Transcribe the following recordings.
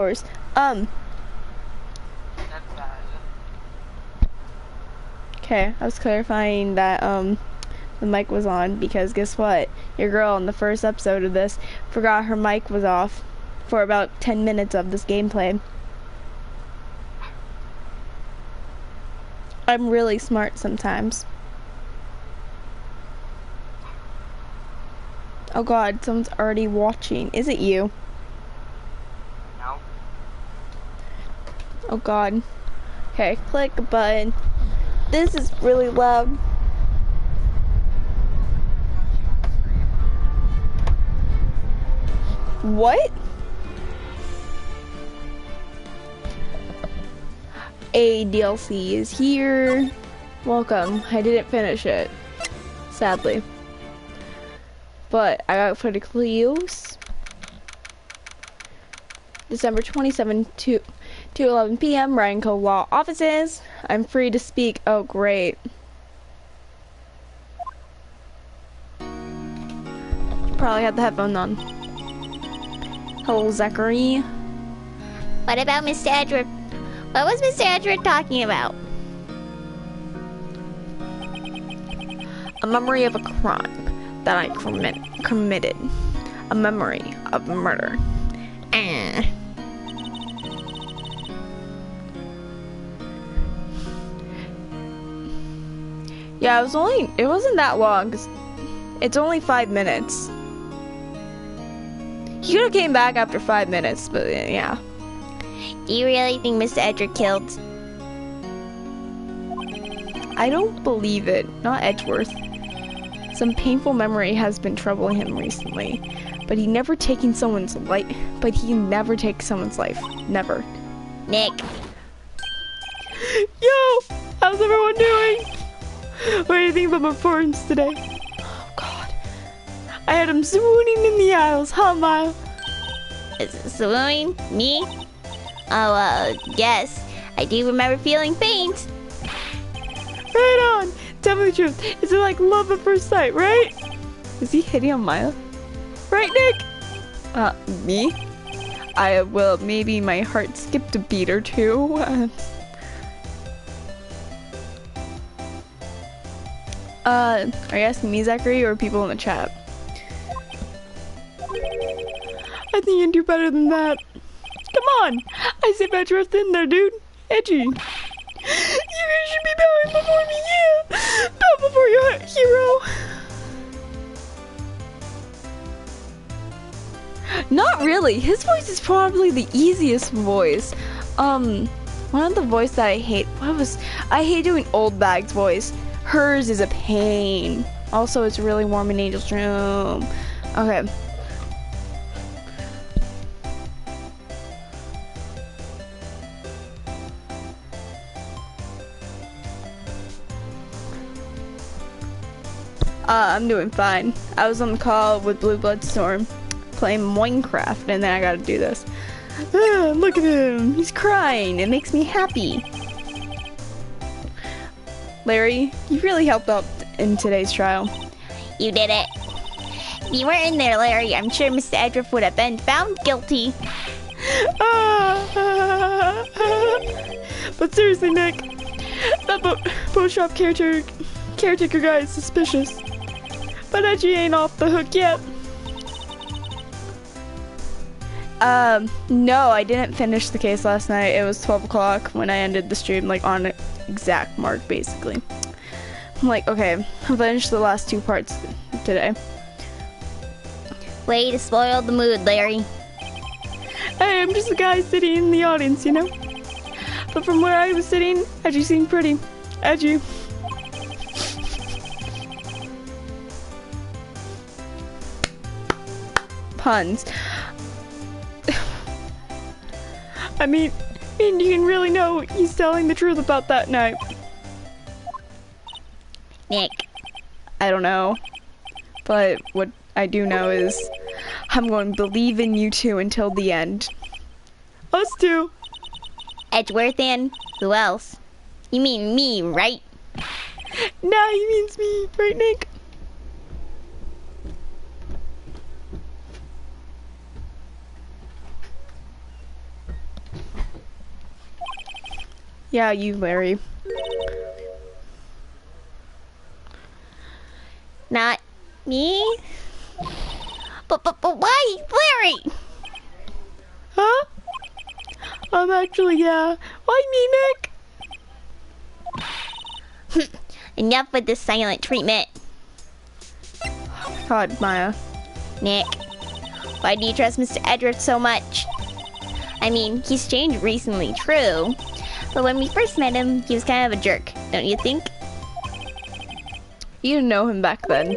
hours. Okay, I was clarifying that the mic was on because guess what? Your girl in the first episode of this forgot her mic was off for about 10 minutes of this gameplay. I'm really smart sometimes. Oh god, someone's already watching. Is it you? No. Oh god. Okay, click a button. This is really loud. What? A DLC is here. Welcome. I didn't finish it, sadly. But I got pretty close. December 27 to 11 p.m. Ryan Co. Law offices. I'm free to speak. Oh, great. Probably had the headphones on. Hello, Zachary. What about Mr. Edward? What was Mr. Edward talking about? A memory of a crime that I committed. A memory of murder. Yeah, it wasn't that long. It's only 5 minutes. He could have came back after 5 minutes, but yeah. Do you really think Mr. Edward killed? I don't believe it. Not Edgeworth. Some painful memory has been troubling him recently, but he never takes someone's life. Never. Nick. Yo! How's everyone doing? What do you think about my performance today? Oh god. I had him swooning in the aisles, huh, Mile? Is it swooning? Me? Oh, yes. I do remember feeling faint. Right on! Tell me the truth. Is it like love at first sight, right? Is he hitting on Maya? Right, Nick? Me? Maybe my heart skipped a beat or two. Are you asking me, Zachary, or people in the chat? I think you can do better than that. Come on! I say Edgeworth in there, dude. Edgy. You guys should be bowing before me, yeah! Bow before your hero! Not really. His voice is probably the easiest voice. One of the voice that I hate, I hate doing Old Bag's voice. Hers is a pain. Also, it's really warm in Angel's room. Okay. I'm doing fine. I was on the call with Blue Bloodstorm playing Minecraft, and then I gotta do this. Look at him. He's crying. It makes me happy. Larry, you really helped out in today's trial. You did it. If you weren't in there, Larry, I'm sure Mr. Edward would have been found guilty. But seriously, Nick, that boat shop caretaker guy is suspicious. But Edgy ain't off the hook yet. No, I didn't finish the case last night. It was 12 o'clock when I ended the stream, like on an exact mark, basically. I'm like, okay, I'll finish the last 2 parts today. Way to spoil the mood, Larry. Hey, I'm just a guy sitting in the audience, you know? But from where I was sitting, Edgy seemed pretty edgy. Puns. I mean, you can really know he's telling the truth about that night. Nick. I don't know. But what I do know is I'm going to believe in you two until the end. Us two. Edgeworth and who else? You mean me, right? Nah, he means me, right, Nick? Yeah, you, Larry. Not me? But why, Larry? Huh? Actually, yeah. Why me, Nick? Enough with this silent treatment. Oh my god, Maya. Nick, why do you trust Mr. Edward so much? I mean, he's changed recently, true. But when we first met him, he was kind of a jerk, don't you think? You didn't know him back then.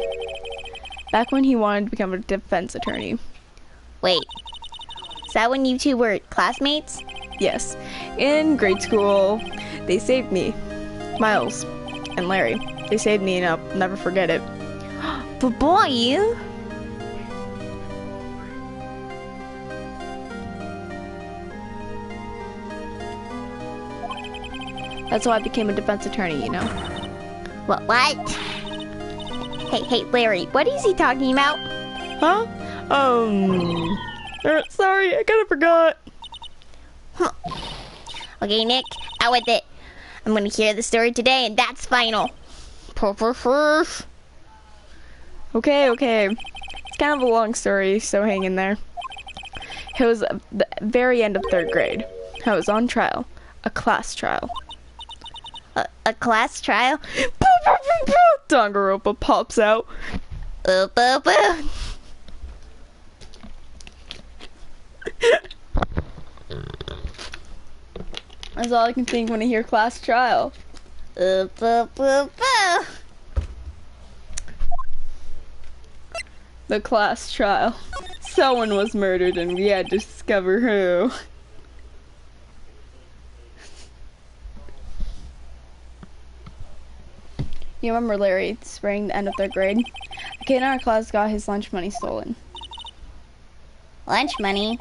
Back when he wanted to become a defense attorney. Wait, is that when you two were classmates? Yes. In grade school, they saved me. Miles and Larry. They saved me and I'll never forget it. But boy, That's why I became a defense attorney, you know? What? Hey, Larry, what is he talking about? Huh? Sorry, I kinda forgot. Huh. Okay, Nick, out with it. I'm gonna hear the story today, and that's final. Okay. It's kind of a long story, so hang in there. It was the very end of 3rd grade. I was on trial. A class trial. A class trial? Danganronpa pops out. That's all I can think when I hear class trial. The class trial. Someone was murdered and we had to discover who. You remember Larry spraying the end of 3rd grade? A kid in our class got his lunch money stolen. Lunch money?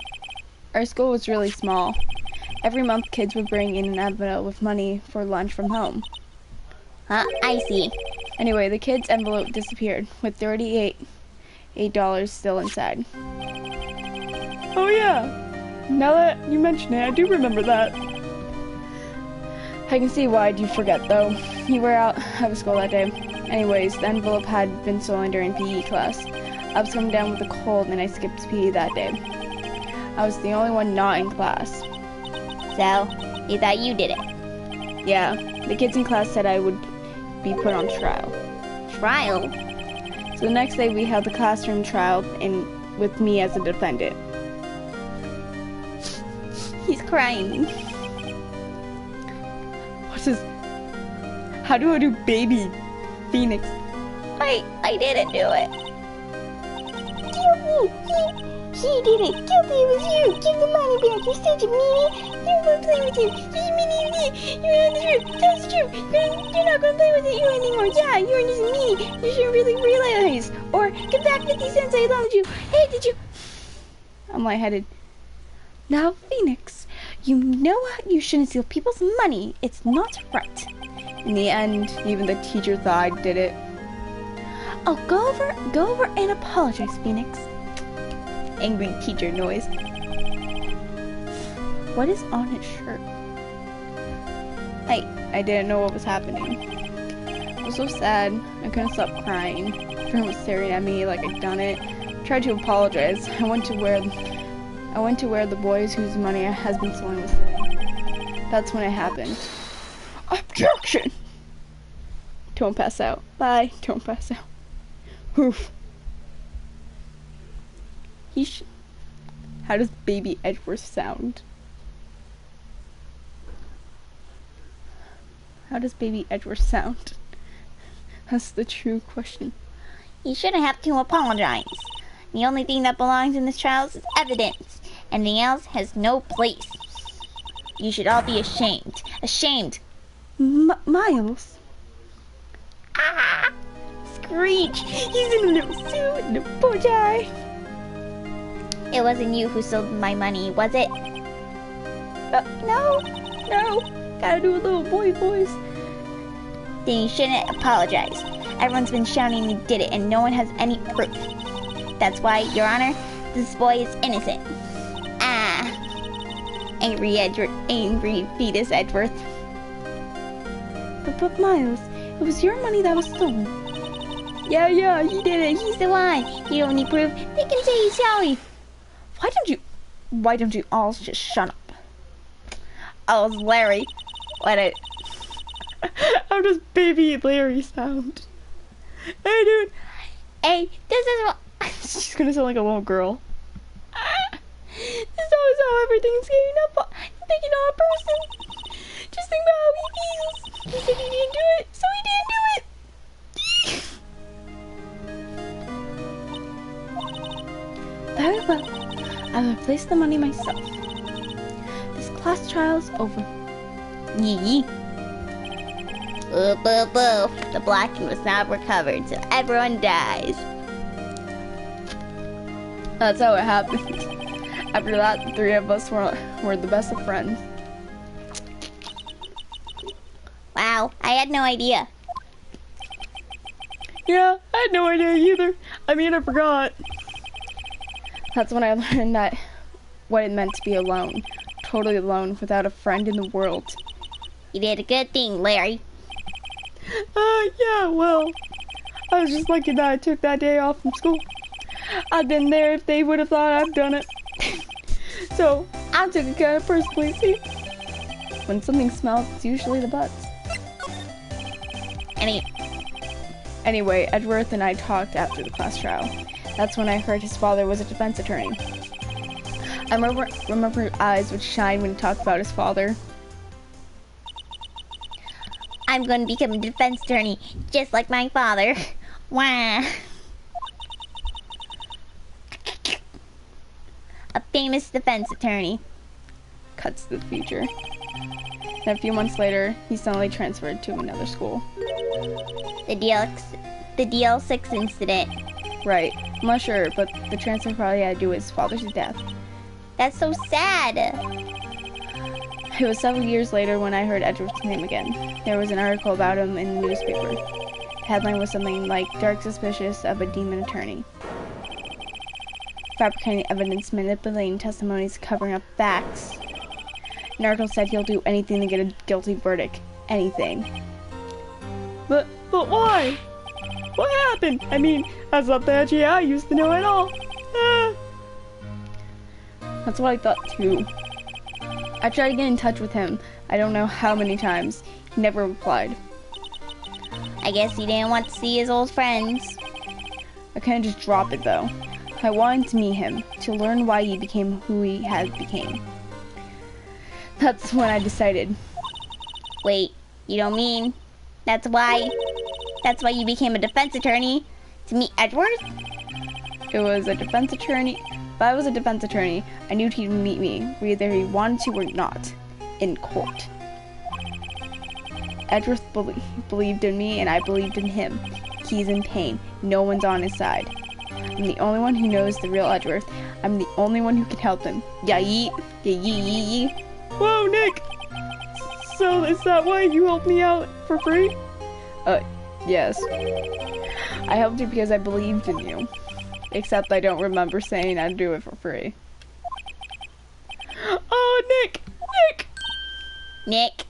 Our school was really small. Every month kids would bring in an envelope with money for lunch from home. Huh, I see. Anyway, the kid's envelope disappeared with $38 still inside. Oh yeah, now that you mention it, I do remember that. I can see why you forget though. You were out of school that day. Anyways, the envelope had been stolen during PE class. I was coming down with a cold and I skipped PE that day. I was the only one not in class. So, you thought you did it? Yeah, the kids in class said I would be put on trial. Trial? So the next day we held the classroom trial with me as a defendant. He's crying. How do I do baby Pheonix? I didn't do it. He did it. Guilty, it was you. Give the money back. You're such a meanie. You won't play with him. He's meanie. You're on the truth. That's true. You're not gonna play with you anymore. Yeah, you're just a meanie. You should really realize. Or give back 50 cents I loaned you. Hey, did you? I'm lightheaded. Now, Pheonix, you know you shouldn't steal people's money. It's not right. In the end, even the teacher thought I did it. Oh, go over and apologize, Pheonix. Angry teacher noise. What is on his shirt? I didn't know what was happening. I was so sad. I couldn't stop crying. Everyone was staring at me like I'd done it. I tried to apologize. I went to where the boys whose money has been stolen was sitting. That's when it happened. Objection! Don't pass out. Bye. Don't pass out. Oof. How does baby Edward sound? How does baby Edward sound? That's the true question. You shouldn't have to apologize. The only thing that belongs in this trial is evidence. Anything else has no place. You should all be ashamed. Ashamed. Miles. Ah! Screech! He's in a little suit and a bow tie. It wasn't you who stole my money, was it? No. Gotta do a little boy voice. Then you shouldn't apologize. Everyone's been shouting you did it and no one has any proof. That's why, Your Honor, this boy is innocent. Ah! Angry fetus Edward. But Miles, it was your money that was stolen. Yeah, he did it. He's the one. You don't need proof. They can say he's Sally. Why don't you all just shut up? Oh, it's Larry. How does baby Larry sound? Hey, dude. Hey, this is what... She's gonna sound like a little girl. This is always how everything's getting up. Thinking on a person. Just think about how he feels. He said he didn't do it, so he didn't do it. Very well. I'll replace the money myself. This class trial's over. Yee. Boo, boo, boo. The blacking was not recovered, so everyone dies. That's how it happened. After that, the three of us were the best of friends. Wow, I had no idea. Yeah, I had no idea either. I mean, I forgot. That's when I learned that what it meant to be alone. Totally alone, without a friend in the world. You did a good thing, Larry. Yeah, well, I was just lucky that I took that day off from school. I'd been there if they would have thought I've done it. So, I took it kind of personally, see? When something smells, it's usually the butts. Anyway, Edgeworth and I talked after the class trial. That's when I heard his father was a defense attorney. I remember her eyes would shine when he talked about his father. I'm going to become a defense attorney, just like my father. Wah. A famous defense attorney. Cuts to the future. And a few months later, he suddenly transferred to another school. The DL6 incident. Right. I'm not sure, but the transfer probably had to do with his father's death. That's so sad. It was several years later when I heard Edgeworth's name again. There was an article about him in the newspaper. The headline was something like, "Dark Suspicious of a Demon Attorney. Fabricating evidence, manipulating testimonies, covering up facts." An article said he'll do anything to get a guilty verdict. Anything. But why? What happened? I mean, that's not the edgy I used to know at all. That's what I thought too. I tried to get in touch with him. I don't know how many times. He never replied. I guess he didn't want to see his old friends. I couldn't just drop it though. I wanted to meet him, to learn why he became who he had became. That's when I decided. Wait, you don't mean that's why you became a defense attorney? To meet Edgeworth? It was a defense attorney. If I was a defense attorney, I knew he'd meet me, whether he wanted to or not, in court. Edgeworth believed in me, and I believed in him. He's in pain. No one's on his side. I'm the only one who knows the real Edgeworth. I'm the only one who can help him. Yee. Whoa, Nick! So is that why you helped me out for free? Yes. I helped you because I believed in you. Except I don't remember saying I'd do it for free. Oh, Nick!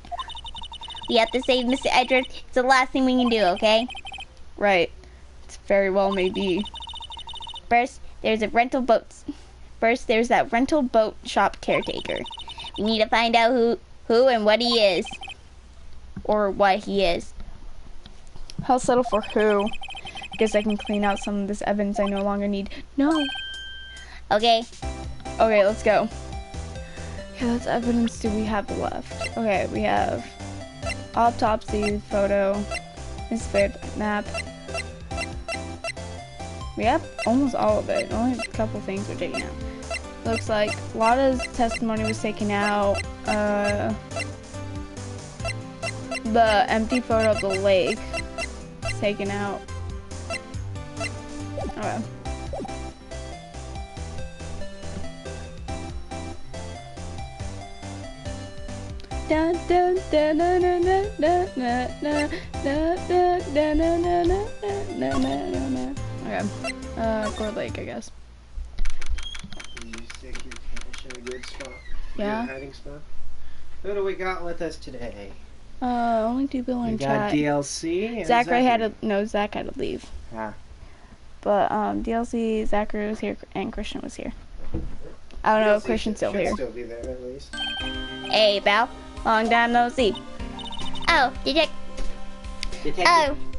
We have to save Mr. Edgeworth. It's the last thing we can do, okay? Right. It's very well may be. First, there's that rental boat shop caretaker. We need to find out who and what he is. Or what he is. I'll settle for who. Guess I can clean out some of this evidence I no longer need. No. Okay, let's go. Okay, what evidence do we have left? Okay, we have autopsy, photo, newspaper, map. We have almost all of it. Only a couple things we're taking out. Looks like a lot of testimony was taken out. The empty photo of the lake is taken out. Okay. Okay. Gourd Lake, I guess. You think you're camping in a good spot? Yeah. Good hiding spot? Who do we got with us today? Only 2 people in You got chat. DLC. and Zachary had to Zach had to leave. Ah. But DLC, Zachary was here and Christian was here. I don't know if DLC Christian's still should here. Still be there at least. Hey, pal. Long time no see. Oh,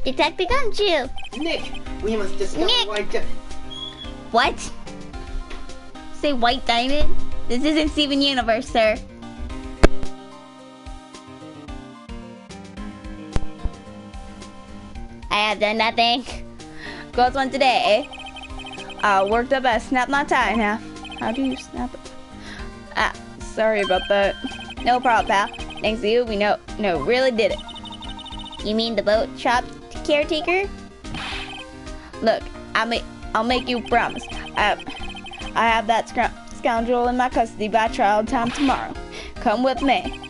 Detective Gumshoe. Nick, we must discover Nick. White. What? Say White Diamond? This isn't Steven Universe, sir. I have done nothing. Goes one today, eh? Worked up at snap my tie now. How do you snap it? Ah, sorry about that. No problem, pal. Thanks to you, we really did it. You mean the boat shop caretaker? Look, I'll make you a promise. I have that scoundrel in my custody by trial time tomorrow. Come with me.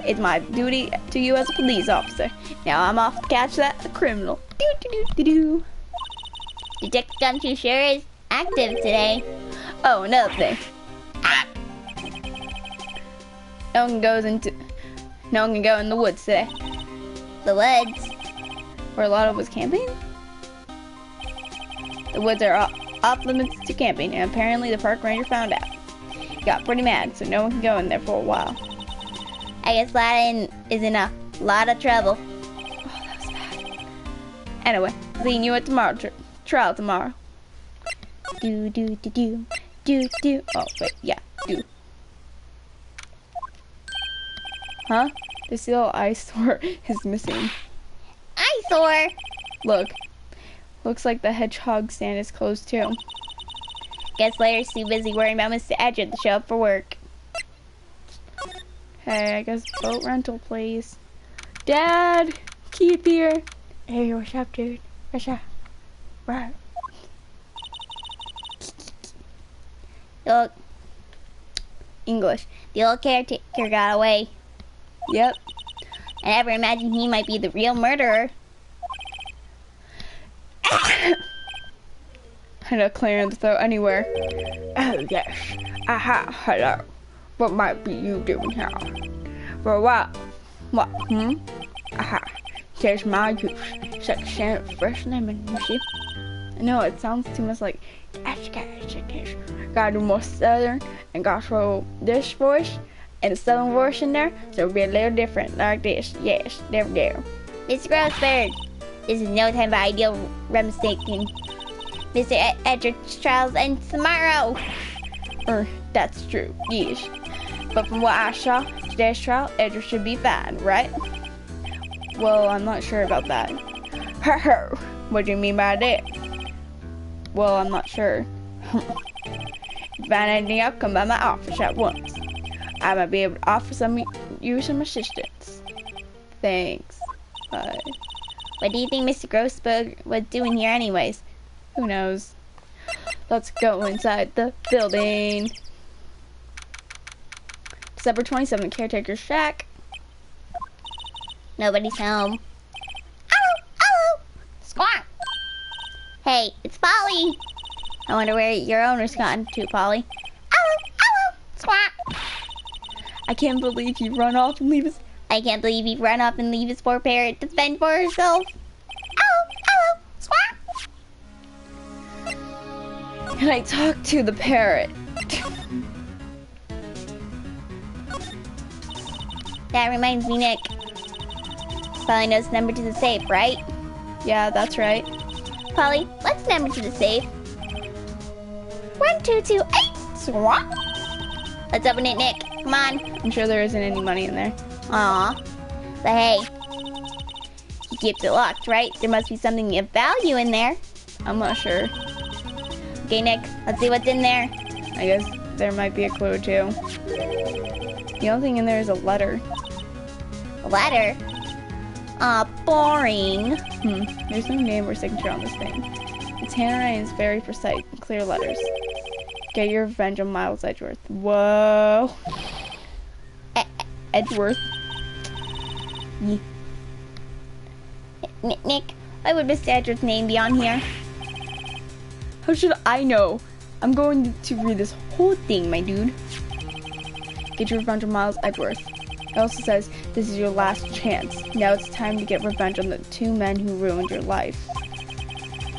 It's my duty to you as a police officer. Now I'm off to catch that criminal. Do. Detective Gumshoe sure is active today. Oh, another thing. No one can go in the woods today. The woods? Where a lot of us camping? The woods are off limits to camping, and apparently the park ranger found out. He got pretty mad, so no one can go in there for a while. I guess Latin is in a lot of trouble. Oh, that was bad. Anyway, seeing you at trial tomorrow. Do. Oh, wait, yeah, do. Huh? This little eyesore is missing. Eyesore? Look. Looks like the hedgehog stand is closed too. Guess Larry's too busy worrying about Mr. Edger to show up for work. Hey, I guess boat rental place. Dad! Keith here. Hey, what's up, dude? What's up? Right. Look, English. the old caretaker got away. Yep. I never imagined he might be the real murderer. I know clear in the throat anywhere. Oh, yes. Aha, hello. What might be you doing here? For what? What? Aha. There's my use. Such Santa's first name and you see. I know it sounds too much like gotta do more southern and gotta throw this voice and the southern voice in there, so it'll be a little different like this. Yes, there. Mr. Grossberg, this is no time for ideal reminiscing. Mr. Edger's trials ends tomorrow. That's true, yes. But from what I saw, today's trial, Edger should be fine, right? Well, I'm not sure about that. What do you mean by that? Well, I'm not sure. If I find anything out, come by my office at once. I might be able to offer you some assistance. Thanks. Bye. What do you think Mr. Grossberg was doing here anyways? Who knows? Let's go inside the building. December 27th, caretaker's shack. Nobody's home. Hello! Squawk! Hey, it's Polly! I wonder where your owner's gone to, Polly. Hello! Squawk! I can't believe you run off and leave us. I can't believe you've run off and leave his poor parrot to fend for herself. Hello! Squawk! Can I talk to the parrot? That reminds me, Nick. Polly knows the number to the safe, right? Yeah, that's right. Polly, what's the number to the safe? 1228. Swat? Let's open it, Nick. Come on. I'm sure there isn't any money in there. Aw. But hey, he keeps it locked, right? There must be something of value in there. I'm not sure. Okay, Nick, let's see what's in there. I guess there might be a clue too. The only thing in there is a letter. A letter? Aw, boring. There's no name or signature on this thing. Its handwriting is very precise and clear letters. Get your revenge on Miles Edgeworth. Whoa. Edgeworth. Yeah. Nick, why would Mr. Edgeworth's name be on here? How should I know? I'm going to read this whole thing, my dude. Get your revenge on Miles Edgeworth. It also says, this is your last chance. Now it's time to get revenge on the 2 men who ruined your life.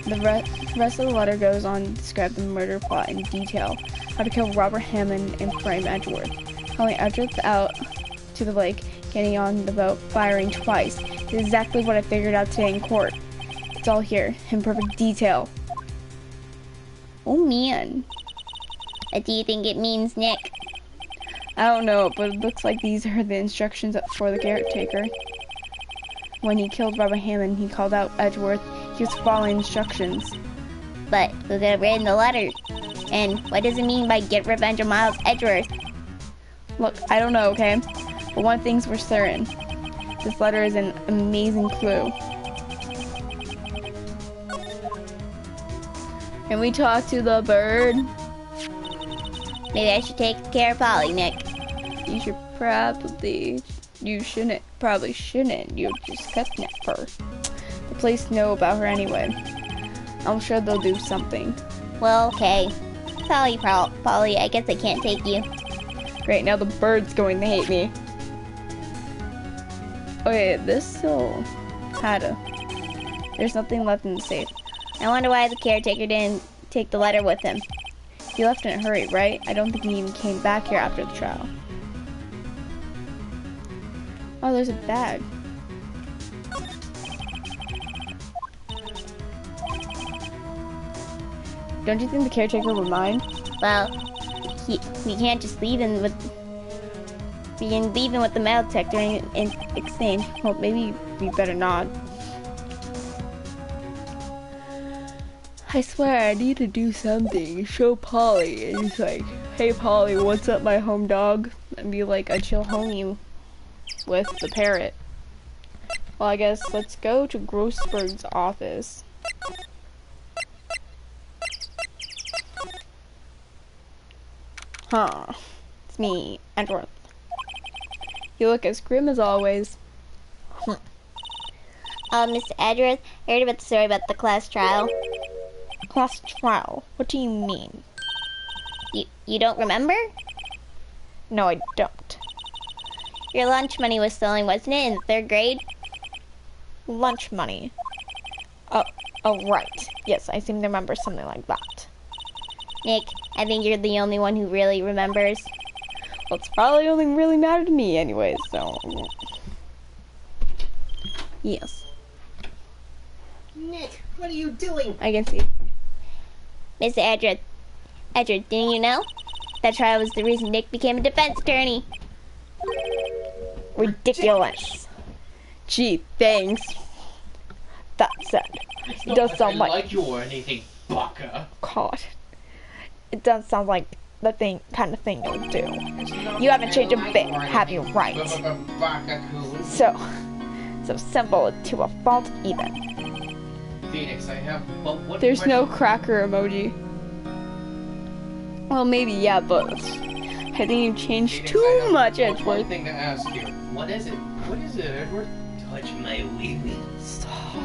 The rest of the letter goes on to describe the murder plot in detail. How to kill Robert Hammond and frame Edgeworth. Hauling Edgeworth out to the lake, getting on the boat, firing twice. It's exactly what I figured out today in court. It's all here, in perfect detail. Oh man. What do you think it means, Nick? I don't know, but it looks like these are the instructions for the caretaker. When he killed Robert Hammond, he called out Edgeworth. He was following instructions. But who could have written the letter? And what does it mean by get revenge on Miles Edgeworth? Look, I don't know, okay? But one thing's for certain. This letter is an amazing clue. Can we talk to the bird? Maybe I should take care of Polly, Nick. You should probably... You shouldn't. Probably shouldn't. You just kidnap her. The police know about her anyway. I'm sure they'll do something. Well, okay. Sorry, Polly, I guess I can't take you. Great, now the bird's going to hate me. Okay, this still had a... There's nothing left in the safe. I wonder why the caretaker didn't take the letter with him. He left in a hurry, right? I don't think he even came back here after the trial. Oh, there's a bag. Don't you think the caretaker would mind? Well, we can't just leave him with... We can leave him with the metal detector in exchange. Well, maybe we better not. I swear, I need to do something. Show Polly. And he's like, hey Polly, what's up, my home dog? And be like a chill homie with the parrot. Well, I guess let's go to Grossberg's office. Huh. It's me, Edgeworth. You look as grim as always. Mr. Edgeworth, I heard about the story about the class trial. Class trial? What do you mean? You don't remember? No, I don't. Your lunch money was stolen, wasn't it, in 3rd grade? Lunch money? Oh, right. Yes, I seem to remember something like that. Nick, I think you're the only one who really remembers. Well, it's probably only really mattered to me anyway, so... Yes. Nick, what are you doing? I can see. Mr. Edgeworth, didn't you know? That trial was the reason Nick became a defense attorney. Ridiculous. Gee, thanks. That said, it does sound like you or anything, baka. God. It does sound like the kind of thing you'll do. You haven't changed a bit, have you, Wright? So simple to a fault even. Pheonix, I have. Well, what? There's no cracker emoji. Well, maybe yeah, but I think you changed Pheonix, too much, one Edgeworth. thing to ask you. What is it? What is it, Edgeworth? Touch my wee-wee. Stop.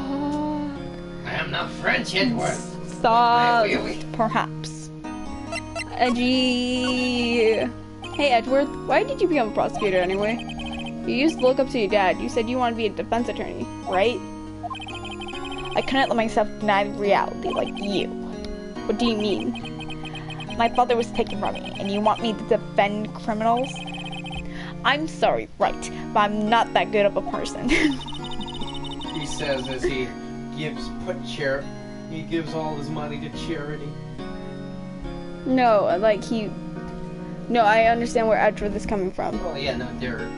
I am not French, Edgeworth. Stop. My wee-wee. Perhaps. Edgy. Hey, Edgeworth, why did you become a prosecutor anyway? You used to look up to your dad. You said you wanted to be a defense attorney, right? I couldn't let myself deny reality like you. What do you mean? My father was taken from me, and you want me to defend criminals? I'm sorry, right, but I'm not that good of a person. He says as he gives all his money to charity. No, I understand where Edgeworth is coming from. Oh yeah, no, they're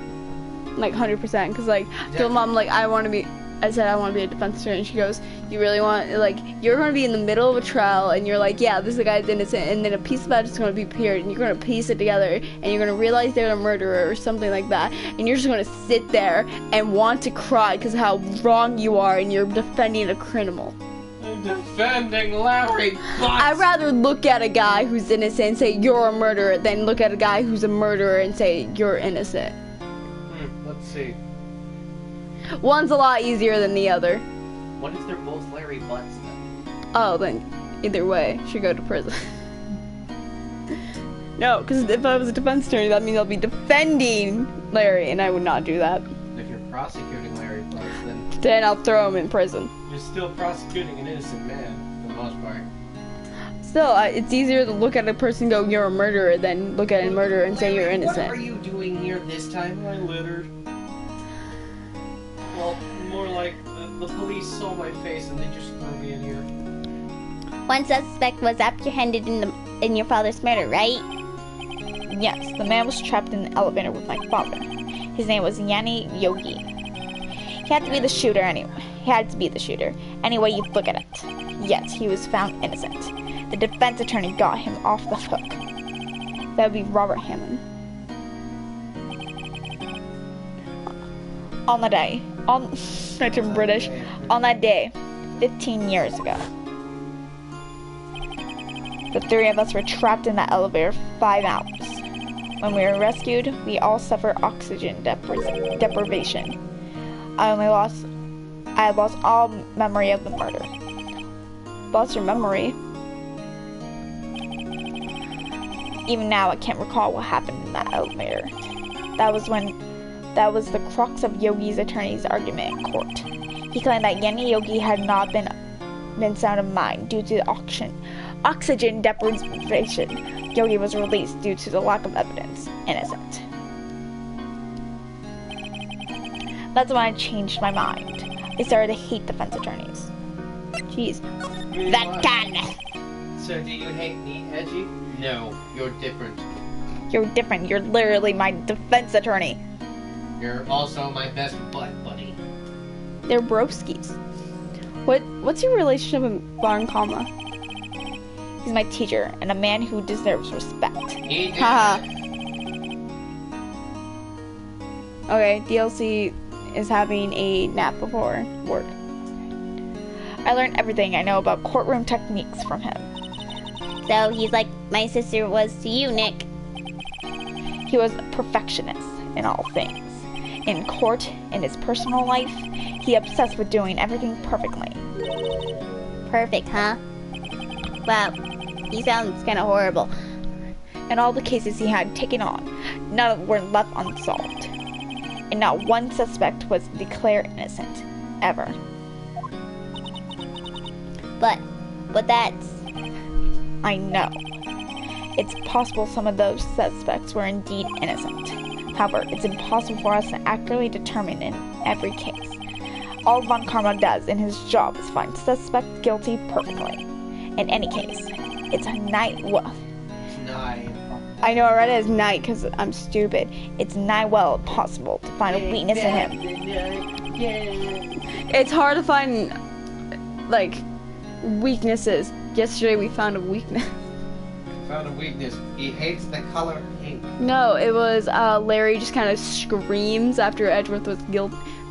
Like 100%, because like, told mom like I said I want to be a defense attorney, and she goes, you really want, like, you're going to be in the middle of a trial, and you're like, yeah, this guy's innocent, and then a piece of that is going to be appeared, and you're going to piece it together, and you're going to realize they're a murderer or something like that, and you're just going to sit there and want to cry because of how wrong you are, and you're defending a criminal. I'm defending Larry Butts. I'd rather look at a guy who's innocent and say you're a murderer than look at a guy who's a murderer and say you're innocent. Let's see. One's a lot easier than the other. What if they're both Larry Butts then? Oh, then either way, should go to prison. No, because if I was a defense attorney, that means I'll be defending Larry, and I would not do that. If you're prosecuting Larry Plus, then Then I'll throw him in prison. you're still prosecuting an innocent man, for the most part. Still, it's easier to look at a person and go, you're a murderer, than look at a murderer and say you're innocent. What are you doing here this time? I littered. Well, more like the police saw my face and they just threw me in here. One suspect was apprehended in your father's murder, right? Yes, the man was trapped in the elevator with my father. His name was Yanni Yogi. He had to be the shooter anyway. He had to be the shooter. Any way you look at it. Yet, he was found innocent. The defense attorney got him off the hook. That would be Robert Hammond. On the day, I turned British. On that day, 15 years ago, the three of us were trapped in that elevator for 5 hours. When we were rescued, we all suffered oxygen deprivation. I had lost all memory of the murder. Lost your memory? Even now, I can't recall what happened in that elevator. That was the crux of Yogi's attorney's argument in court. He claimed that Yanni Yogi had not been sound of mind due to the oxygen deprivation. Yogi was released due to the lack of evidence. Innocent. That's when I changed my mind. I started to hate defense attorneys. Jeez. That gun! So do you hate me, Edgy? No, you're different. You're different. You're literally my defense attorney. You're also my best butt buddy. They're broskies. What's your relationship with Von Kama? He's my teacher and a man who deserves respect. Haha. Okay, DLC is having a nap before work. I learned everything I know about courtroom techniques from him. So he's like my sister was to you, Nick. He was a perfectionist in all things. In court, in his personal life, he obsessed with doing everything perfectly. Perfect, huh? Wow, he sounds kind of horrible. In all the cases he had taken on, none were left unsolved. And not one suspect was declared innocent. Ever. But that's... I know. It's possible some of those suspects were indeed innocent. However, it's impossible for us to accurately determine in every case. All Von Karma does in his job is find suspect guilty perfectly. In any case, it's a night well. I know I read it as night because I'm stupid. It's nigh well possible to find a weakness in him. It's hard to find, like, weaknesses. Yesterday we found a weakness. Found a weakness. He hates the color pink. No, it was Larry just kind of screams after Edgeworth was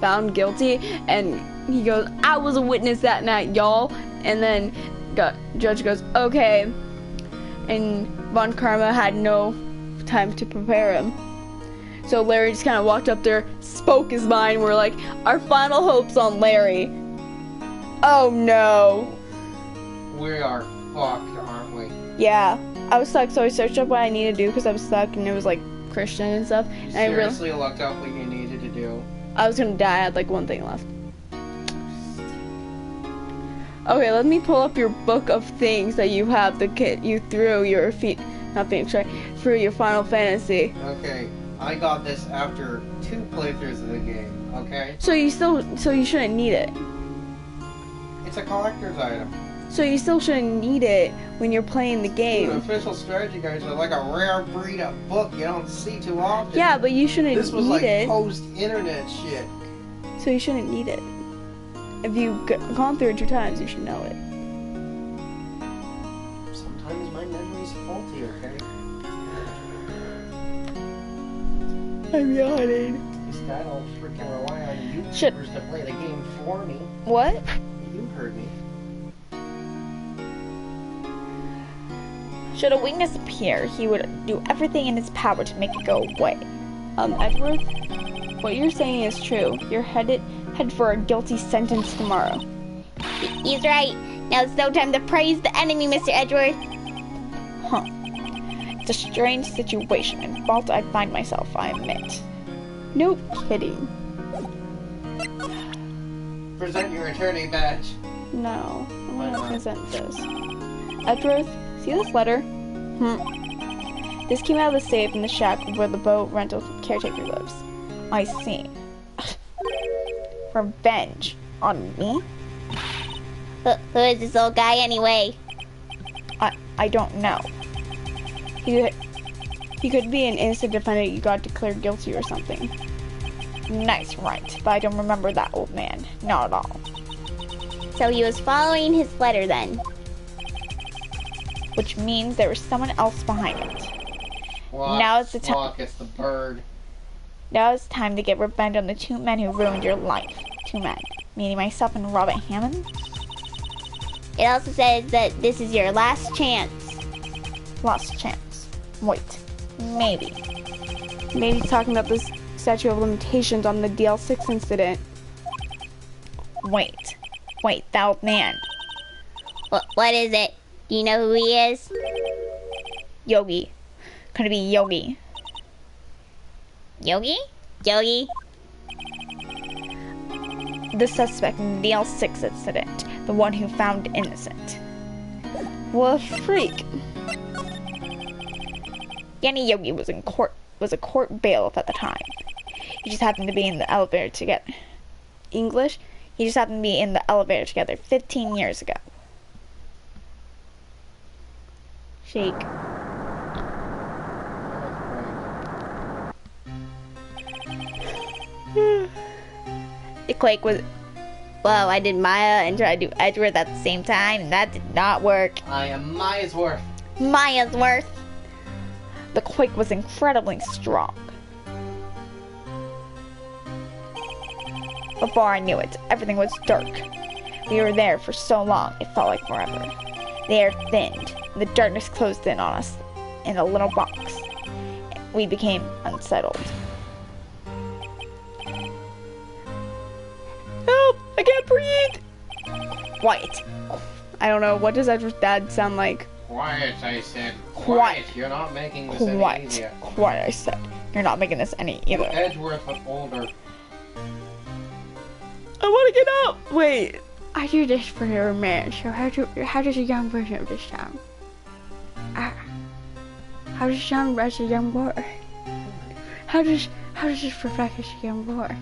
found guilty, and he goes, "I was a witness that night, y'all." And then judge goes, "Okay." And Von Karma had no time to prepare him. So Larry just kind of walked up there, spoke his mind. We're like, our final hope's on Larry. Oh no. We are fucked, aren't we? Yeah. I was stuck, so I searched up what I needed to do because I was stuck and it was like Christian and stuff. You And seriously looked up what you needed to do. I was gonna die. I had like one thing left. Okay, let me pull up your book of things that you have. The kit you threw your Pheonix, right? Through your Final Fantasy. Okay, I got this after 2 playthroughs of the game. Okay, So you shouldn't need it. it's a collector's item. So you still shouldn't need it when you're playing the Dude, game. official strategy guides are like a rare breed of book you don't see too often. Yeah, but you shouldn't This was need like it. post-internet shit. So you shouldn't need it. If you've gone through it 2 times, you should know it. Sometimes my memory's faulty, okay? I'm yawning. Instead, I'll freaking rely on YouTubers Shit. to play the game for me. What? You heard me. Should a weakness appear, he would do everything in his power to make it go away. Edgeworth, what you're saying is true. You're head for a guilty sentence tomorrow. He's right. Now it's no time to praise the enemy, Mr. Edgeworth. Huh. It's a strange situation and fault I find myself, I admit. No kidding. Present your attorney badge. No, I'm gonna present this. Edgeworth, see this letter? This came out of the safe in the shack where the boat rental caretaker lives. I see. Revenge on me? Who is this old guy anyway? I don't know. He could be an innocent defendant you got declared guilty or something. Nice, right, but I don't remember that old man. Not at all. So he was following his letter then. Which means there was someone else behind it. Squawk, Now it's the time. squawk, it's the bird. Now it's time to get revenge on the two men who ruined your life. Two men, meaning myself and Robert Hammond. It also says that this is your last chance. Last chance. Wait, maybe. Maybe he's talking about this statute of limitations on the DL6 incident. Wait, that old man. What is it? Do you know who he is? Yogi. Could it be Yogi? Yogi? Yogi? The suspect in the DL6 incident. The one who found innocent. What a freak. Yanni Yogi was a court bailiff at the time. He just happened to be in the elevator together. English? He just happened to be in the elevator together 15 years ago. Shake. The quake was... Well, I did Maya and tried to do Edgeworth at the same time, and that did not work. I am Maya's worth. Maya's worth. The quake was incredibly strong. Before I knew it, everything was dark. We were there for so long, it felt like forever. The air thinned, and the darkness closed in on us in a little box. We became unsettled. Help! I can't breathe! Quiet. I don't know, what does Edward's dad sound like? Quiet, I said. Quiet. You're not making this any Quiet. easier. Quiet, I said. You're not making this any either. Edgeworth, but older. I want to get out! Wait, I do this for your man, so how does a young version of this sound? How does it sound as a young boy? How does this reflect as a young boy?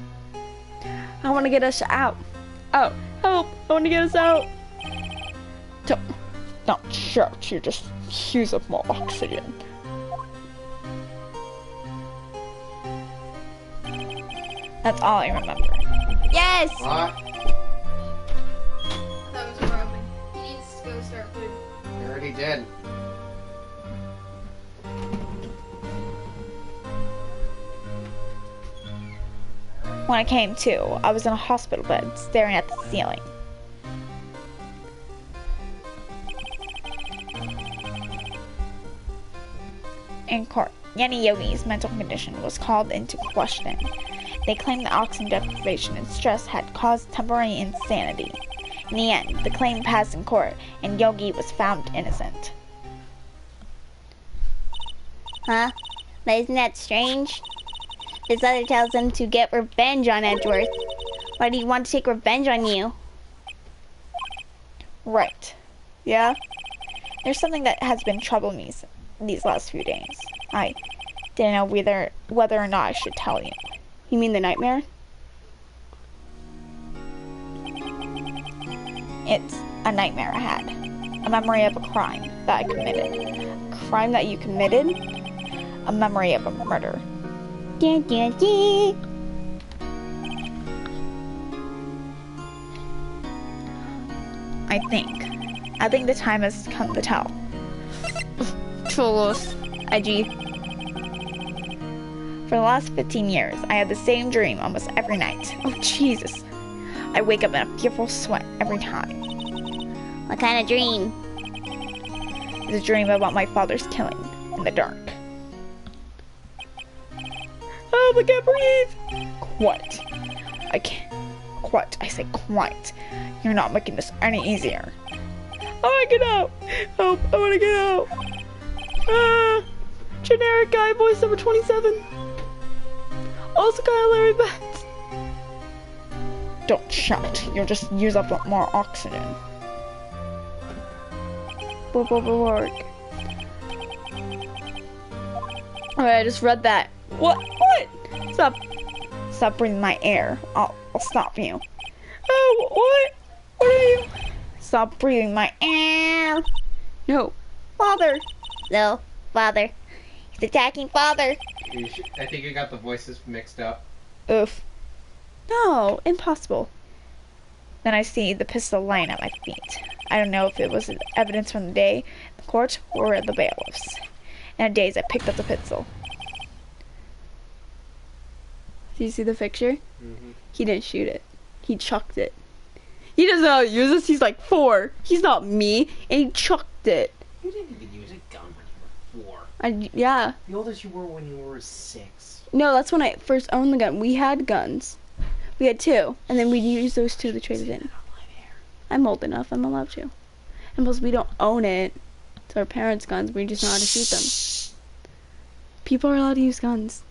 I want to get us out. Oh, help! I want to get us out. Don't shout, you just use up more oxygen. That's all I remember. Yes! What? That was broken. He needs to go start food. You already did. When I came to, I was in a hospital bed, staring at the ceiling. In court, Yanni Yogi's mental condition was called into question. They claimed that oxygen deprivation and stress had caused temporary insanity. In the end, the claim passed in court, and Yogi was found innocent. Huh? But isn't that strange? His letter tells him to get revenge on Edgeworth. Why do you want to take revenge on you? Right. Yeah? There's something that has been troubling me these last few days. I didn't know whether or not I should tell you. You mean the nightmare? It's a nightmare I had. A memory of a crime that I committed. A crime that you committed? A memory of a murder. Dun, dun, dun. I think the time has come to tell. Trolls. Edgy. For the last 15 years, I had the same dream almost every night. Oh, Jesus. I wake up in a fearful sweat every time. What kind of dream? It's a dream about my father's killing in the dark. Oh, I can't breathe. Quiet. I can't. Quiet. I say quiet. You're not making this any easier. I want to get out. Help, I want to get out. Ah. Generic guy voice number 27. Also kind of Larry Benz. Don't shout. You'll just use up more oxygen. Work. Alright, I just read that. What? Stop breathing my air. I'll stop you. Oh, what? What are you? Stop breathing my air. No. Father. No, father. He's attacking father. I think you got the voices mixed up. Oof. No, impossible. Then I see the pistol lying at my feet. I don't know if it was evidence from the day, the court, or the bailiffs. In a daze, I picked up the pistol. Do you see the picture? Mm-hmm. He didn't shoot it. He chucked it. He doesn't know how to use this. He's like 4. He's not me. And he chucked it. You didn't even use a gun when you were 4. Yeah. The oldest you were when you were 6. No, that's when I first owned the gun. We had guns. We had 2. And then we'd use those 2 to trade it in. I'm old enough. I'm allowed to. And plus, we don't own it. It's our parents' guns. We just know how to shoot them. People are allowed to use guns.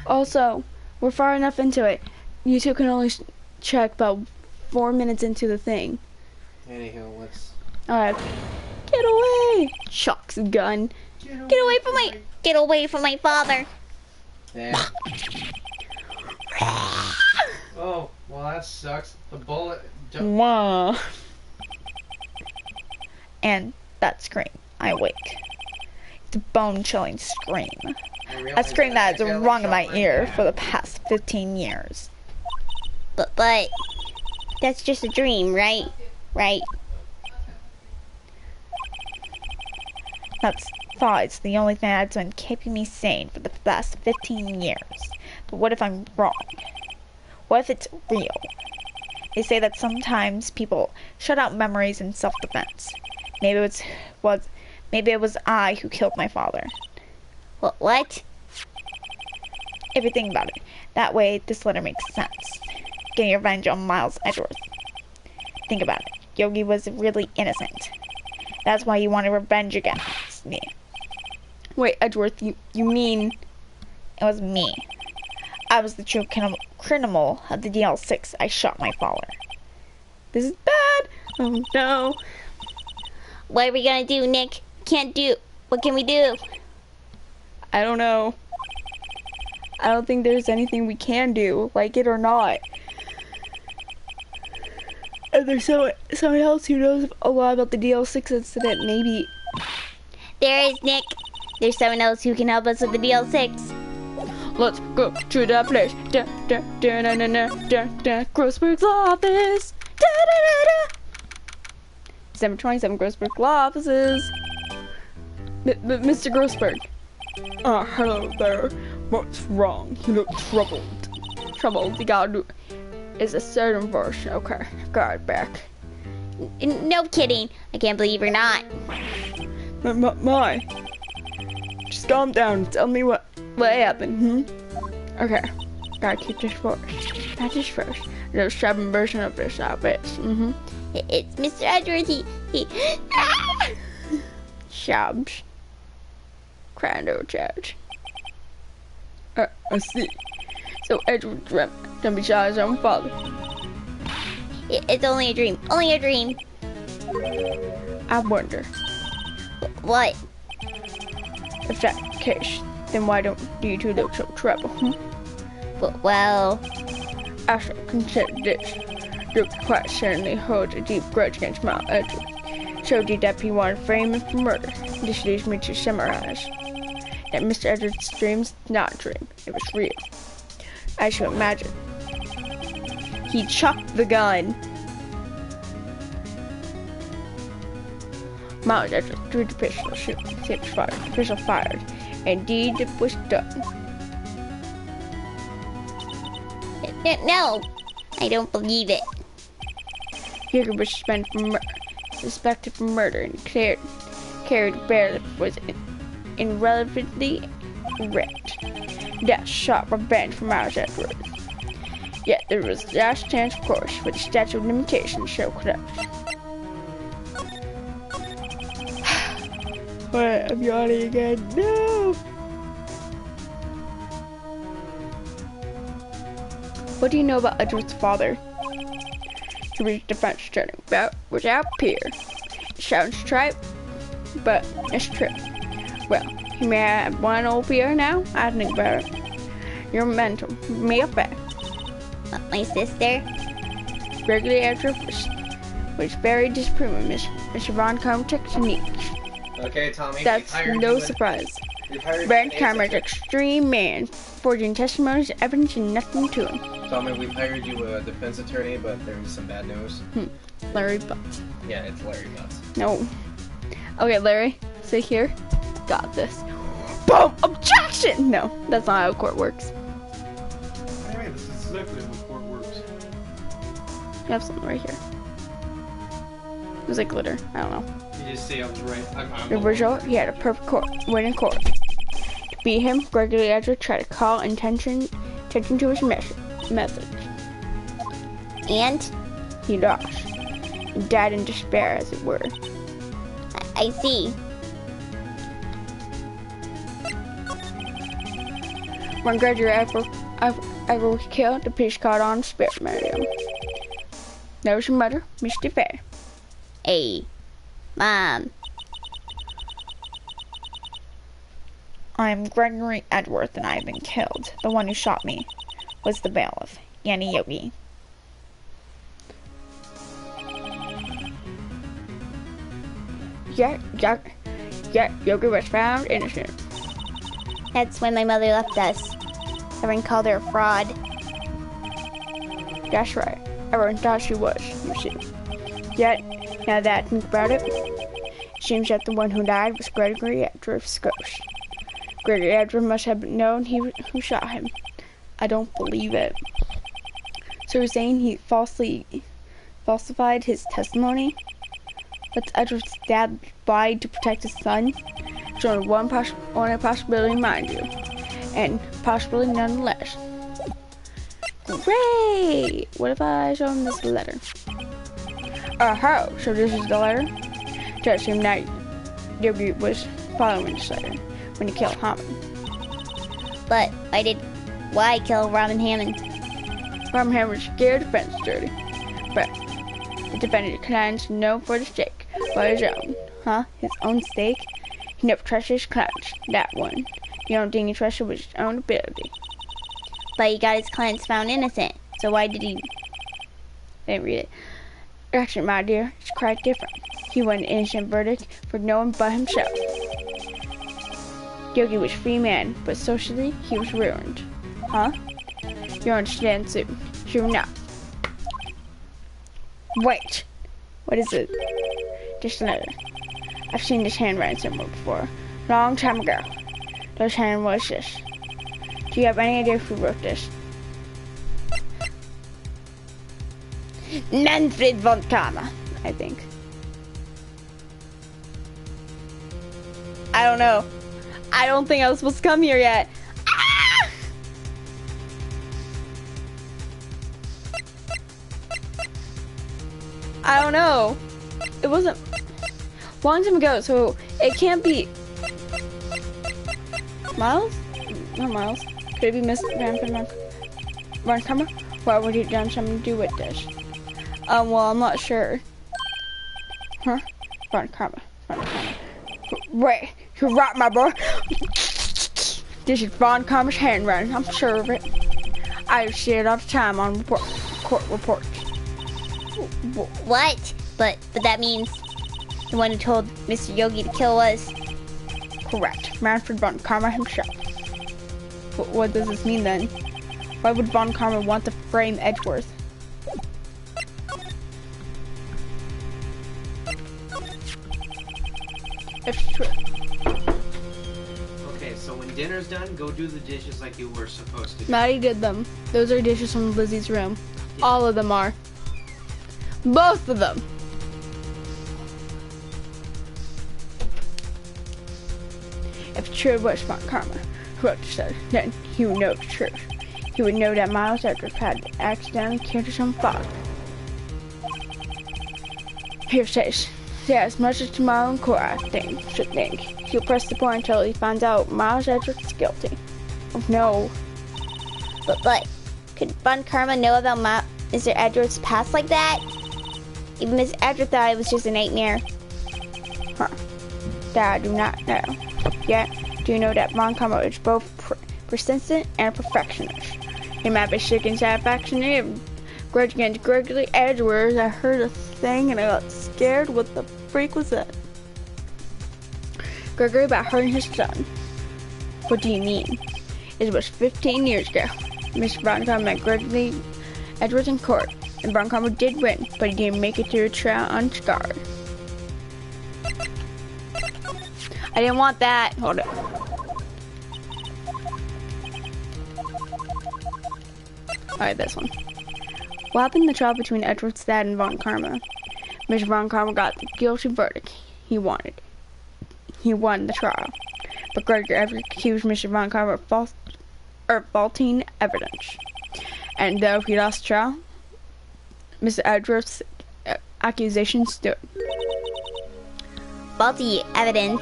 Also, we're far enough into it. You 2 can only check about 4 minutes into the thing. Anywho, let's... Alright. Get away! Chucks the gun. Get away from my father. There. Oh, well that sucks. The bullet... Wow. And that scream, I awake. It's a bone-chilling scream. A scream that has rung in my ear for the past 15 years. But that's just a dream, right? Right. That's thought it's the only thing that's been keeping me sane for the past 15 years. But what if I'm wrong? What if it's real? They say that sometimes people shut out memories in self-defense. Maybe it was I who killed my father. What? If you think about it, that way this letter makes sense. Getting revenge on Miles Edgeworth. Think about it. Yogi was really innocent. That's why he wanted revenge against me. Wait, Edgeworth, you mean... It was me. I was the true criminal of the DL6. I shot my father. This is bad! Oh no. What are we gonna do, Nick? What can we do? I don't know. I don't think there's anything we can do, like it or not. And there's someone else who knows a lot about the DL6 incident, maybe. There is, Nick. There's someone else who can help us with the DL6. Let's go to that place. Grossberg's office. December 27, Grossberg Law Offices. Mr. Grossberg. Hello there. What's wrong? You look troubled. Troubled? You gotta do... It's a certain version. Okay, got it back. No kidding. I can't believe you're not. My. Just calm down. Tell me what happened, Okay. Gotta keep this first. Not this first. There's a 7 version of this office. It's Mr. Edwards. He... Shabs. Crying to a judge. I see. So Edward dreamt to be shot his own father. It's only a dream. Only a dream. I wonder. What? If that's the case, then why don't you 2 look so trouble, Well... I shall consider this. You quite certainly holds a deep grudge against Miles Edward. Showed you that he wanted fame for murder. This leads me to summarize that Mr. Edward's dream's not a dream. It was real. As you imagine. He chucked the gun. Miles Edward threw the pistol, shoot. It was fired. The pistol fired. Indeed, it was done. No, I don't believe it. Hugo was suspected for murder and carried barely was irrelevantly wrecked. Death shot revenge from Miles Edwards. Yet there was the last chance, of course, for the statute of limitations show collapse. What? I'm yawning again. No! What do you know about Edward's father? He reached the fence turning about without peer. It sounds trite, but it's true. Well, he may have one old peer now. I think about it. You're mental. Me a fact. My sister? Regularly after was very disapproving Mr. Von Karma techniques. Okay, Tommy. That's no surprise. Von Karma's extreme man, forging testimonies, evidence, and nothing to him. Tommy, we've hired you a defense attorney, but there's some bad news. Larry Butts. Yeah, it's Larry Butts. No. Okay, Larry, sit here. Got this. Boom! Objection! No, that's not how court works. Anyway, this is exactly how the court works. You have something right here. It was like glitter. I don't know. You just say I was right. The result, he had a perfect win in court. To beat him, Gregory Edward tried to call attention to his message. And? He lost. He died in despair, as it were. I see. When Gregory Edward was killed, the police called on spirit medium. There was your mother, Mr. Fair. Hey, Mom. I'm Gregory Edworth and I've been killed. The one who shot me was the bailiff, Yanni Yogi. Yeah, Yogi was found innocent. That's when my mother left us. Everyone called her a fraud. That's right. Everyone thought she was, you see. Yet, now that I think about it, it seems that the one who died was Gregory Edworth's ghost. Gregory Edworth must have known who shot him. I don't believe it. So you're saying he falsified his testimony? That's Edward's dad lied to protect his son? It's only one possibility, mind you. And possibility nonetheless. Great! What if I show him this letter? Oh, so this is the letter? Does seem that Yogi was following this letter when he killed Hammond. But why kill Robin Hammond? Robin Hammond was scared defense dirty. But the defendant declines no further stake by his own. Huh? His own stake? He never trusted his clients. That one. The only thing he trusted was his own ability. But he got his clients found innocent. So why did he... I didn't read it. Actually, my dear, it's quite different. He won an innocent verdict for no one but himself. Yogi was a free man, but socially, he was ruined. Huh? You understand soon. Sure enough. Wait! What is it? Just another. I've seen this handwriting somewhere before. Long time ago. Whose hand was this? Do you have any idea who wrote this? Manfred von Karma, I think. I don't know. I don't think I was supposed to come here yet. Ah! I don't know. It wasn't a long time ago, so it can't be Miles? Not Miles. Could it be Miss Manfred von Karma? Why would he have done something to do with this? Well, I'm not sure. Huh? Von Karma. Wait, you're right, my boy. This is Von Karma's handwriting. I'm sure of it. I see it all the time on court reports. What? But that means the one who told Mr. Yogi to kill was... Correct. Manfred von Karma himself. What does this mean then? Why would Von Karma want to frame Edgeworth? It's true. Okay, so when dinner's done, go do the dishes like you were supposed to do. Maddie did them. Those are dishes from Lizzie's room. All of them are. Both of them. If true it was Von Karma who wrote this letter, then he would know the truth. He would know that Miles Edwards had accidentally killed his own father. Here it says, Yes, much as tomorrow in court, I should think. He'll press the point until he finds out Miles Edgeworth's guilty. Oh no. But could Von Karma know about Mr. Edgeworth's past like that? Even Miss Edgeworth thought it was just a nightmare. Huh. That I do not know. Yet, do you know that Von Karma is both persistent and a perfectionist? He might be sick and satisfaction in grudge against Gregory Edgeworth. I heard a thing and I got scared. What the freak was that? Gregory about hurting his son. What do you mean? It was 15 years ago. Mr. Von Karma met Gregory Edgeworth in court, and Von Karma did win, but he didn't make it to the trial unscarred. I didn't want that. Hold it. Alright, this one. What happened in the trial between Edgeworth's dad and Von Karma? Mr. Von Karma got the guilty verdict he wanted. He won the trial. But Gregory Edgeworth accused Mr. Von Karma of faulting evidence. And though he lost the trial, Mr. Edgeworth's accusation stood. Faulty evidence.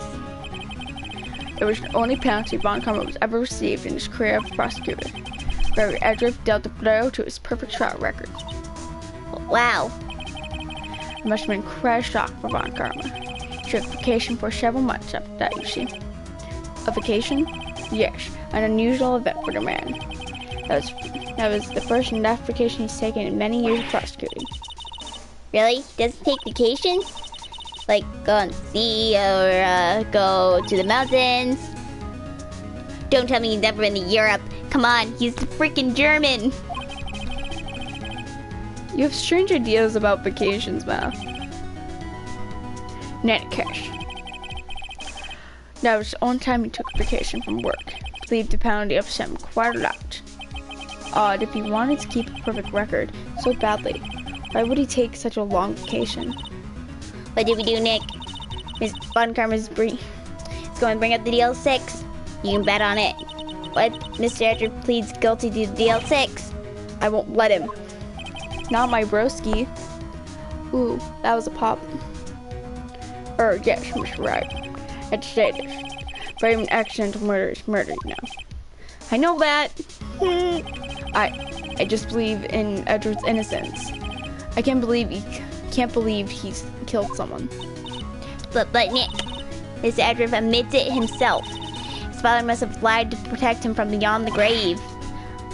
It was the only penalty Von Karma was ever received in his career as a prosecutor. Gregory Edgeworth dealt a blow to his perfect trial record. Wow. It must have been quite a shock for Von Karma. He took vacation for several months after that, you see. A vacation? Yes, an unusual event for the man. That was the first and last vacation he's taken in many years of prosecuting. Really? He doesn't take vacations? Like go on the sea or go to the mountains? Don't tell me he's never been to Europe. Come on, he's freaking German. You have strange ideas about vacations, Mal. Net cash. That was the only time he took a vacation from work. Believed the penalty of him quite a lot. Odd, if he wanted to keep a perfect record so badly, why would he take such a long vacation? What did we do, Nick? Miss Von Karma's going to bring up the DL6. You can bet on it. What? Mr. Edgeworth pleads guilty to the DL6. I won't let him. Not my broski. Ooh, that was a pop. Yes, Mr. Wright. I'd say this. But even accidental murder is murder, you know. I know that. I just believe in Edward's innocence. I can't believe he's killed someone. But Nick, Mr. Edgeworth admits it himself. His father must have lied to protect him from beyond the grave.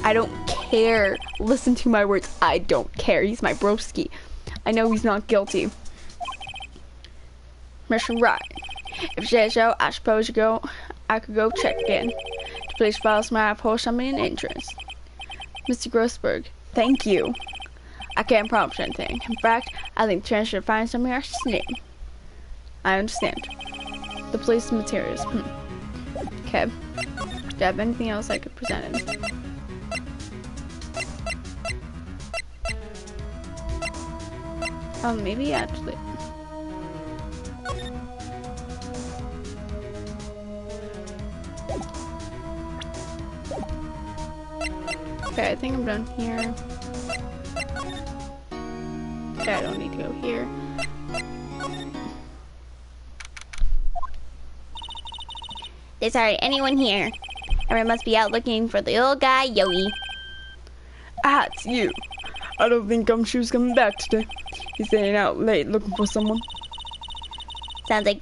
I don't care. Listen to my words. I don't care. He's my broski. I know he's not guilty. Mr. Wright, if you say so, I suppose I could go check again. The police files might hold something in interest. Mr. Grossberg, thank you. I can't promise anything. In fact, I think Trent should find something I should name. I understand. The police materials. Okay. Do you have anything else I could present him? Maybe actually. Okay, I think I'm done here. Okay, I don't need to go here. There's hardly anyone here. Everyone must be out looking for the old guy, Yogi. Ah, it's you. I don't think Gumshoe's coming back today. He's staying out late looking for someone. Sounds like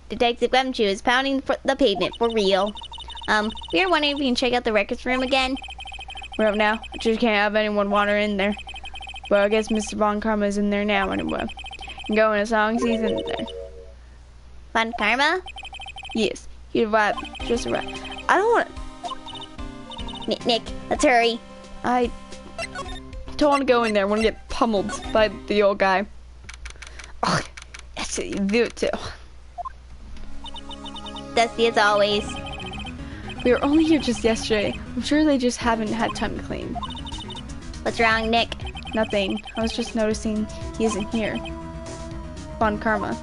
Detective Gumshoe is pounding the pavement for real. We were wondering if we can check out the records room again. Well, now, I just can't have anyone wander in there. Well, I guess Mr. Von Karma is in there now anyway. And go in as long as he's in there. Von Karma? Yes, he arrived. Just arrived. I don't want Nick, let's hurry. I don't want to go in there. I want to get pummeled by the old guy. Oh, that's what you do too. Dusty as always. We were only here just yesterday. I'm sure they just haven't had time to clean. What's wrong, Nick? Nothing. I was just noticing he isn't here. Von Karma.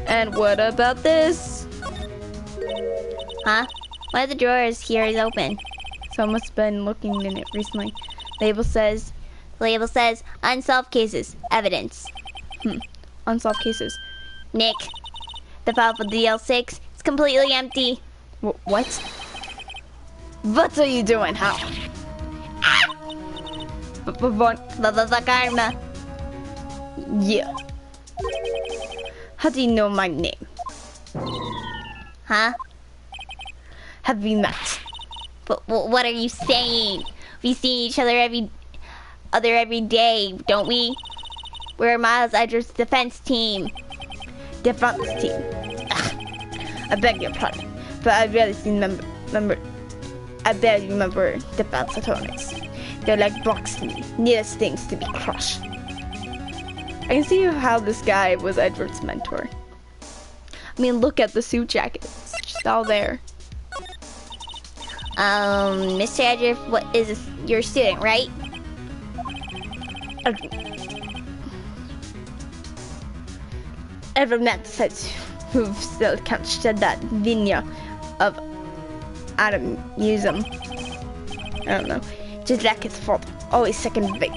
And what about this? Huh? One of the drawers here is open. Someone's been looking in it recently. The label says unsolved cases, evidence. unsolved cases. Nick, the file for DL6 is completely empty. What? What are you doing, huh? Karma. Yeah. How do you know my name? Huh? Have we met? What are you saying? We see each other every day, don't we? We're Miles Edgeworth's defense team. Defense team. I beg your pardon, but I barely remember defense attorneys. They're like blocks to me, nearest things to be crushed. I can see how this guy was Edward's mentor. I mean, look at the suit jacket. It's just all there. Mr. Edgeworth, what is this? You're a student, right? Edward Matt says who still catched that vineyard of atomism. I don't know. Just like his fault. Always second bait.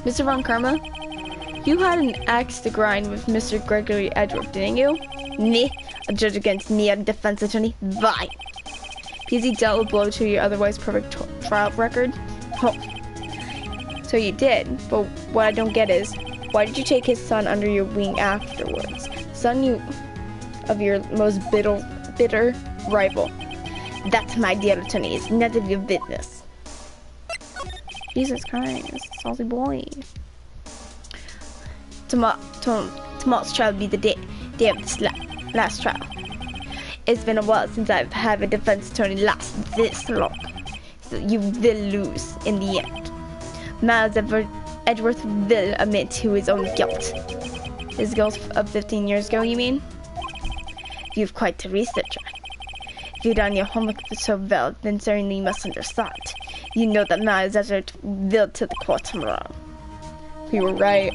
Mr. Von Karma, you had an axe to grind with Mr. Gregory Edgeworth, didn't you? Me? A judge against me, a defense attorney? Fine. Because he dealt a blow to your otherwise perfect trial record? Oh. So you did, but what I don't get is, why did you take his son under your wing afterwards? Son of your most bitter rival. That's my dear attorney, it's none of your business. Jesus Christ, salty boy. Tomorrow's trial will be the day of this last trial. It's been a while since I've had a defense attorney last this long, so you will lose in the end. Miles Edgeworth will admit to his own guilt. His guilt of 15 years ago, you mean? You've quite the researcher. If you've done your homework so well, then certainly you must understand. You know that Miles Edgeworth will to the court tomorrow. You were right.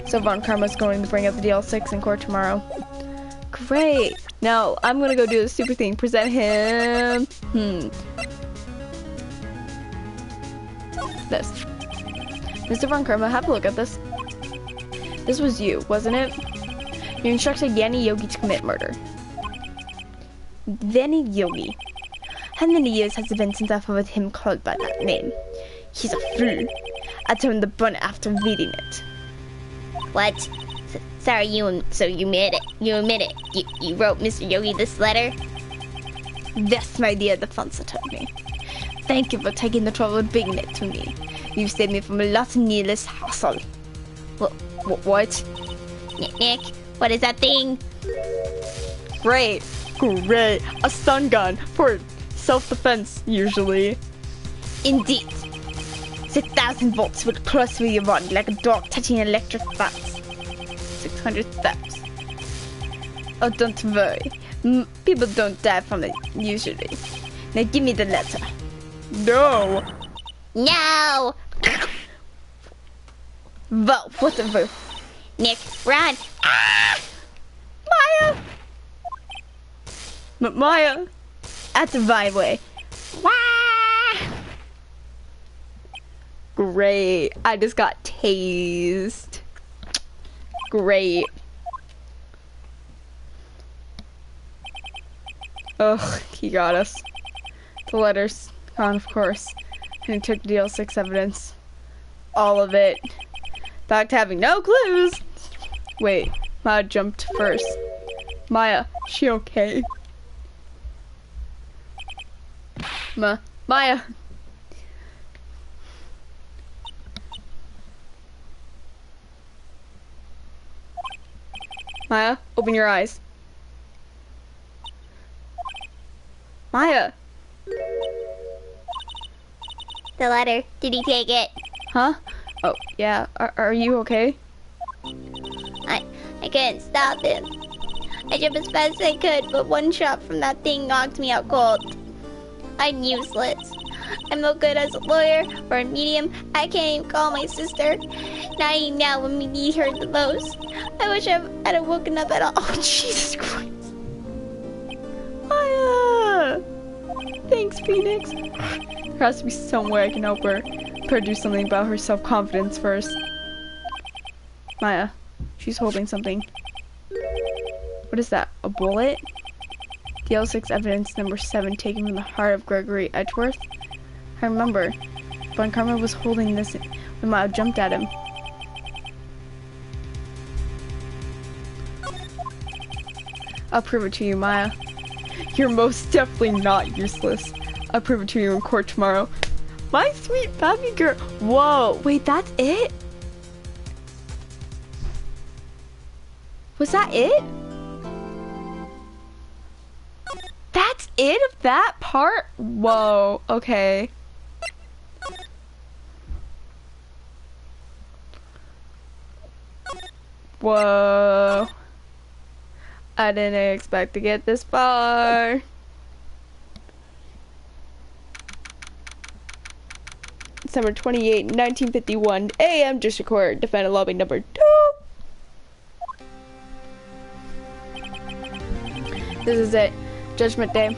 So Von Karma's going to bring up the DL6 in court tomorrow. Great. Now I'm gonna go do the super thing. Present him. This. Mr. Von Karma, have a look at this. This was you, wasn't it? You instructed Yanni Yogi to commit murder. Yanni Yogi. How many years has it been since I've heard him called by that name? He's a fool. I turned the bun after reading it. What? Sorry, you admit it. You wrote Mr. Yogi this letter? That's my dear defense attorney. Thank you for taking the trouble of bringing it to me. You've saved me from a lot of needless hassle. What? Nick, what is that thing? Great. A stun gun for self-defense, usually. Indeed. 6,000 volts would cross through your body like a dog touching electric fence. 600 steps. Oh, don't worry. People don't die from it, usually. Now give me the letter. No! No! Well, whatever. Nick, run! Ah! Maya! Maya! At the byway. Wah! Great. I just got tased. Great. Ugh, he got us. The letter's gone, of course. And he took DL6 evidence. All of it. Back to having no clues. Wait, Maya jumped first. Maya, she okay? Maya. Maya, open your eyes. Maya. The letter. Did he take it? Huh? Oh, yeah. Are you okay? I couldn't stop him. I jumped as fast as I could, but one shot from that thing knocked me out cold. I'm useless. I'm no good as a lawyer or a medium. I can't even call my sister. Now when we need her the most. I wish I'd have woken up at all. Oh, Jesus Christ. Maya! Thanks, Pheonix. There has to be some way I can help her. Better do something about her self-confidence first. Maya, She's holding something. What is that? A bullet? DL6 evidence number 7 taken from the heart of Gregory Edgeworth. I remember. Von Karma was holding this when Maya jumped at him. I'll prove it to you, Maya. You're most definitely not useless. I'll prove it to you in court tomorrow. My sweet baby girl. Whoa, wait, that's it? Was that it? That's it of that part? Whoa, okay. Whoa. I didn't expect to get this far. December 28, 1951, AM District Court, defendant lobby number 2. This is it. Judgment Day.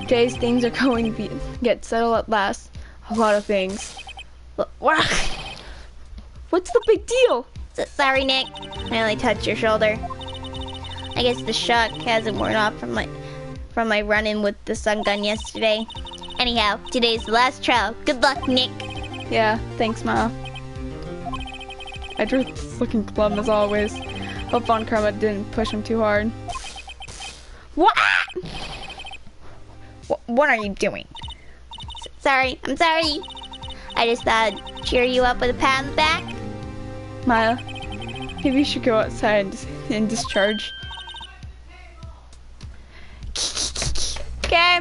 Today's things are going to get settled at last. A lot of things. What's the big deal? Sorry, Nick. I only touched your shoulder. I guess the shock hasn't worn off from my run-in with the sun gun yesterday. Anyhow, today's the last trial. Good luck, Nick. Yeah, thanks, Ma. Edward's looking glum as always. Hope Von Karma didn't push him too hard. What? What are you doing? Sorry, I'm sorry. I just thought I'd cheer you up with a pat on the back. Maya, maybe you should go outside and discharge. Okay.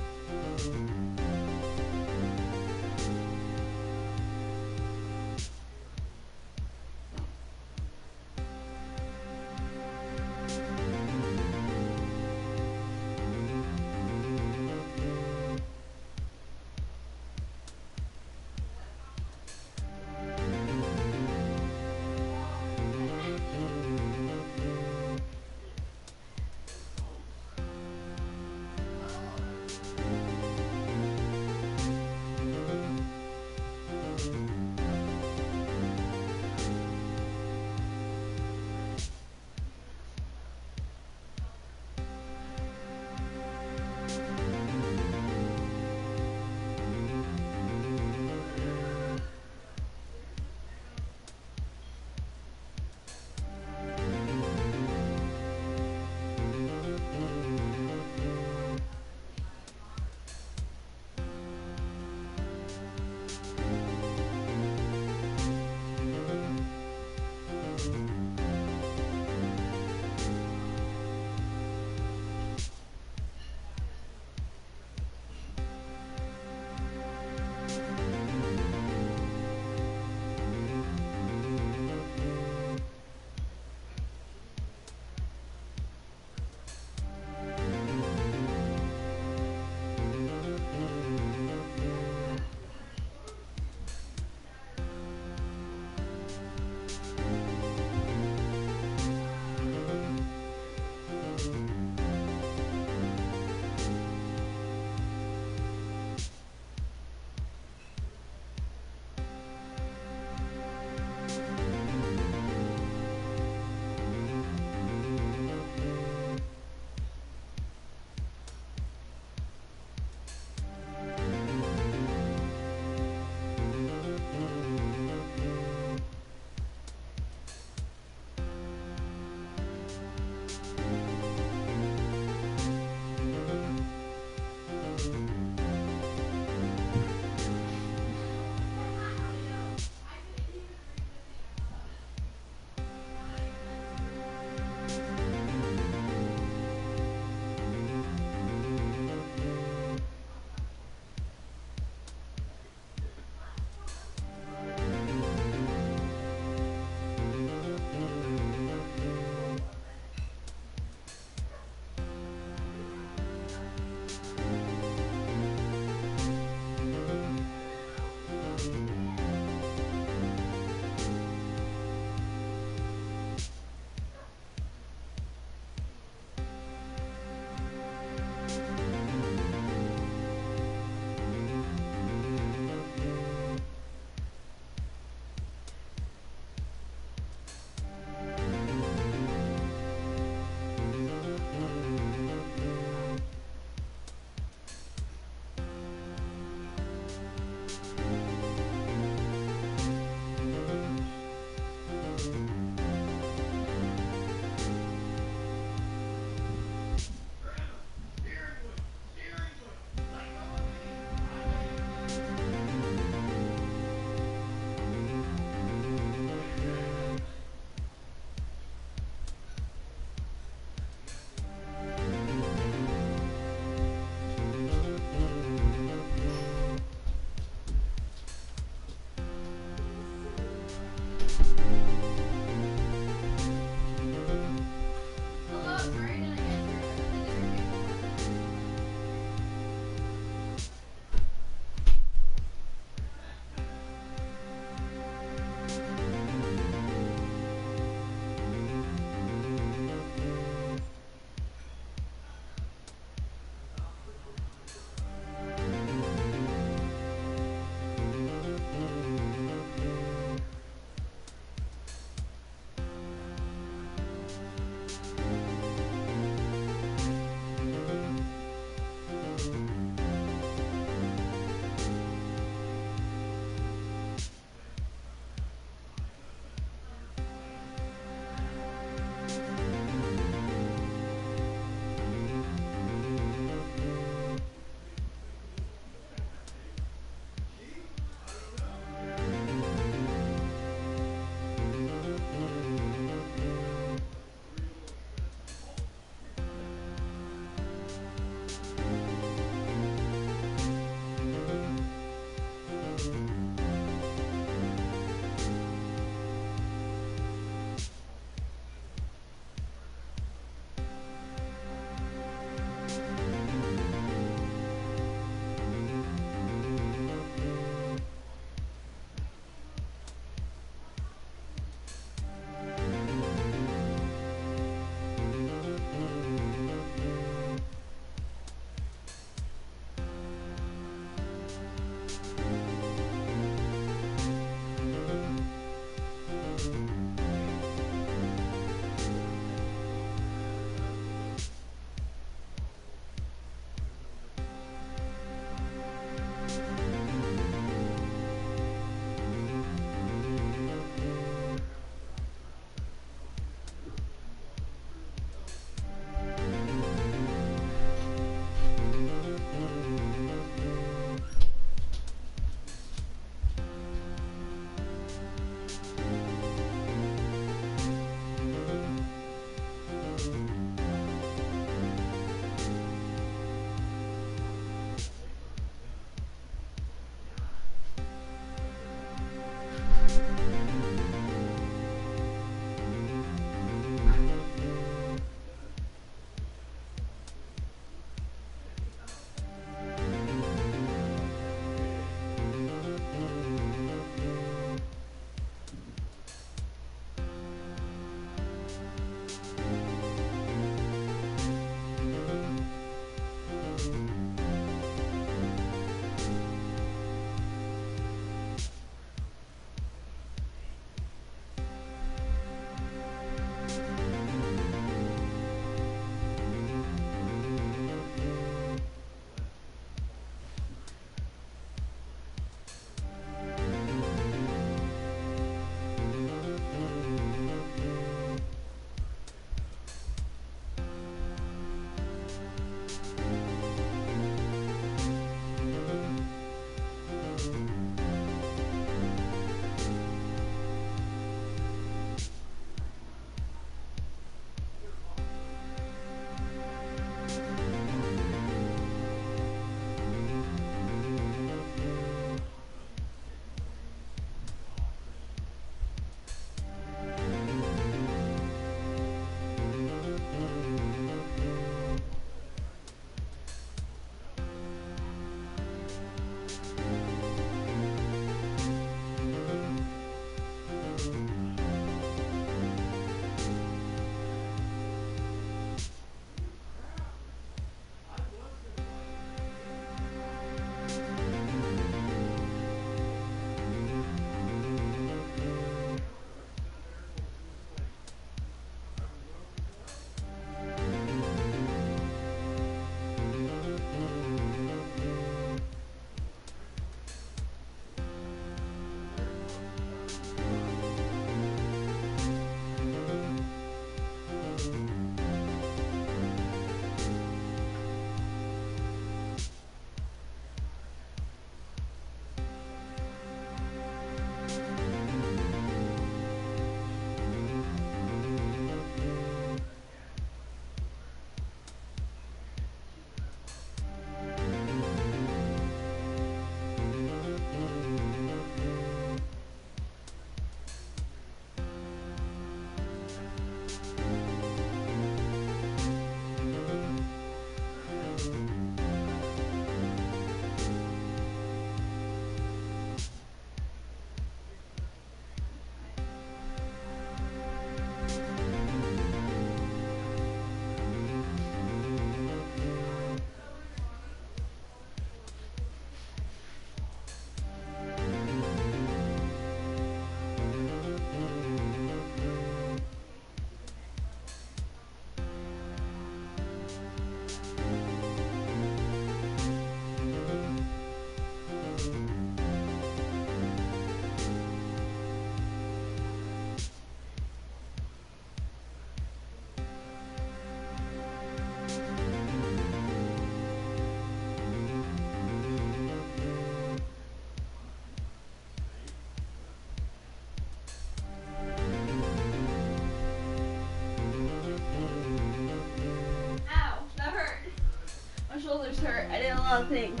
lot of things.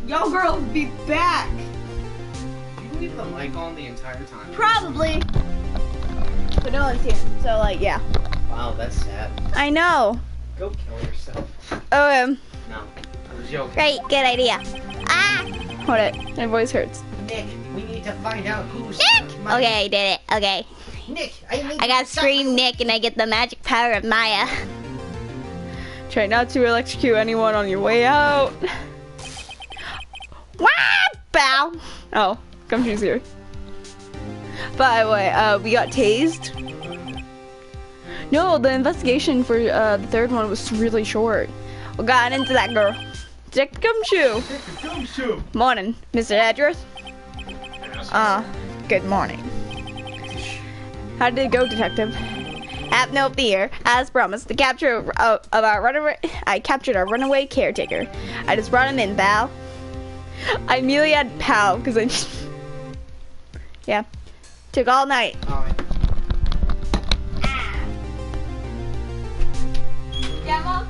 Y'all girls be back. Did you leave the mic on the entire time? Probably. But no one's here. So, like, yeah. Wow, that's sad. I know. Go kill yourself. Oh, No, I was joking. Great, good idea. Ah! hold it. My voice hurts. Nick, we need to find out who's... Okay, I did it. Okay. Nick, I I got Scream Nick and I get the magic power of Maya. Try not to electrocute anyone on your way out. Wow! Bow! Oh, Gumshoe's here. By the way, we got tased. No, the investigation for the third one was really short. We got into that girl. Detective Gumshoe. Morning, Mr. Edgeworth. Good morning. How did it go, Detective? Have no fear. As promised, the capture of our runaway. I captured our runaway caretaker. I just brought him in, pal. I immediately had pal because I just... Yeah. Took all night. Alright. Yeah, Mom?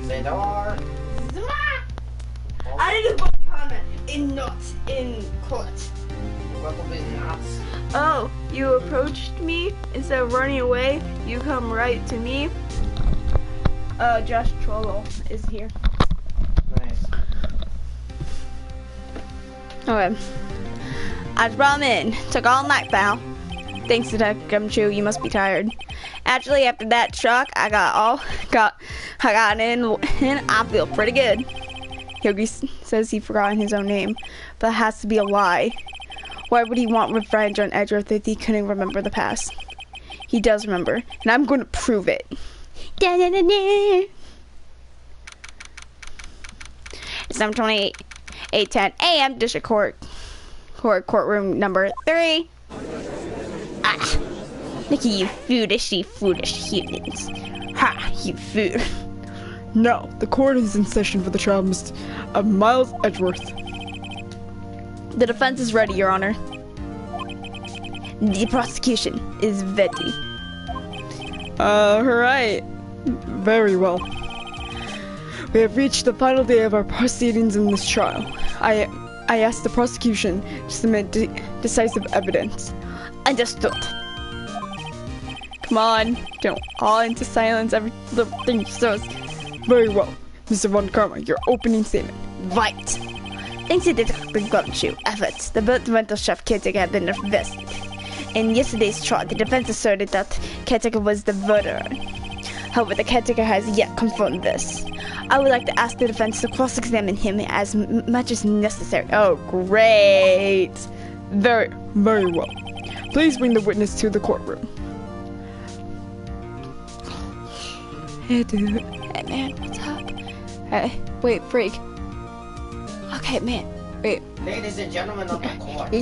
The door. I didn't put comment in not in court. Welcome is nuts. Oh, you approached me instead of running away. You come right to me. Josh Trollo is here. Nice. Okay. I just brought him in. Took all night, pal. Thanks, Detective Gumshoe. You must be tired. Actually, after that shock, I got in, and I feel pretty good. Yogi says he forgot his own name, but that has to be a lie. Why would he want revenge on Edgeworth if he couldn't remember the past? He does remember, and I'm going to prove it. Da, da, da, da. It's 7:28, 8:10 a.m. District Courtroom number 3. Ah, look at you foolish humans. Ha, you fool. Now, the court is in session for the trial of Miles Edgeworth. The defense is ready, Your Honor. The prosecution is ready. Alright. Very well. We have reached the final day of our proceedings in this trial. I ask the prosecution to submit decisive evidence. Understood. Come on, don't all into silence. Every little thing says. Very well. Mr. Von Karma, your opening statement. Right. Thanks to Detective Gumshoe efforts, the mental chef caretaker had been arrested. In yesterday's trial, the defense asserted that caretaker was the murderer. However, the caretaker has yet confirmed this. I would like to ask the defense to cross-examine him as much as necessary. Oh, great. Very, very well. Please bring the witness to the courtroom. Hey, dude. Hey, man, what's up? Hey, wait, freak. Okay, man, wait. Ladies and gentlemen of the court.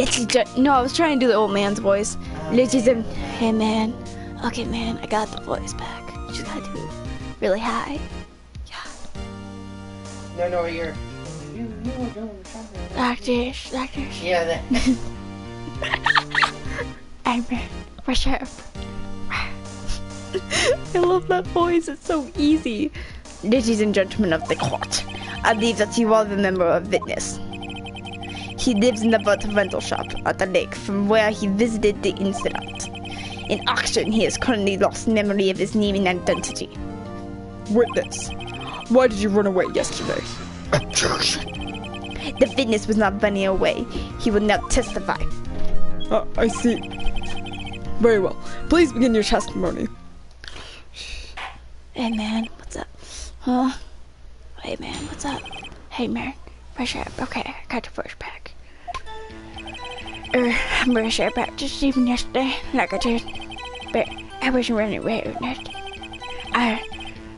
No, I was trying to do the old man's voice. Ladies and... Hey, man. Okay, man, I got the voice back. You just gotta do it really high. Yeah. No, you're... You were doing something. Doctors. Yeah, that... I'm for sure. I love that voice, it's so easy. Ladies and gentlemen of the court, I believe that you all remember a witness. He lives in the rental shop at the lake from where he visited the incident. In action, he has currently lost memory of his name and identity. Witness, why did you run away yesterday? The witness was not running away. He will now testify. I see. Very well. Please begin your testimony. Hey, man, what's up? Huh? Hey, man, what's up? Hey, man, fresh air. Okay, I got your first pack. Fresh air pack just even yesterday, like I did. But I wasn't running away with it. I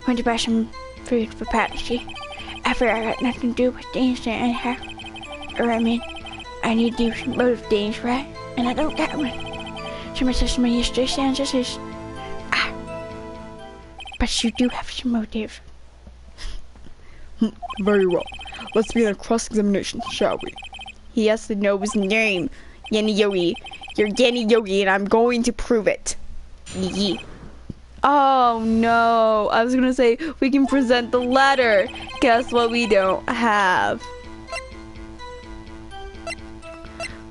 went to buy some food for Patty. I figured I got nothing to do with the incident anyhow. Or I mean, I need to do some motive things, right? And I don't got one. Should I touch my history, Sanchez? But you do have some motive. Very well. Let's begin a cross-examination, shall we? He has to know his name. Yenny Yogi. You're Yenny Yogi and I'm going to prove it. Yee. Oh no. I was gonna say we can present the letter. Guess what we don't have?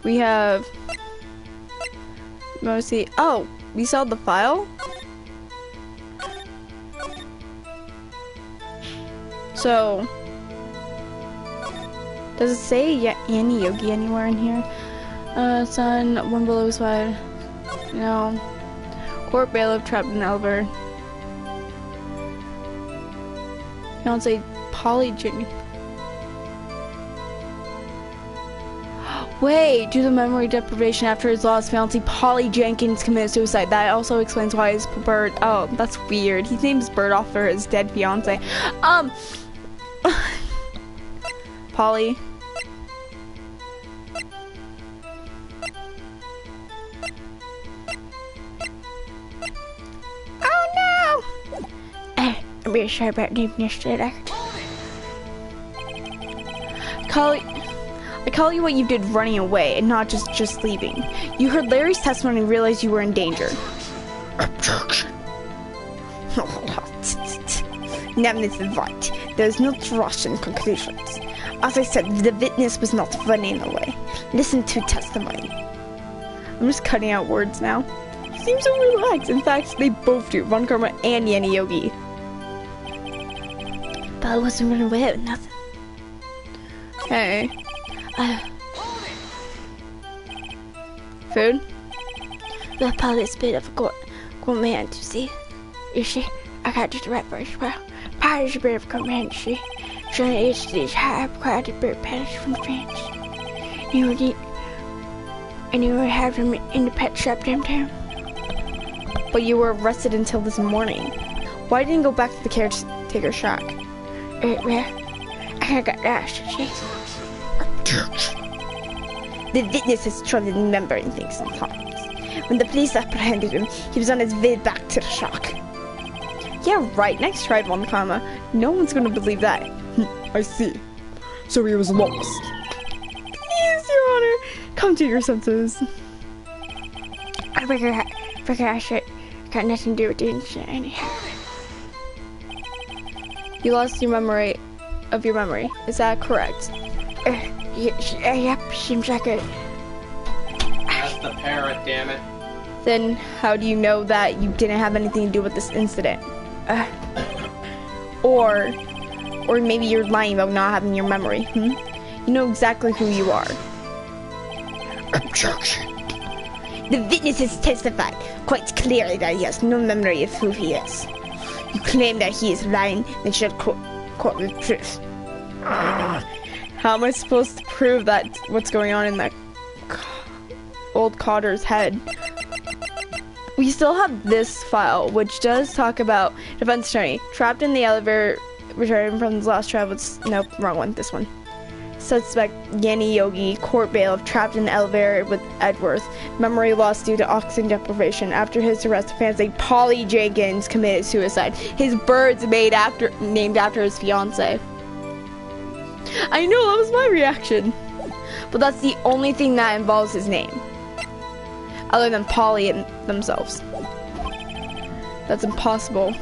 We have... Let me see. Oh, we saw the file? So... Does it say Yenny Yogi anywhere in here? Son, one below is wide. No. Court bailiff trapped in elevator. Fiance Polygen. Wait, due to memory deprivation after his loss, fiance Polly Jenkins committed suicide. That also explains why his bird. Oh, that's weird. He names Bird after his dead fiance. Polly. Oh no! I'm really sorry about leaving yesterday. I call you what you did running away and not just leaving. You heard Larry's testimony and realized you were in danger. Objection. Now, Mrs. Wright, there's no trust in conclusions. As I said, the witness was not running away. Listen to testimony. I'm just cutting out words now. He seems so relaxed. In fact, they both do. Von Karma and Yenny Yogi. But I wasn't running away with nothing. Hey. Food? The pilot's a bit of a good man to see. You see, I got just the right first. Well, pilot's a bit of a good man to see. So it's these high-quality bird patterns from France. And you would have them in the pet shop downtown. But you were arrested until this morning. Why didn't you go back to the caretaker shack? Well, I got lost, you see. The witness has trouble remembering things sometimes. When the police apprehended him, he was on his way back to the shack. Yeah, right. Next try, Von Karma. No one's gonna believe that. I see. So he was lost. Yes, Your Honor. Come to your senses. I figure I should got nothing to do with it anyhow. You lost your memory of your memory. Is that correct? Yep, seems like it. That's the parrot, damn it. Then how do you know that you didn't have anything to do with this incident? Or maybe you're lying about not having your memory, You know exactly who you are. Objection. The witness has testified quite clearly that he has no memory of who he is. You claim that he is lying and should court with truth. How am I supposed to prove that what's going on in that old Cotter's head? We still have this file, which does talk about defense attorney trapped in the elevator, returning from his last travel. Nope, wrong one. This one. Suspect Yenny Yogi, court bailiff, trapped in the elevator with Edworth. Memory loss due to oxygen deprivation. After his arrest, fiancé Polly Jenkins committed suicide. His bird's named after his fiancée. I know, that was my reaction. But that's the only thing that involves his name. Other than Polly and themselves. That's impossible.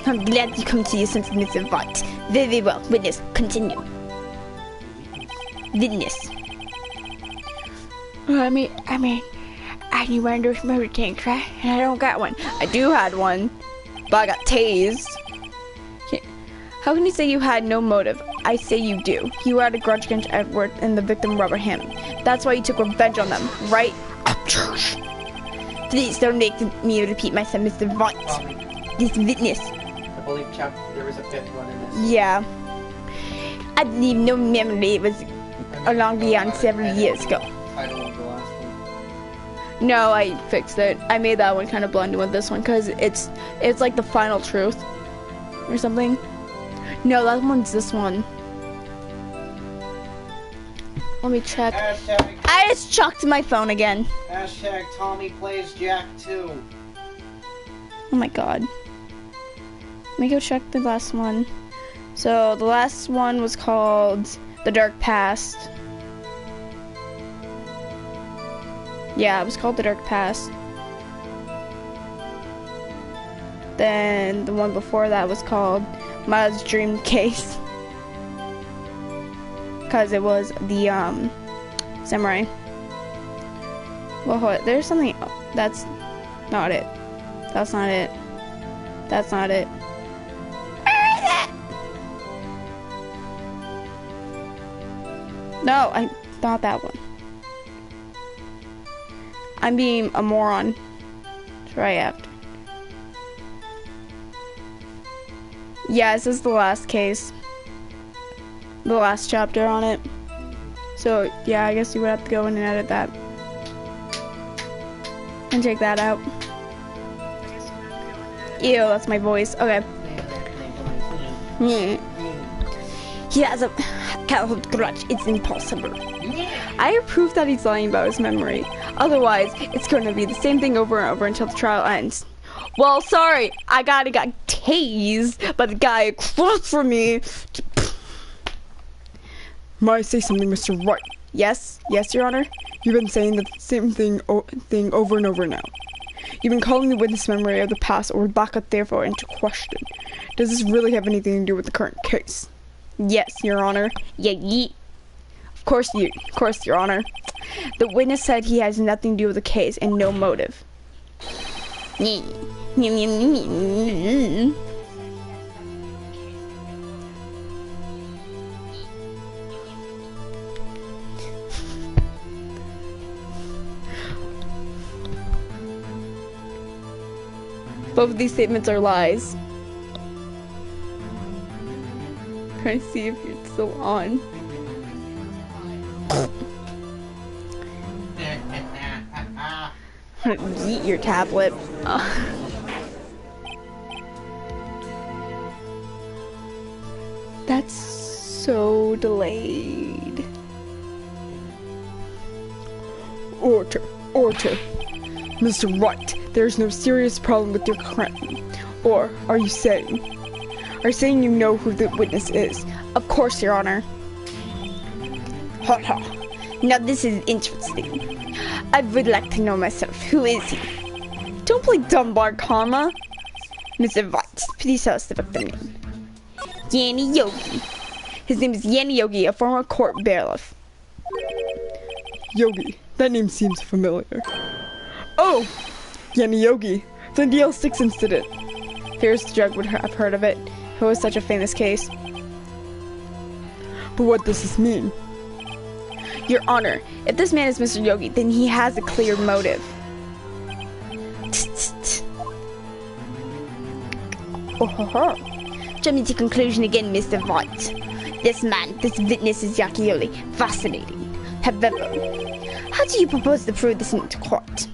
I'm glad you come to your senses, Mr. Wright. Very well. Witness, continue. Witness. I mean, I need one of those motor tanks, right? And I don't got one. I do had one, but I got tased. How can you say you had no motive? I say you do. You had a grudge against Edward and the victim rubber him. That's why you took revenge on them, right? Objection. Please don't make me repeat myself, Mr. Wright. This witness. I believe there was a fifth one in this. Yeah. I believe no memory. It was along beyond several years ago. Title of the last one. No, I fixed it. I made that one kind of blend with this one because it's like the final truth or something. No, that one's this one. Let me check. Hashtag I just chucked my phone again. Hashtag Tommy plays Jack 2. Oh my god. Let me go check the last one. So the last one was called The Dark Past. Yeah, it was called The Dark Past. Then the one before that was called Ma's Dream Case. Because it was the samurai. Well, hold it. There's something. Oh, that's not it. That's not it. That's not it. Where is it? No, not that one. I'm being a moron. It's right after. Yeah, this is the last case. The last chapter on it. So, yeah, I guess you would have to go in and edit that. And take that out. Ew, that's my voice. Okay. He has a childhood grudge. It's impossible. I approve that he's lying about his memory. Otherwise, it's going to be the same thing over and over until the trial ends. Well, sorry, I got tased by the guy across from me. Might I say something, Mr. Wright? Yes, Your Honor. You've been saying the same thing over and over now. You've been calling the witness memory of the past or backup therefore into question. Does this really have anything to do with the current case? Yes, Your Honor. Yeah. Of course, Your Honor. The witness said he has nothing to do with the case and no motive. Both of these statements are lies. Trying to see if you're still on. Eat your tablet. That's so delayed. Order. Mr. Wright, there's no serious problem with your crime. Or are you saying you know who the witness is? Of course, Your Honor. Ha ha. Now this is interesting. I would like to know myself. Who is he? Don't play dumb bar, karma. Mr. Wright, please tell us the victim name. Yanni Yogi. His name is Yanni Yogi, a former court bailiff. Yogi. That name seems familiar. Oh! Yanni Yogi. The DL6 incident. Here's the judge would have heard of it. It was such a famous case. But what does this mean? Your Honor, if this man is Mr. Yogi, then he has a clear motive. Jumping to conclusion again, Mr. Wright. This witness is Yakioli. Fascinating. However, how do you propose to prove this into court?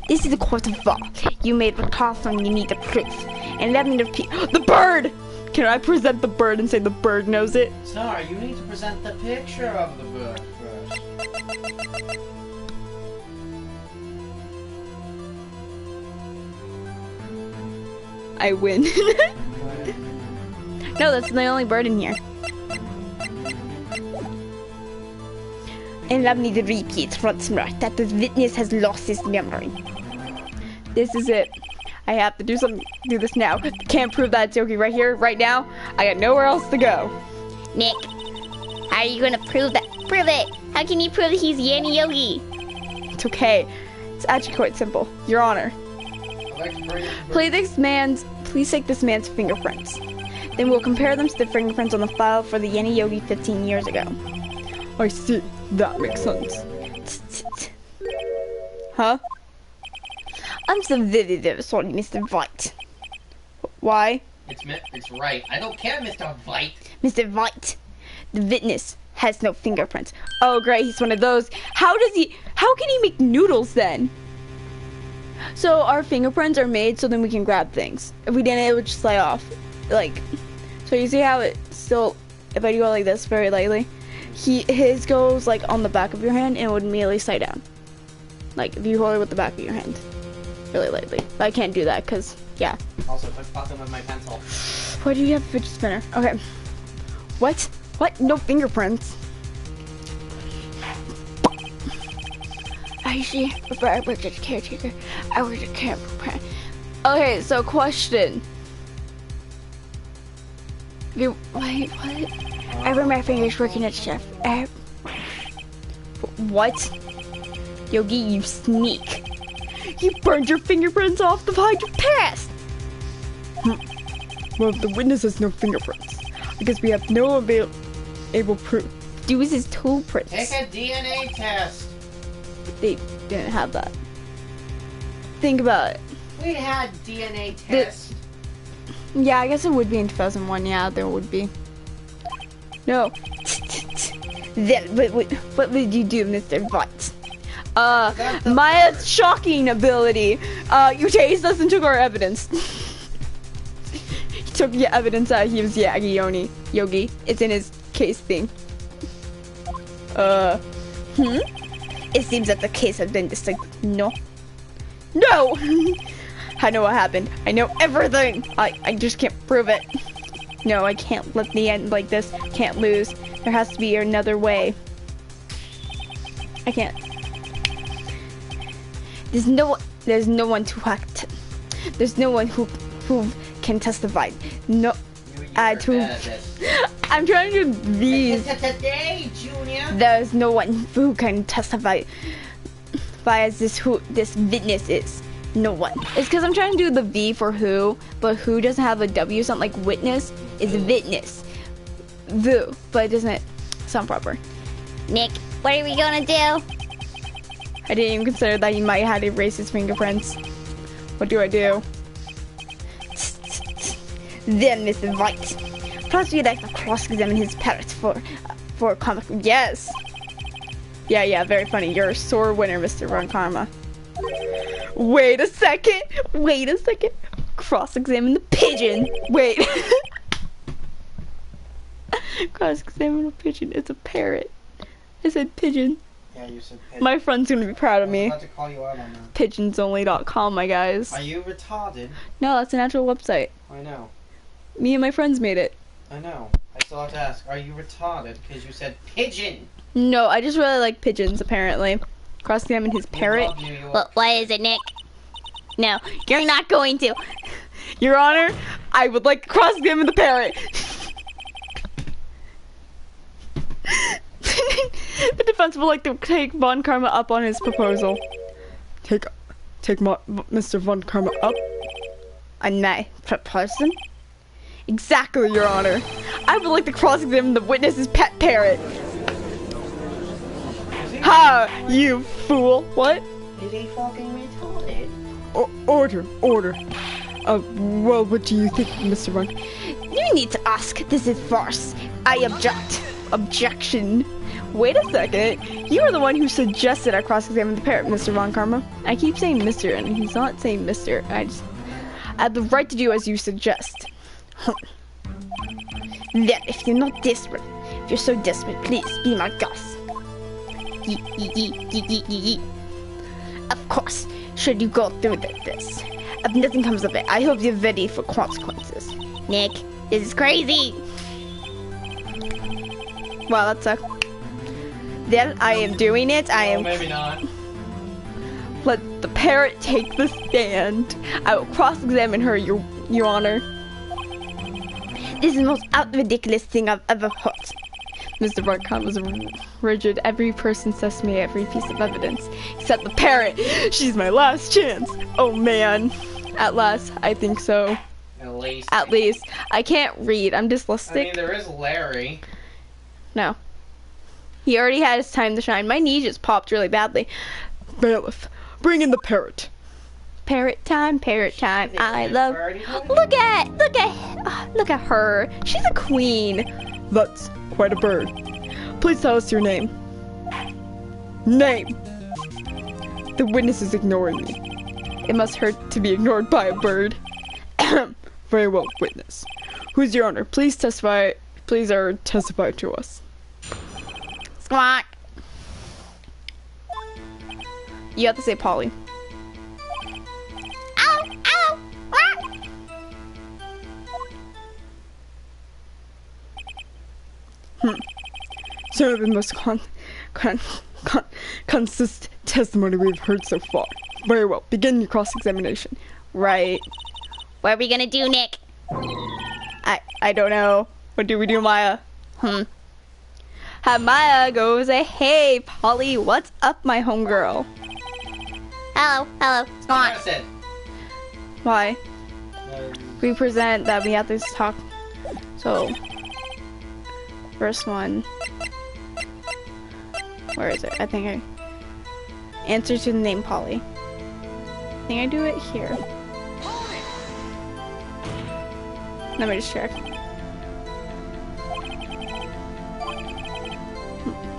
This is a court of law. You made a call from you need the proof. And let me repeat. The bird! Can I present the bird and say the bird knows it? Star, you need to present the picture of the bird first. I win. No, that's the only bird in here. And let me repeat once more that the witness has lost his memory. This is it. I have to do this now. Can't prove that it's Yogi right here, right now. I got nowhere else to go. Nick, how are you gonna prove that? Prove it! How can you prove that he's Yanni Yogi? It's okay. It's actually quite simple. Your Honor. Please take this man's fingerprints. Then we'll compare them to the fingerprints on the file for the Yanni Yogi 15 years ago. I see. That makes sense. Huh? I'm so very, very sorry, Mr. Wright. Why? It's right. I don't care, Mr. Wright. Mr. Wright, the witness has no fingerprints. Oh, great, he's one of those. How can he make noodles then? So our fingerprints are made so then we can grab things. If we didn't, it would just slide off. Like, so you see how it still, if I go like this very lightly, his goes like on the back of your hand and it would immediately slide down. Like if you hold it with the back of your hand, really lightly. But I can't do that because yeah. Also, quit fucking with my pencil. Why do you have a fidget spinner? Okay. What? What? No fingerprints. I see. Before I worked as a caretaker, I worked at camp. Okay, so question. You wait, what? I burn my fingers working at chef. What? Yogi, you sneak. You burned your fingerprints off the behind your past. Well, if the witness has no fingerprints, because we have no able proof. Use his toe prints. Take a DNA test. They didn't have that. Think about it. We had DNA tests. Yeah, I guess it would be in 2001. Yeah, there would be. No. What would you do, Mr. White? My shocking ability. You chased us and took our evidence. He took the evidence that he was Yogi. It's in his case thing. It seems that the case has been decided. No. No! I know what happened. I know everything! I just can't prove it. No, I can't let the end like this. Can't lose. There has to be another way. I can't. There's no one to act. There's no one who can testify. No. I'm trying to do these. Today, Junior. There's no one who can testify as this witness is. No one. It's because I'm trying to do the V for who, but who doesn't have a W. Something like witness is witness. The, but it doesn't sound proper. Nick, what are we gonna do? I didn't even consider that he might have erased his fingerprints. What do I do? Then Mr. Wright. Plus we'd like to cross-examine his parrots for a comic. Yes. Yeah, very funny. You're a sore winner, Mr. Von Karma. Wait a second. Cross-examine the pigeon. Wait. Cross-examine a pigeon. It's a parrot. I said pigeon. Yeah, you said pigeon. My friend's gonna be proud of I me. was about to call you out on that. Pigeonsonly.com, my guys. Are you retarded? No, that's an actual website. I know. Me and my friends made it. I know. I still have to ask, are you retarded? Because you said pigeon. No, I just really like pigeons, apparently. Cross-examine his parrot. What is it, Nick? No, you're not going to. Your Honor, I would like to cross-examine the parrot. The defense would like to take Von Karma up on his proposal. Take Mr. Von Karma up? On my proposal? Exactly, Your Honor. I would like to cross-examine the witness's pet parrot. Ha! You fool! What? Is he fucking retarded? Order. Well, what do you think, Mr. Von? You need to ask. This is farce. I object. Objection. Wait a second. You are the one who suggested I cross-examine the parrot, Mr. Von Karma. I keep saying Mr. and he's not saying Mr. I have the right to do as you suggest. Then, if you're not desperate, if you're so desperate, please be my guest. Of course, should you go through this, if nothing comes of it, I hope you're ready for consequences. Nick, this is crazy. Wow, that sucked. Then I am doing it. Maybe not. Let the parrot take the stand. I will cross-examine her, Your Honor. This is the most ridiculous thing I've ever heard. Mr. Barkon was rigid. Every person says me every piece of evidence. Except the parrot. She's my last chance. Oh man. At last, I think so. At least. I can't read. I'm dyslexic. I mean, there is Larry. No. He already had his time to shine. My knee just popped really badly. Bailiff, bring in the parrot. Parrot time. I love. Look at her. She's a queen. That's quite a bird. Please tell us your name. Name. The witness is ignoring me. It must hurt to be ignored by a bird. Very well, witness. Who's your honor? Please testify. Please testify to us. Squawk. You have to say Polly. Ow, ow, squawk. Certainly the most consistent testimony we've heard so far. Very well. Begin your cross-examination. Right. What are we gonna do, Nick? I don't know. What do we do, Maya? Have Maya go say, hey, Polly, what's up, my homegirl? Hello, hello, squawk. Said. Why? We present that we have to talk. So, first one. Where is it? I think I answer to the name Polly. I think I do it here. Let me just check.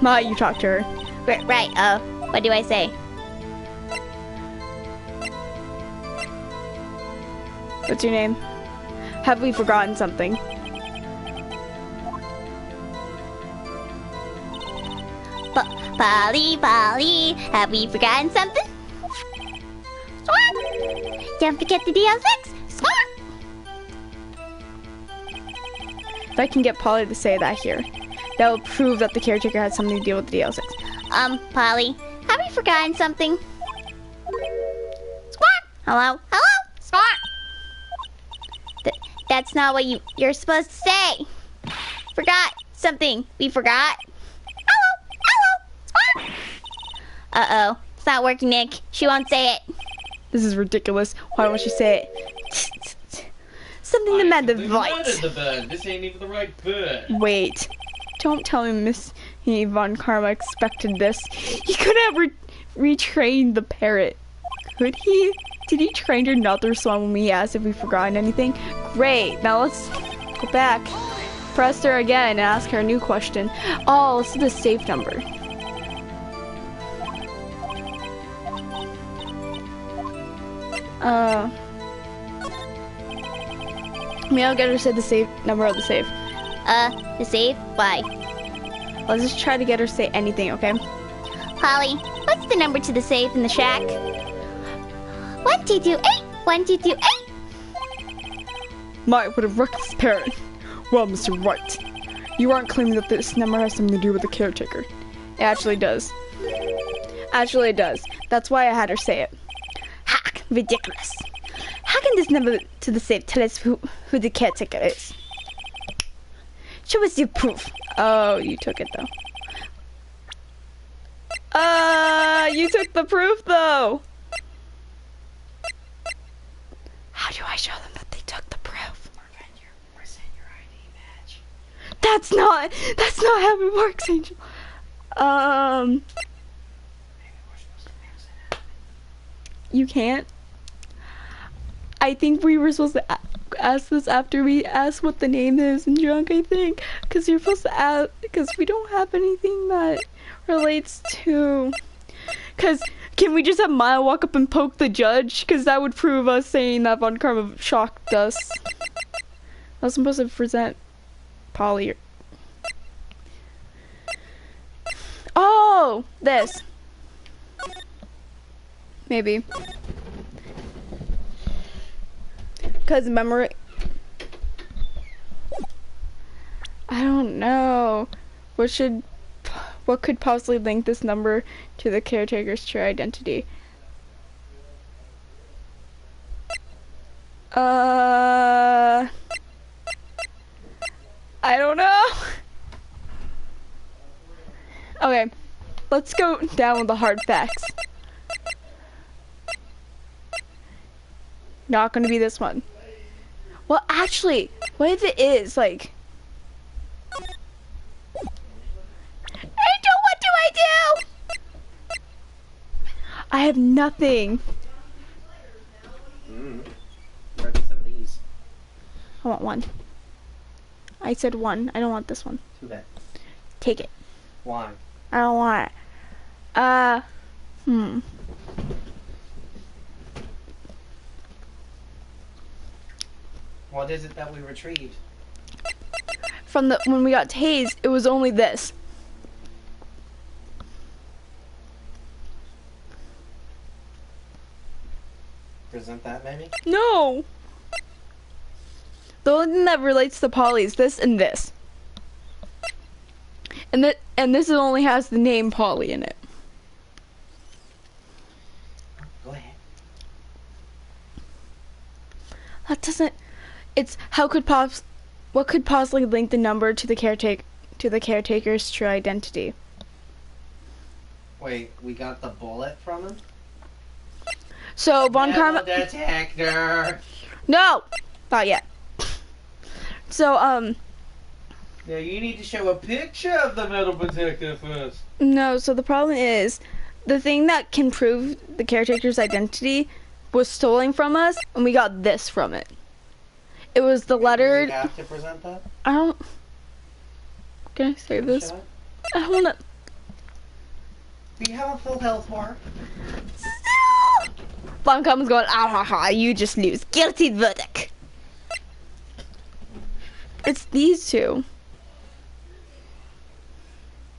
Ma, you talk to her. Right, what do I say? What's your name? Have we forgotten something? Polly, Polly, have we forgotten something? Squawk. Don't forget the DL6. Squawk. If I can get Polly to say that here, that will prove that the caretaker had something to deal with the DL6. Polly, have we forgotten something? Squawk. Hello, hello, squawk. That's not what you're supposed to say. Forgot something. We forgot. Hello, hello, squawk. Uh-oh, it's not working, Nick. She won't say it. This is ridiculous. Why won't she say it? Something the matter, right? The bird. This ain't even the right bird. Wait. Don't tell me Miss Von Karma expected this. He could have retrained the parrot. Could he? Did he train her not to respond when we asked if we forgotten anything? Great. Now let's go back. Press her again and ask her a new question. Oh, this is the safe number. Maybe I'll get her to say the safe number of the safe. The safe? Why? Let's just try to get her to say anything, okay? Polly, what's the number to the safe in the shack? 1228 1228. My, what a reckless parrot. Well, Mr. Wright, you aren't claiming that this number has something to do with the caretaker. It actually does. Actually, it does. That's why I had her say it. Hack! Ridiculous. How can this number to the safe tell us who the caretaker is? Show us your proof. Oh, you took it though. You took the proof though. How do I show them that they took the proof? Present your ID badge. That's not how it works, Angel. You can't. I think we were supposed to ask this after we asked what the name is in junk, I think. Because you're supposed to ask, because we don't have anything that relates to. Because can we just have Maya walk up and poke the judge? Because that would prove us saying that Von Karma shocked us. I was supposed to present Polly. Oh, this. Maybe. Because memory. I don't know. What could possibly link this number to the caretaker's true identity? I don't know. Okay, let's go down with the hard facts. Not gonna be this one. Well, actually, what if it is, like... Angel, what do I do? I have nothing. Grab some of these. I want one. I said one. I don't want this one. Too bad. Take it. Why? I don't want it. What is it that we retrieved? From when we got tased, it was only this. present that, maybe? No. The only thing that relates to Polly is this and this. And this only has the name Polly in it. Go ahead. That doesn't. It's what could possibly link the number to the caretaker's true identity? Wait, we got the bullet from him? So Von Karma. Detector. No, not yet. So Yeah, you need to show a picture of the metal detector first. no. So the problem is, the thing that can prove the caretaker's identity was stolen from us, and we got this from it. It was the letter. Do we have to present that? I don't. Can I save this? Should I don't wanna. we have a full health bar? Von Karma's going. Ah ha ha! You just lose. Guilty verdict. It's these two.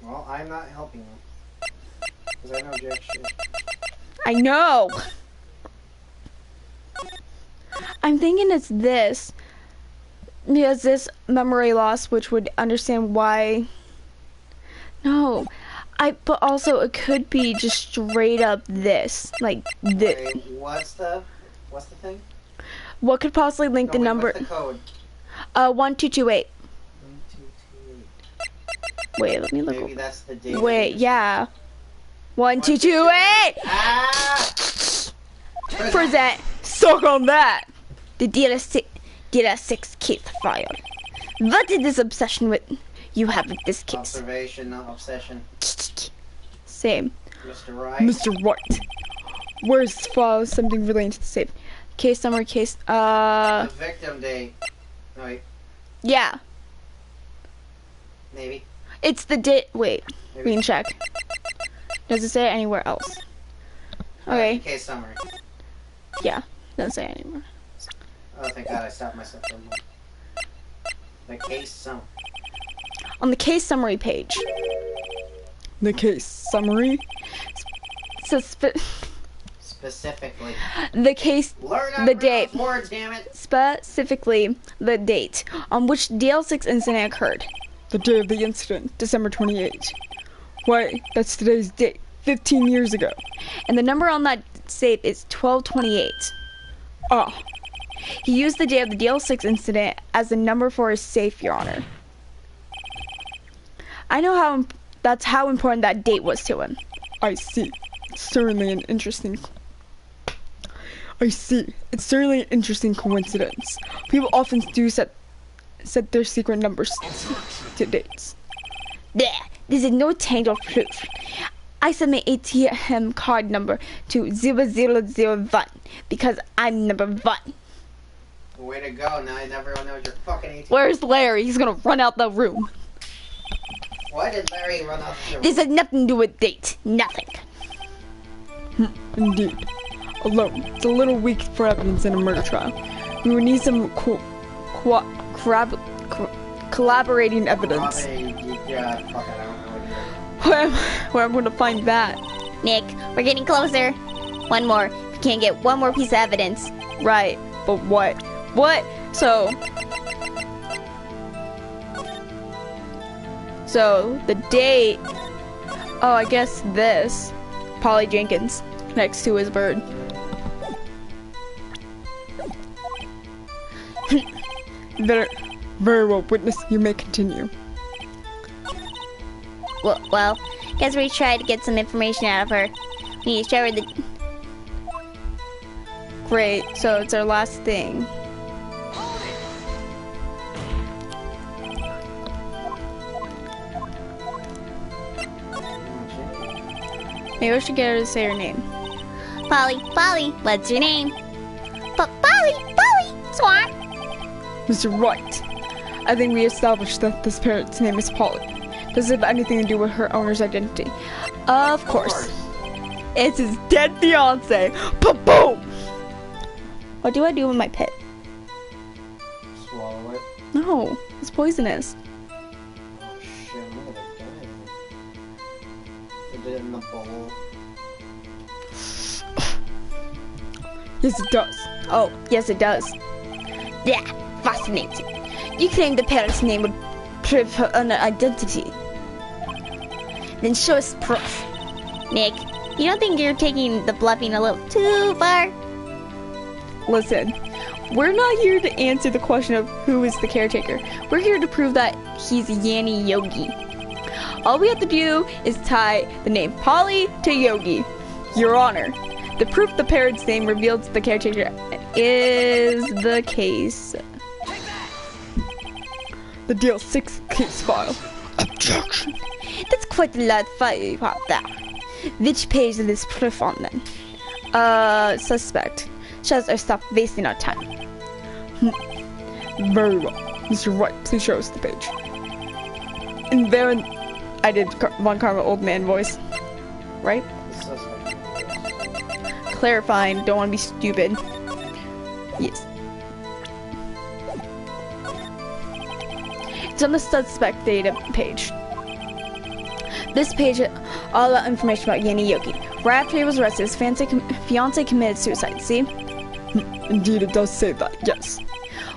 Well, I'm not helping you. Because I know jack shit. I know. I'm thinking it's this. Because this memory loss, which would understand why. No. But also it could be just straight up this. Like this. Wait, what's the thing? What could possibly link the number? What's the code? 1228. 1228. Wait, let me look. Maybe that's the date. Wait, yeah. 1228. Ah! Present. Suck on that. The DLS6 case file. What is this obsession with you have with this case? Observation, not obsession. Same. Mr. Wright. Mr. Wright, where's the file? Something relating to the safe. Case summary, case. The victim date. No, wait. Yeah. Maybe. It's the date. Wait. Maybe. We can check. Does it say it anywhere else? Okay. Case summary. Yeah. Doesn't say it anymore. Oh, thank God I stopped myself for a moment. The case summary. On the case summary page. The case summary. Specifically. The case. Learn how The to date. pronounce words, damn it. Specifically, the date on which DL6 incident occurred. The day of the incident, December 28th. Why, that's today's date, 15 years ago. And the number on that safe is 1228. Ah, He used the day of the DL6 incident as the number for his safe, Your Honor. I know that's how important that date was to him. I see. Certainly an interesting... I see. It's certainly an interesting coincidence. People often do set their secret numbers to dates. There, this is no tangled proof. I submit ATM card number to 0001 because I'm number 1. Way to go, now everyone knows you're fucking 18. Where's Larry? He's gonna run out the room. Why did Larry run out the This has nothing to do with date. Nothing. Indeed. Alone, it's a little weak for evidence in a murder trial. We would need some collaborating evidence. Yeah, fuck it, I don't know what Where I'm gonna find that? Nick, we're getting closer. One more. We can't get one more piece of evidence. Right, but what? What? So the date. Oh, I guess this. Polly Jenkins next to his bird. Very well, witness. You may continue. Well, guess we tried to get some information out of her. We need to show her the... Great, so it's our last thing. Maybe I should get her to say her name. Polly, what's your name? Polly, Swan. Mr. Wright, I think we established that this parrot's name is Polly. Does it have anything to do with her owner's identity? Of course. It's his dead fiance. Boom! What do I do with my pet? Swallow it. No, it's poisonous. Oh shit, I'm gonna die. Put it in the bowl. Yes, it does. Oh, yes it does. Yeah, fascinating. You claim the parent's name would prove her own identity. Then show us proof. Nick, you don't think you're taking the bluffing a little too far? Listen, we're not here to answer the question of who is the caretaker. We're here to prove that he's Yanni Yogi. All we have to do is tie the name Polly to Yogi. Your Honor, the proof the parrot's name reveals the caretaker is the case. The deal 6 case file. Objection. That's quite a lot of about that. Which page is this proof on then? Suspect. Shows or stop wasting our time. Very well. Mr. Wright, please show us the page. And there, I did Von Karma old man voice. Right? Clarifying, don't want to be stupid. Yes. It's on the suspect data page. This page is all about information about Yanni Yogi. Right after he was arrested, his fiance committed suicide, see? Indeed, it does say that, yes.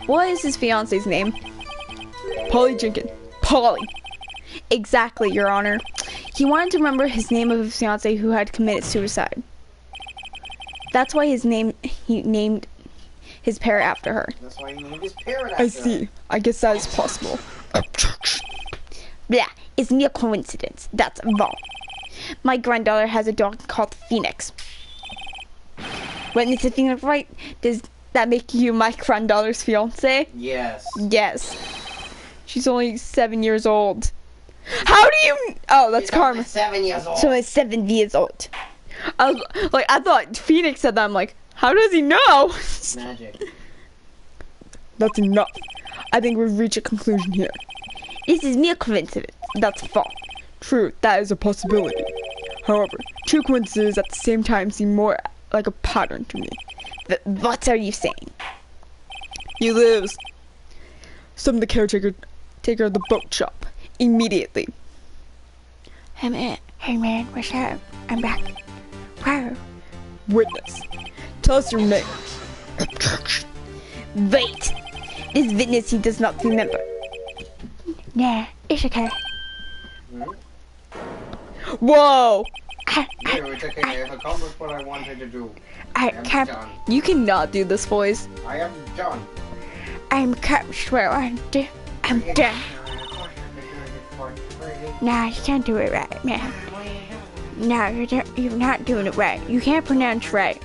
What is his fiance's name? Polly Jenkins. Polly. Exactly, Your Honor. He wanted to remember his name of his fiance who had committed suicide. That's why he named his parrot after her. That's why he named his parrot after I see. I guess that is possible. Objection. Blah, it's mere coincidence. That's wrong. My granddaughter has a dog called Pheonix. When it's a Pheonix, right? Does that make you my granddaughter's fiance? Yes. Yes. She's only 7 years old. How do you? Oh, that's Karma. 7 years old. So it's 7 years old. I thought Pheonix said that. I'm like, how does he know? Magic. That's enough. I think we've reached a conclusion here. This is mere coincidence. That's false. True, that is a possibility. However, two coincidences at the same time seem more like a pattern to me. What are you saying? You lose. Summon the caretaker of the boat shop immediately. Hey man, what's up? I'm back. Wow. Witness, tell us your name. Objection. Wait. This witness he does not remember. Nah, it's okay. Whoa. It's okay. I've accomplished what I wanted to do. I am done. You cannot do this voice. I am done. I'm accomplished what I want to do. I'm done. Nah, you can't do it right, man. No, you're not doing it right. You can't pronounce right.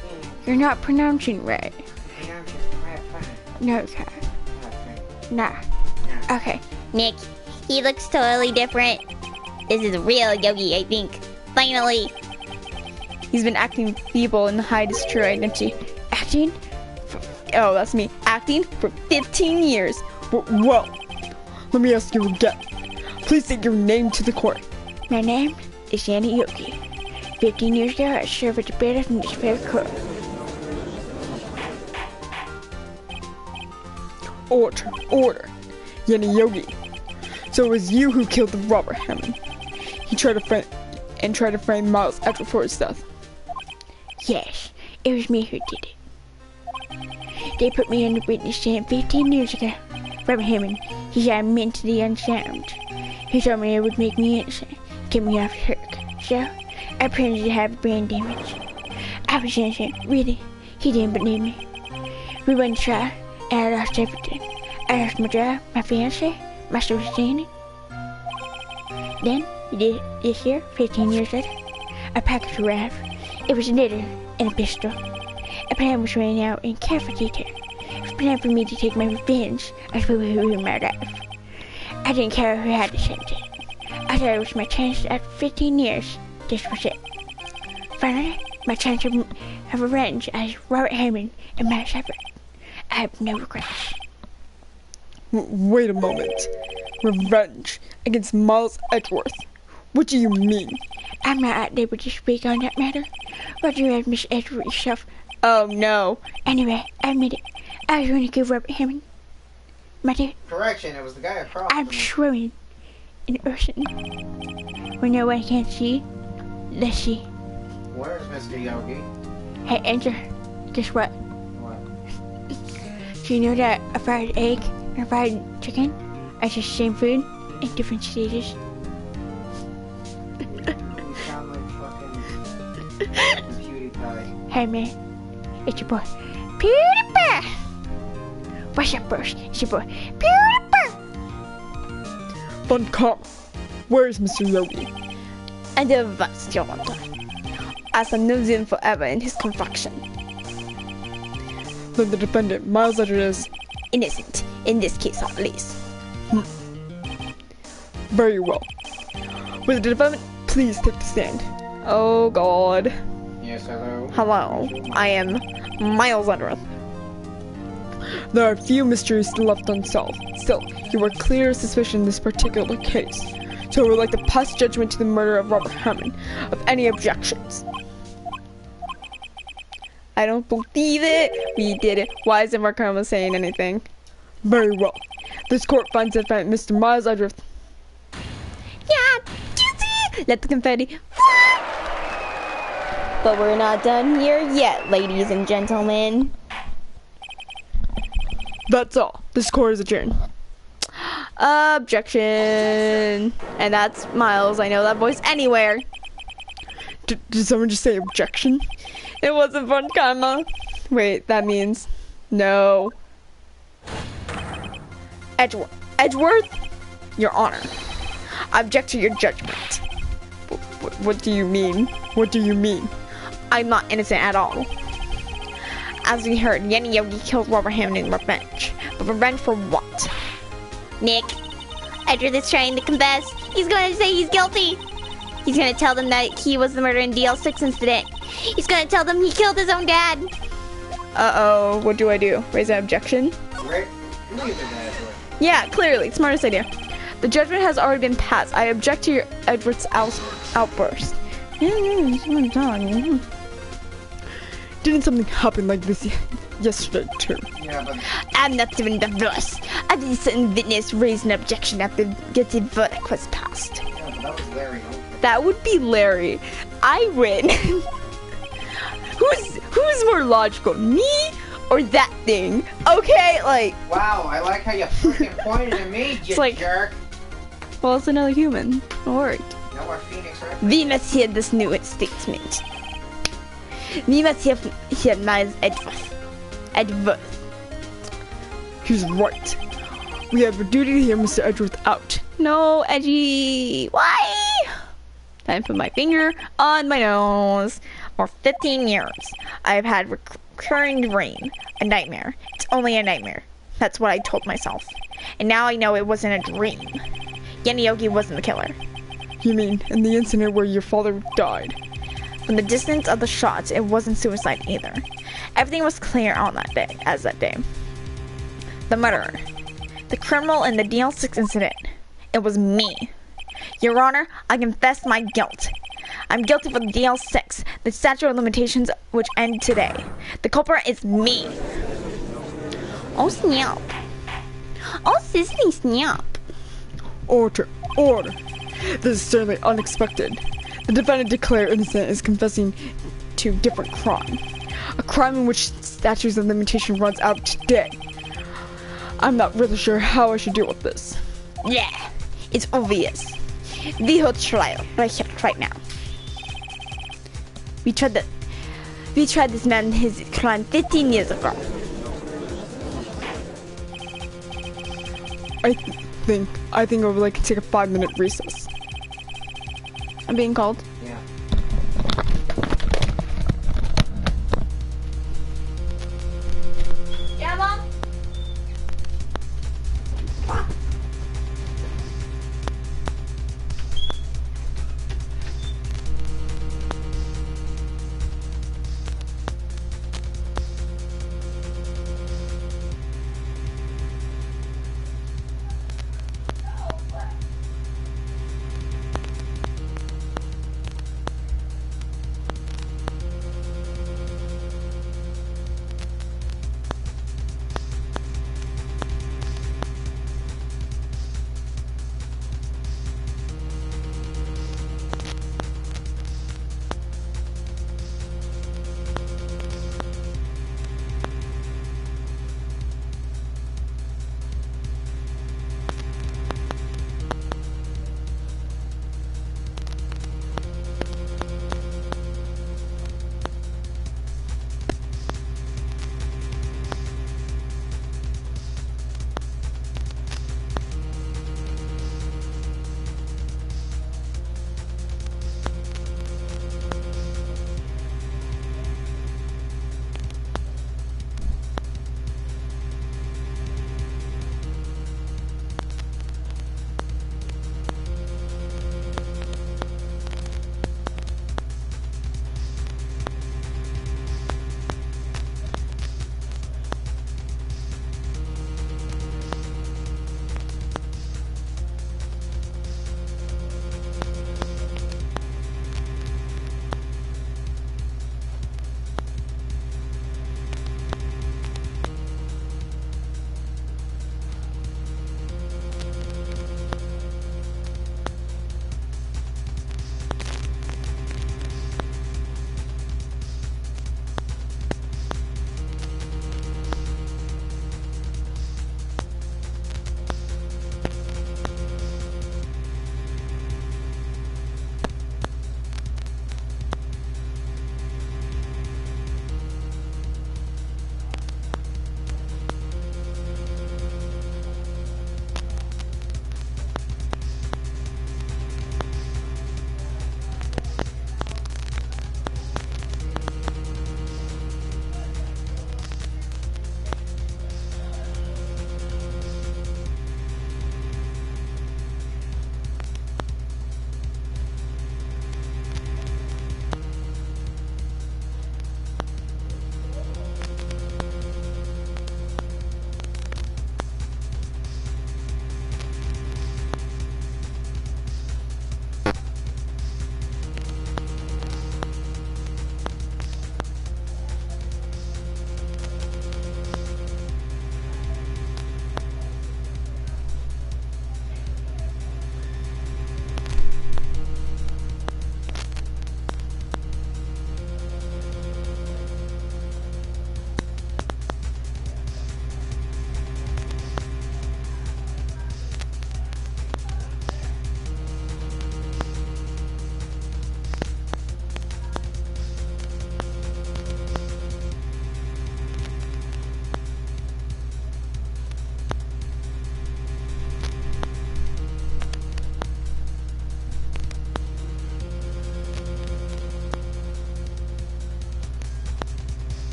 You're not pronouncing right. No, you can't. Nah. Okay. Nick, he looks totally different. This is a real Yogi, I think. Finally. He's been acting feeble and hide his true identity. Acting? Oh, that's me. Acting for 15 years. Whoa. Let me ask you again. Please state your name to the court. My name is Yanni Yogi. 15 years ago, I served as a bailiff in this very court. Order. Yanni Yogi. So it was you who killed the robber Hammond. He tried to frame Miles Edgeworth for his death. Yes, it was me who did it. They put me in the witness stand 15 years ago. Robert Hammond, he's mentally unsound. He told me it would make me innocent, get me off the hook. So, I pretended to have brain damage. I was innocent, really. He didn't believe me. We went to trial, and I lost everything. I lost my job, my fiancé, my social standing. Then, this year, 15 years later, a package arrived. It was a letter and a pistol. A plan was written out in careful detail. It was planned for me to take my revenge on people who ruined my life. I didn't care who had to send it. I thought it was my chance after 15 years. This was it. Finally, my chance of revenge as Robert Hammond and Matt Shepard. I have no regrets. Wait a moment. Revenge against Miles Edgeworth. What do you mean? I'm not able to speak on that matter. But you have Miss Edgeworth yourself. Oh no. Anyway, I admit it. I was going to kill Robert Hammond. My dude. Correction, it was the guy across. I'm swimming in the ocean. When no one can see, let's see. Where's Mr. Yogi? Hey, Angel. Guess what? Do you know that a fried egg and a fried chicken are just the same food in different stages? You sound like fucking PewDiePie. Hey man, it's your boy PewDiePie. What's up, bros? It's your boy PewDiePie. Fun comma. Where is Mr. Yogi? And the vast Yolanda, as I knows him forever in his concoction. Then the defendant, Miles Ledger, is Innocent, in this case at least. very well. Will the defendant please take the stand? Oh god. Yes, hello. Hello, I am Miles Ledger. There are few mysteries left unsolved. Still, you were clear of suspicion in this particular case. So I would like to pass judgment to the murder of Robert Hammond. Of any objections? I don't believe it. We did it. Why isn't Mark Harmon saying anything? Very well. This court finds that Mr. Miles Ledger. Yeah, guilty. Let the confetti. But we're not done here yet, ladies and gentlemen. That's all. This court is adjourned. Objection. And that's Miles. I know that voice anywhere. Did someone just say objection? It wasn't fun, comma. Wait, that means no. Edgeworth, Your Honor, I object to your judgment. What do you mean? What do you mean? I'm not innocent at all. As we heard, Yenny Yogi killed Robert Hammond in revenge. But revenge for what? Nick, Edward is trying to confess. He's going to say he's guilty. He's going to tell them that he was the murderer in DL6 incident. He's going to tell them he killed his own dad. Uh-oh, what do I do? Raise an objection? Right? Look at that. Yeah, clearly, smartest idea. The judgment has already been passed. I object to your Edward's outburst. Didn't something happen like this yesterday too? Yeah, but I'm not even the verse. I've been sitting witness raised an objection after the guilty verdict was passed. yeah, but that was Larry. Okay. That would be Larry. I win. Who's more logical, me or that thing? Okay, like, Wow, I like how you freaking pointed at me, you like- jerk. well, it's another human. Alright. Now we're Pheonix, right? We must hear this new statement. We must hear Miles Edgeworth. He's right. We have a duty to hear Mr. Edgeworth out. No, Edgy. Why? Time to put my finger on my nose. For 15 years, I've had recurring dream. A nightmare. It's only a nightmare. That's what I told myself. And now I know it wasn't a dream. Yenny Yogi wasn't the killer. You mean in the incident where your father died? From the distance of the shots, it wasn't suicide either. Everything was clear on that day, The murderer. The criminal in the DL6 incident. It was me. Your Honor, I confess my guilt. I'm guilty for the DL6, the statute of limitations which end today. The culprit is me. Oh snap. Oh sissy snap. Order. Order. This is certainly unexpected. The defendant declared innocent is confessing to different crime. A crime in which statutes of limitation runs out today. I'm not really sure how I should deal with this. Yeah, it's obvious. The whole trial, right now. We tried this man his crime 15 years ago. I think I would like to take a 5-minute recess. I'm being called. Yeah. Yeah, Mom?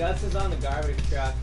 Gus is on the garbage truck.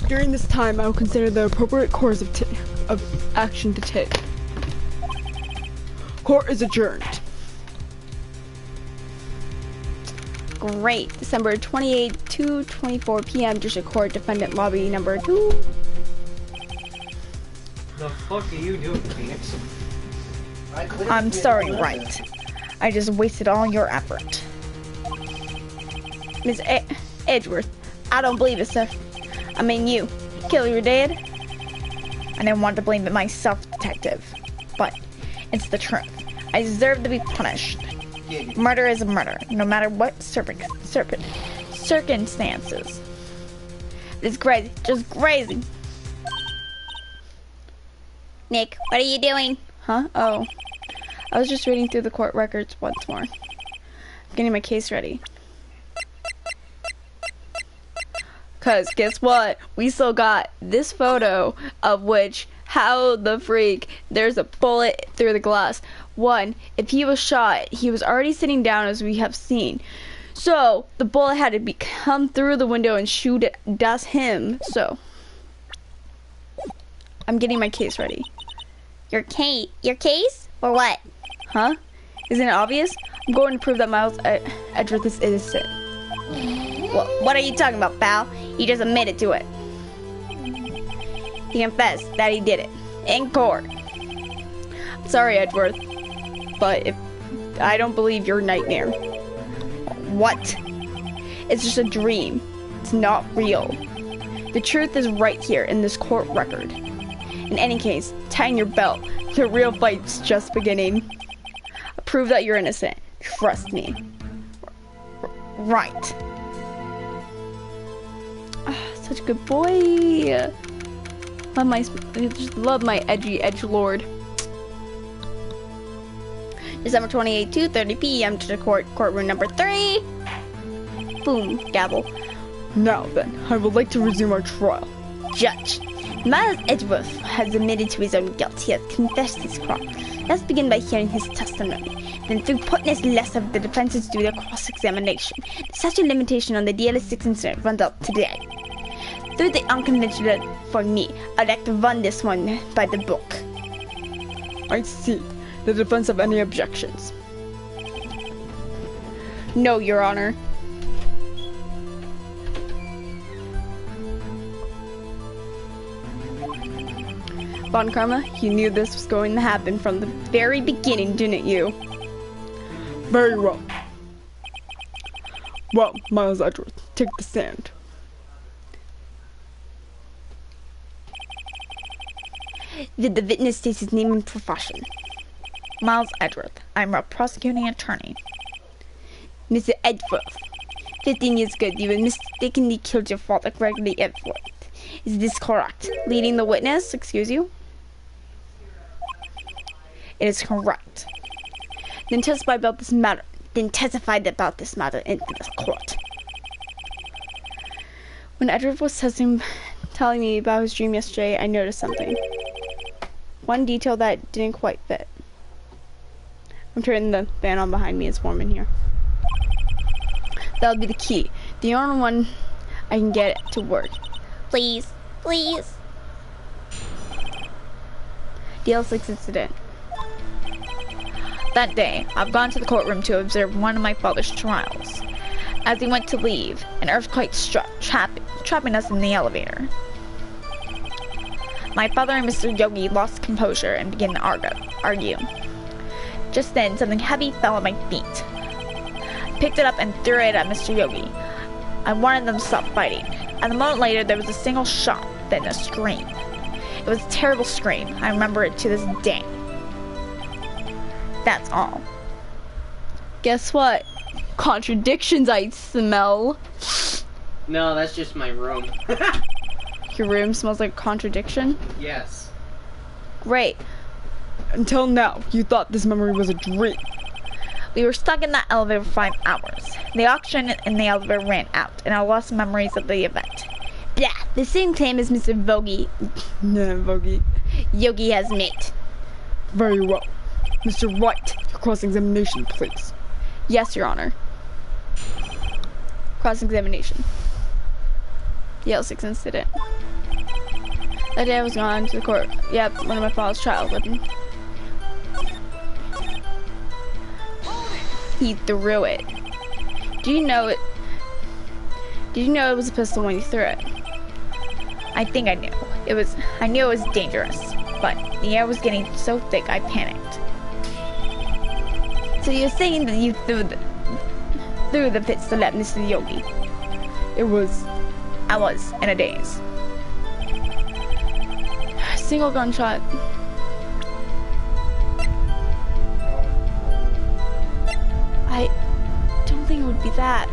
During this time, I will consider the appropriate course of action to take. Court is adjourned. Great. December 28, 2:24 p.m. District Court, Defendant Lobby number 2. The fuck are you doing, Phoenix? I'm sorry, Wright. I just wasted all your effort. Miss Edgeworth, I don't believe it, sir. I mean you. Kill your dad? I didn't want to blame it myself, Detective. But it's the truth. I deserve to be punished. Murder is a murder, no matter what circumstances. It's crazy. Just crazy. Nick, what are you doing? Huh? Oh. I was just reading through the court records once more. Getting my case ready. Cause guess what? We still got this photo of which, how the freak, there's a bullet through the glass. One, if he was shot, he was already sitting down as we have seen. So, the bullet had to come through the window and shoot it. That's him. So, I'm getting my case ready. Your case? For what? Huh? Isn't it obvious? I'm going to prove that Miles Edgeworth is innocent. What are you talking about, pal? He just admitted to it. He confessed that he did it. In court. I'm sorry, Edgeworth, but if I don't believe your nightmare. What? It's just a dream. It's not real. The truth is right here in this court record. In any case, tighten your belt. The real fight's just beginning. Prove that you're innocent. Trust me. Right. Such a good boy. Love my edgy edgelord. December 28, 2:30 p.m. to the courtroom number 3. Boom, gavel. Now then, I would like to resume our trial. Judge, Miles Edgeworth has admitted to his own guilt. He has confessed his crime. Let's begin by hearing his testimony. Then, through pointless less of the defenses do their cross-examination. Such a limitation on the DL6 incident runs out today. Through the unconventional for me, I'd like to run this one by the book. I see. The defense of any objections? No, Your Honor. Von Karma, you knew this was going to happen from the very beginning, didn't you? Very well. Well, Miles Edgeworth, take the stand. Did the witness state his name and profession? Miles Edgeworth. I'm a prosecuting attorney. Mr. Edgeworth, 15 years ago, you mistakenly killed your father, Gregory Edgeworth. Is this correct? Leading the witness, excuse you? It is correct. Then testify about this matter. Then testify about this matter in the court. When Edgeworth was telling me about his dream yesterday, I noticed something. One detail that didn't quite fit. I'm turning the fan on behind me. It's warm in here. That'll be the key. The only one I can get it to work. Please, please. DL6 incident. That day, I've gone to the courtroom to observe one of my father's trials. As he went to leave, an earthquake struck, trapping us in the elevator. My father and Mr. Yogi lost composure and began to argue. Just then, something heavy fell at my feet. I picked it up and threw it at Mr. Yogi. I wanted them to stop fighting. And a moment later, there was a single shot, then a scream. It was a terrible scream. I remember it to this day. That's all. Guess what? Contradictions I smell. No, that's just my room. Your room smells like contradiction? Yes. Great. Until now, you thought this memory was a dream. We were stuck in that elevator for 5 hours. The oxygen in the elevator ran out, and I lost memories of the event. Blah. The same claim as Mr. Vogie. Yeah, Vogie. Yogi has made. Very well. Mr. Wright, your cross-examination, please. Yes, Your Honor. Cross-examination. The L6 incident. That day I was gone to the court. Yep, one of my father's child living. He threw it. Do you know it? Did you know it was a pistol when you threw it? I think I knew. I knew it was dangerous, but the air was getting so thick I panicked. So you're saying that you threw the pistol at Mr. Yogi? It was. I was in a daze. Single gunshot. I don't think it would be that.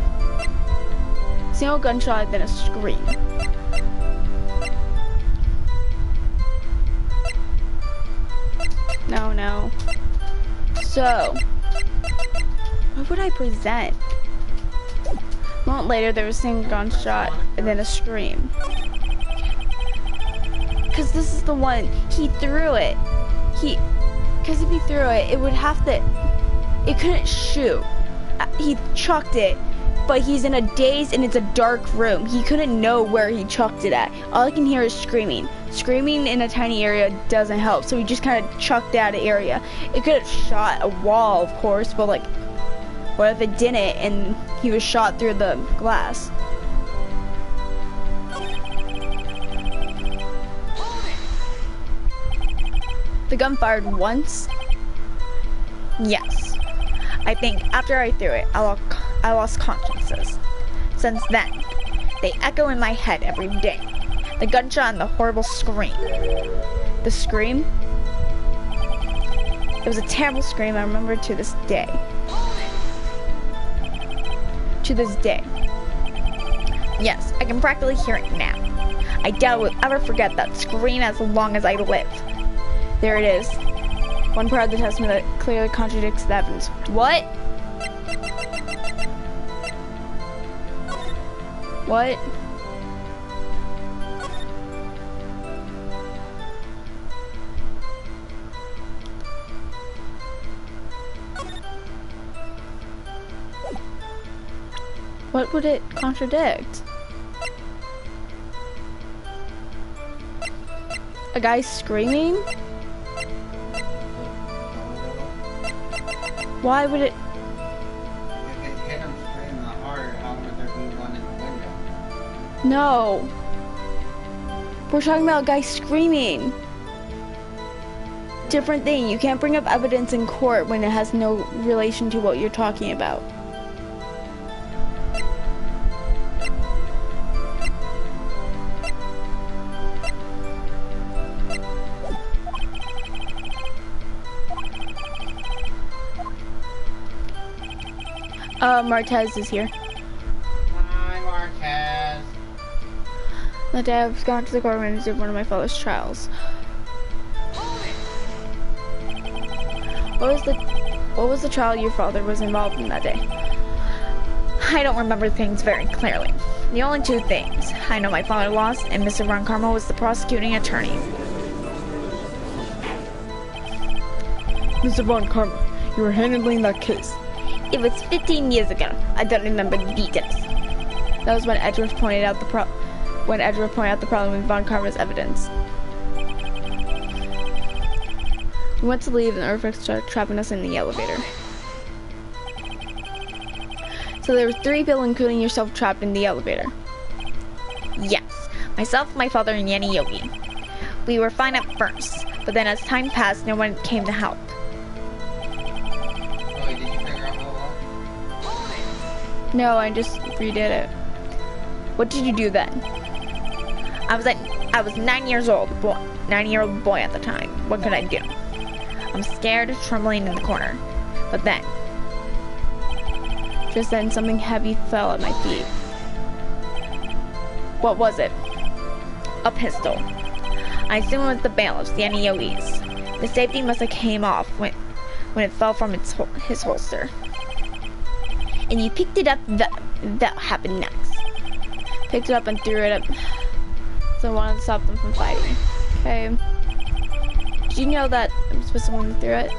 Single gunshot, then a scream. No. So, what would I present? A moment later, there was a single gunshot, and then a scream. Because this is the one, he threw it. Because if he threw it, it would have to, it couldn't shoot. He chucked it, but he's in a daze and it's a dark room. He couldn't know where he chucked it at. All I can hear is screaming. Screaming in a tiny area doesn't help, so he just kind of chucked out an area. It could have shot a wall, of course, but like, what if it didn't and he was shot through the glass? The gun fired once? Yes. I think after I threw it, I lost consciousness. Since then, they echo in my head every day. The gunshot and the horrible scream. The scream? It was a terrible scream I remember to this day. To this day. Yes, I can practically hear it now. I doubt I will ever forget that scream as long as I live. There it is. One part of the testimony that clearly contradicts the evidence. What? What? What would it contradict? A guy screaming? Why would it? If it hit him straight in the heart, how would there be one in the window? No. We're talking about a guy screaming. Different thing. You can't bring up evidence in court when it has no relation to what you're talking about. Marquez is here. Hi, Marquez. The day I was gone to the courtroom to do one of my father's trials. What was the trial your father was involved in that day? I don't remember things very clearly. The only two things I know: my father lost, and Mr. Von Karma was the prosecuting attorney. Mr. Von Karma, you were handling that case. It was 15 years ago. I don't remember the details. That was when Edgeworth pointed out the problem with Von Karma's evidence. We went to leave and Earthworks started trapping us in the elevator. So there were 3 people, including yourself, trapped in the elevator. Yes, myself, my father, and Yanni Yogi. We were fine at first, but then as time passed, no one came to help. Wait, did you figure out what it was? No, I just redid it. What did you do then? I was 9-year-old boy at the time. What could I do? I'm scared, trembling in the corner. But then, Just then, something heavy fell at my feet. What was it? A pistol. I assume it was the bailiff's, the Yogi's. The safety must have came off when it fell from his holster. And you picked it up, that happened next. Picked it up and threw it up. So I wanted to stop them from fighting. Okay. Did you know that I'm supposed to run through it?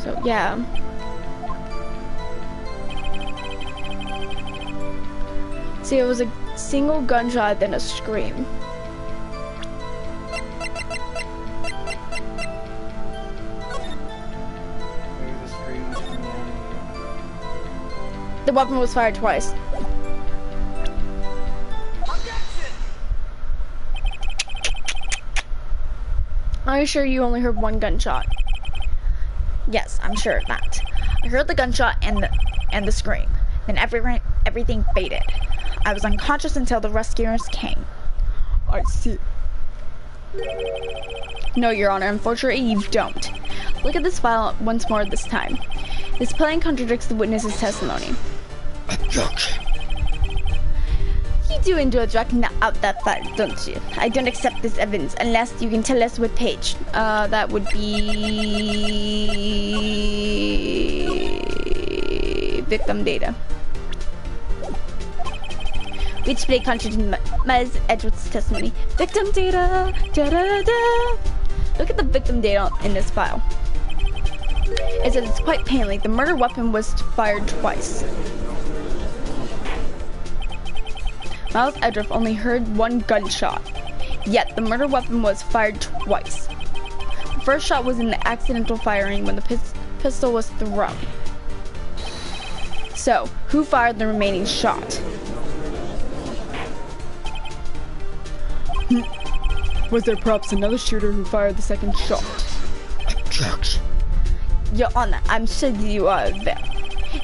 So yeah. See, it was a single gunshot, then a scream. Maybe the scream was from the enemy. The weapon was fired twice. Are you sure you only heard one gunshot? Yes, I'm sure of that. I heard the gunshot and the scream. Then everything faded. I was unconscious until the rescuers came. I see. No, Your Honor, unfortunately you don't. Look at this file once more this time. This plain contradicts the witness's testimony. Objection. You do enjoy dragging out that file, don't you? I don't accept this evidence unless you can tell us what page. That would be victim data. Which play contradicts Ms. Edwards' testimony. Victim data! Da, da, da. Look at the victim data in this file. It says it's quite plainly the murder weapon was fired twice. Miles Edruff only heard one gunshot, yet the murder weapon was fired twice. The first shot was in the accidental firing when the pistol was thrown. So, who fired the remaining shot? Was there perhaps another shooter who fired the second shot? Objection. Your Honor, I'm sure you are aware.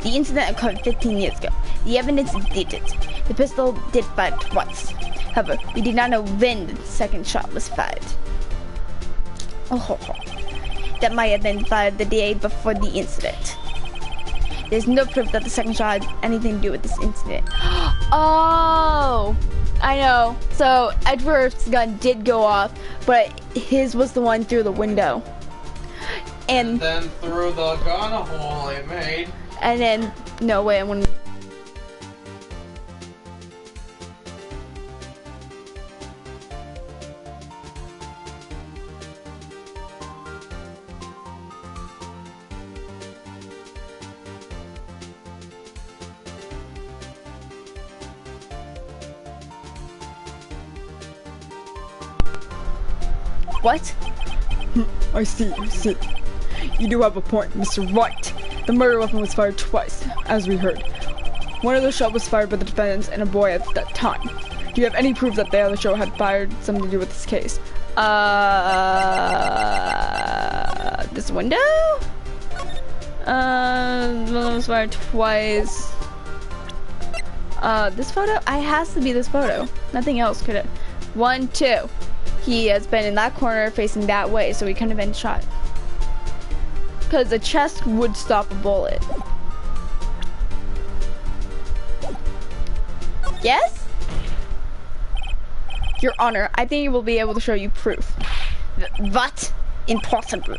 The incident occurred 15 years ago. The evidence is dated. The pistol did fire twice. However, we did not know when the second shot was fired. Oh, that might have been fired the day before the incident. There's no proof that the second shot had anything to do with this incident. Oh, I know. So Edward's gun did go off, but his was the one through the window. And then through the gun hole it made. And then, no way, I'm gonna... What? I see. You do have a point, Mr. Wright. The murder weapon was fired twice, as we heard. One of the shot was fired by the defendants and a boy at that time. Do you have any proof that the other shot had fired something to do with this case? This window? One was fired twice. This photo? It has to be this photo. Nothing else could have. 1, 2. He has been in that corner facing that way, so he couldn't have been shot. Because a chest would stop a bullet. Yes? Your Honor, I think he will be able to show you proof. What? Impossible.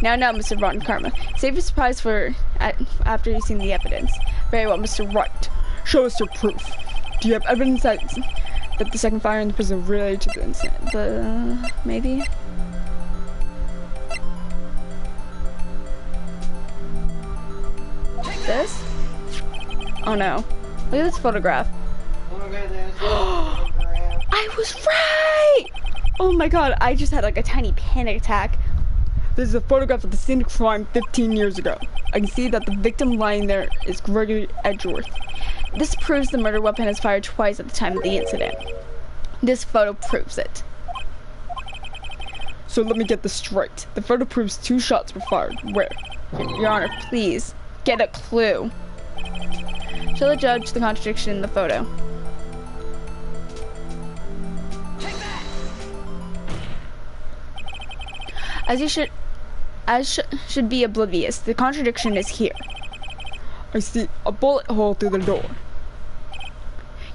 Now, Mr. Rotten Karma. Save your surprise for after you've seen the evidence. Very well, Mr. Wright. Show us your proof. Do you have evidence that the second fire in the prison related to the incident? Maybe? This? Oh no. Look at this photograph. Look at this photograph. I was right! Oh my god, I just had like a tiny panic attack. This is a photograph of the scene of crime 15 years ago. I can see that the victim lying there is Gregory Edgeworth. This proves the murder weapon is fired twice at the time of the incident. This photo proves it. So let me get this straight. The photo proves 2 shots were fired. Where? Your Honor, please, get a clue. Show the judge the contradiction in the photo. As you should be oblivious. The contradiction is here. I see a bullet hole through the door.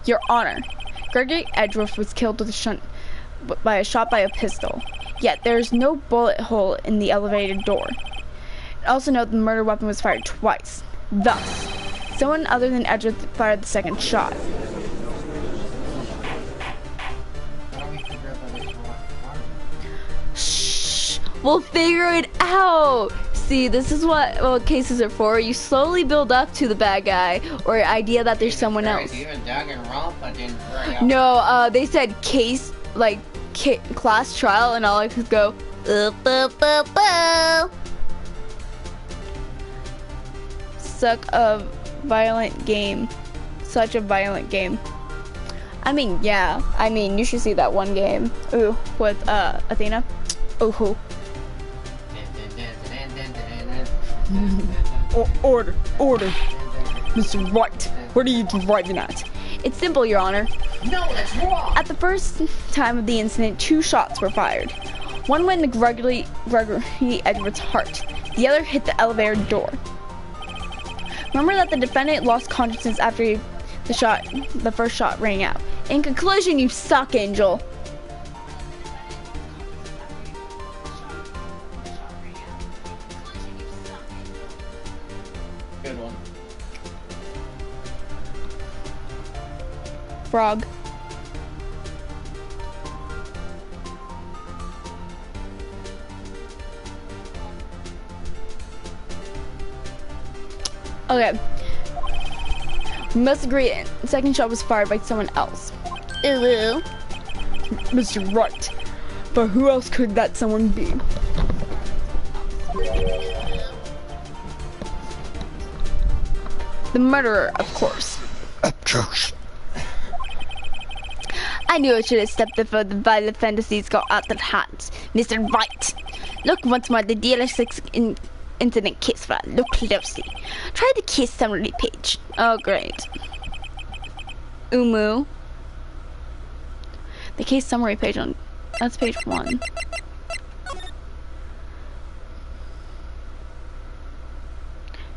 Your Honor, Gregory Edgeworth was killed with by a shot by a pistol. Yet there is no bullet hole in the elevated door. Also note the murder weapon was fired twice. Thus, someone other than Edgeworth fired the second shot. Shh, we'll figure it out. See, this is what cases are for. You slowly build up to the bad guy or idea that there's someone else. No, they said case, like class trial, and all I could go. Such a violent game. I mean, yeah. I mean, you should see that one game. Ooh, with Athena. Ooh. Order. Mr. Wright, what are you driving at? It's simple, Your Honor. No, that's wrong. At the first time of the incident, 2 shots were fired. One went into Gregory Edgeworth's heart. The other hit the elevator door. Remember that the defendant lost consciousness after the first shot rang out. In conclusion, you suck, Angel. Good one. Frog. Okay. We must agree the second shot was fired by someone else. Ooh. Mr. Wright, but who else could that someone be? The murderer, of course. I knew I should have stepped before the violent fantasies got out of hand. Mr. Wright, look once more at the DLS6 incident case file. Look closely. Try the case summary page. Oh, great. Umu. The case summary page that's page 1.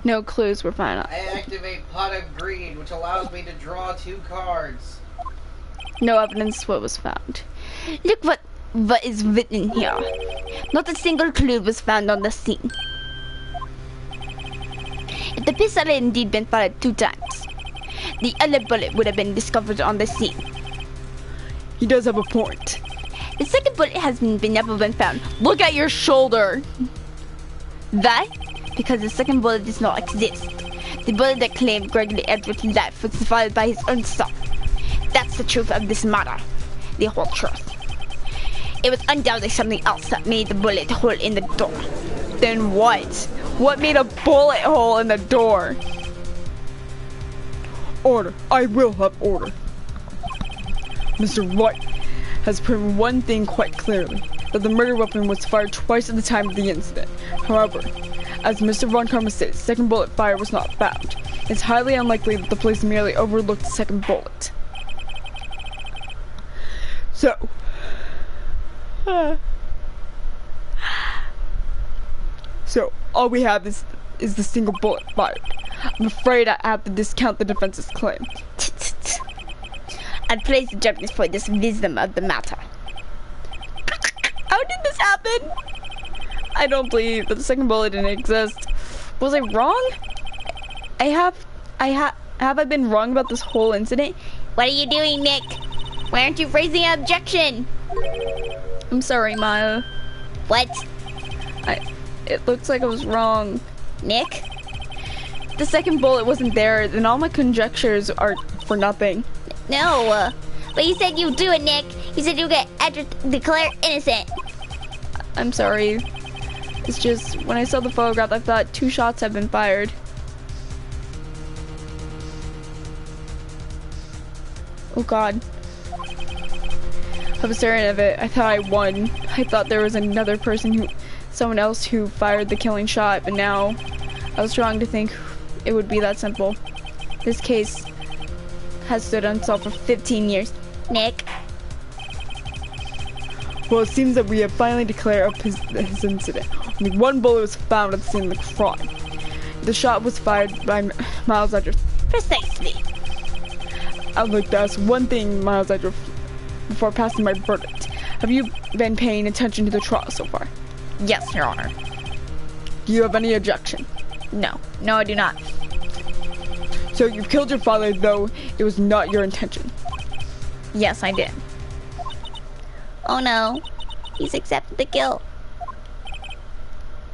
No clues were found. I activate Pot of Greed, which allows me to draw 2 cards. No evidence what was found. Look what is written here. Not a single clue was found on the scene. If the pistol had indeed been fired 2 times, the other bullet would have been discovered on the scene. He does have a point. The second bullet has never been found. Look at your shoulder. That? Because the second bullet does not exist. The bullet that claimed Gregory Edgeworth's life was fired by his own self. That's the truth of this matter. The whole truth. It was undoubtedly something else that made the bullet hole in the door. Then what? What made a bullet hole in the door? Order. I will have order. Mr. Wright has proven one thing quite clearly, that the murder weapon was fired twice at the time of the incident. However, as Mr. Von Karma stated, second bullet fire was not found. It's highly unlikely that the police merely overlooked the second bullet. So all we have is the single bullet fired. I'm afraid I have to discount the defense's claim. I'd place the judgment for this wisdom of the matter. How did this happen? I don't believe that the second bullet didn't exist. Was I wrong? Have I been wrong about this whole incident? What are you doing, Nick? Why aren't you raising an objection? I'm sorry, Maya. What? It looks like I was wrong. Nick? The second bullet wasn't there, then all my conjectures are for nothing. No, but you said you'd do it, Nick. You said you'd get declared innocent. I'm sorry. It's just, when I saw the photograph, I thought 2 shots had been fired. Oh god. I was certain of it. I thought I won. I thought there was another person someone else who fired the killing shot, but now I was wrong to think it would be that simple. This case has stood unsolved for 15 years. Nick? Well, it seems that we have finally declared up his incident. Only one bullet was found at the scene of the crime. The shot was fired by Miles Edger. Precisely. I'd like to ask one thing, Miles Edger, before passing my verdict. Have you been paying attention to the trial so far? Yes, Your Honor. Do you have any objection? No. No, I do not. So you killed your father, though it was not your intention. Yes, I did. Oh no, he's accepted the guilt.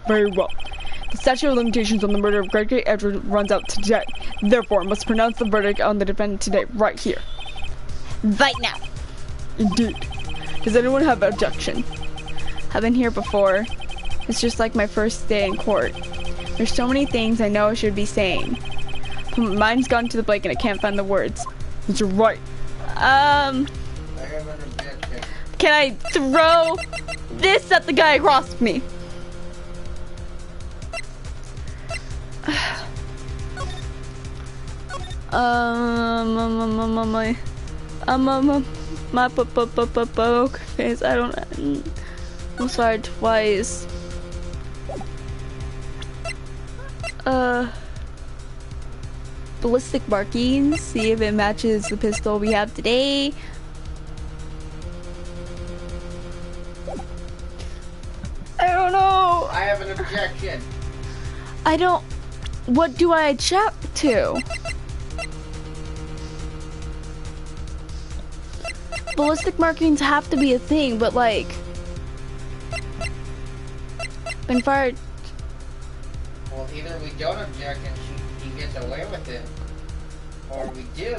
Very well. The statute of limitations on the murder of Gregory Edward runs out today. Therefore, I must pronounce the verdict on the defendant today, right here. Right now. Indeed. Does anyone have an objection? I've been here before. It's just like my first day in court. There's so many things I know I should be saying. But my mind's gone to the blank and I can't find the words. Mr. Wright. I have an objection. Can I throw this at the guy across from me? My poker face. I don't. I'm sorry twice. Ballistic markings. See if it matches the pistol we have today. I don't know. I have an objection. I don't. What do I check to? Ballistic markings have to be a thing, but like, been fired. Well, either we don't object and he gets away with it, or we do.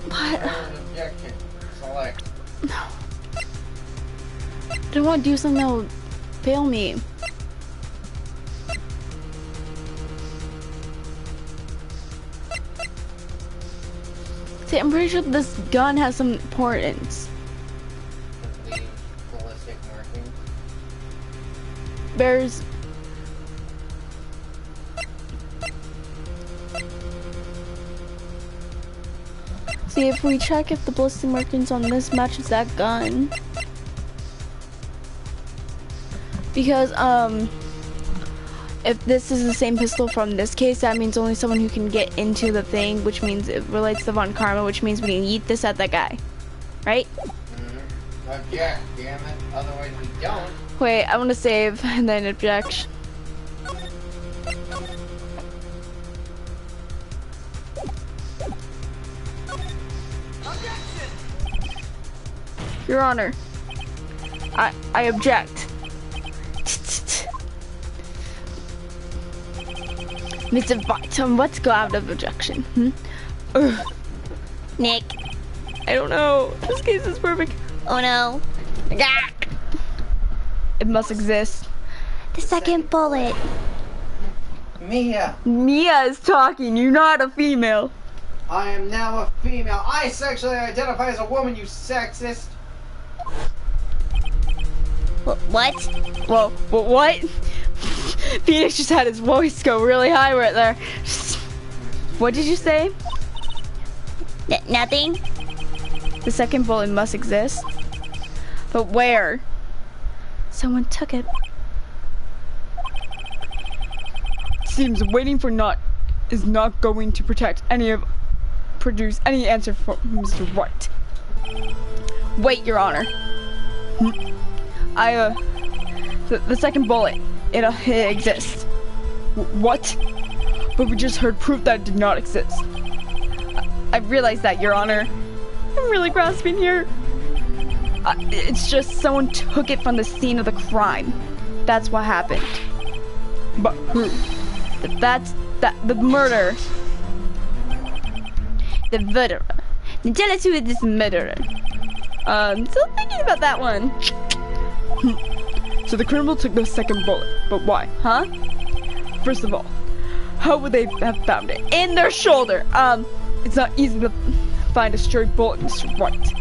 What? Objection. Select. No. I don't want to do something that will fail me. See, I'm pretty sure this gun has some importance. The ballistic marking. There's... See, if we check if the ballistic markings on this matches that gun. Because, if this is the same pistol from this case, that means only someone who can get into the thing, which means it relates to Von Karma, which means we can yeet this at that guy. Right? Mm-hmm. Object, damn it. Otherwise we don't. Wait, I want to save and then objection. Your Honor, I object. Mr. TomTom, let's go out of objection. Nick. I don't know. This case is perfect. Oh no. It must exist. The second bullet. Mia, Mia is talking. You're not a female. I am now a female. I sexually identify as a woman, you sexist. What? Whoa, what? Pheonix just had his voice go really high right there. What did you say? Nothing? The second bullet must exist. But where? Someone took it. Seems waiting for not is not going to produce any answer for Mr. Wright. Wait, Your Honor. The second bullet, it exists. What? But we just heard proof that it did not exist. I realize that, Your Honor. I'm really grasping here. It's just someone took it from the scene of the crime. That's what happened. But who? The murder. The murderer. Now tell us who is this murderer. Still thinking about that one. So the criminal took the second bullet, but why? Huh? First of all, how would they have found it? In their shoulder. It's not easy to find a straight bullet, Mr. Wright.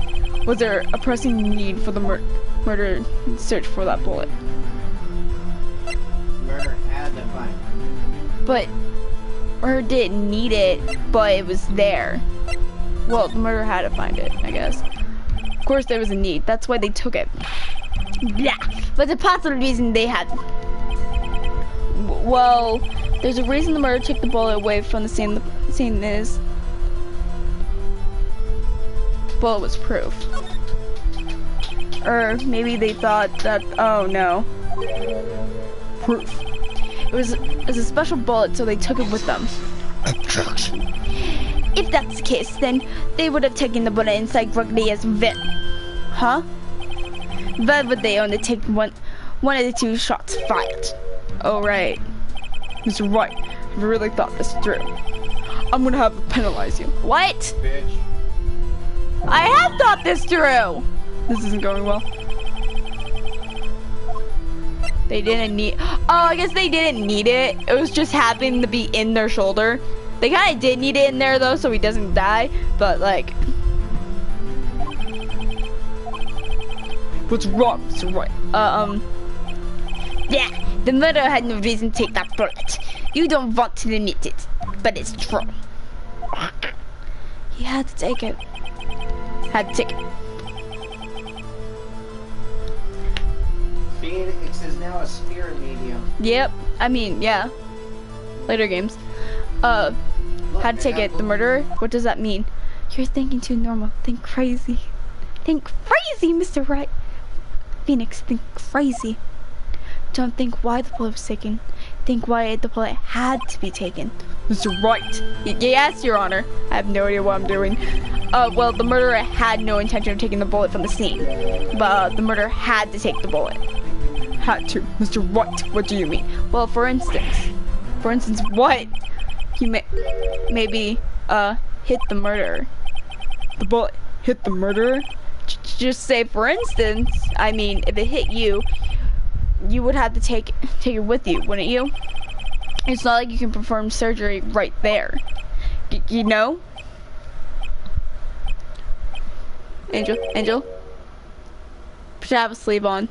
Was there a pressing need for the murder search for that bullet? Murder had to find it. But murder didn't need it, but it was there. Well, the murderer had to find it, I guess. course there was a need. That's why they took it. Yeah, but the possible reason they had. Well, there's a reason the murderer took the bullet away from the scene. The scene is the bullet was proof. Or maybe they thought that, oh no. Proof. It was a special bullet, so they took it with them. Objection. If that's the case, then they would have taken the bullet inside Swiggity as vet. Huh? Why would they only take one of the 2 shots fired? Oh, right. Mr. Wright, I've really thought this through. I'm gonna have to penalize you. What? Bitch. I have thought this through! This isn't going well. They didn't need. Oh, I guess they didn't need it. It was just happening to be in their shoulder. They kind of did need it in there though, so he doesn't die. But like, What's wrong, Mr. Wright? yeah, the murderer had no reason to take that bullet. You don't want to admit it, but it's true. He had to take it. Had to take it. Pheonix is now a spirit medium. Yep. I mean, yeah. Later games. Look, Had to take it. The murderer? What does that mean? You're thinking too normal. Think crazy. Think crazy, Mr. Wright. Pheonix, think crazy. Don't think why the bullet was taken. Think why the bullet had to be taken. Mr. Wright. Yes, Your Honor. I have no idea what I'm doing. Well, the murderer had no intention of taking the bullet from the scene. But the murderer had to take the bullet. Had to. Mr. Wright, what do you mean? Well, for instance, what? He maybe hit the murderer. The bullet hit the murderer? Just say, for instance, I mean, if it hit you, you would have to take it with you, wouldn't you? It's not like you can perform surgery right there. You know? Angel? Should I have a sleeve on?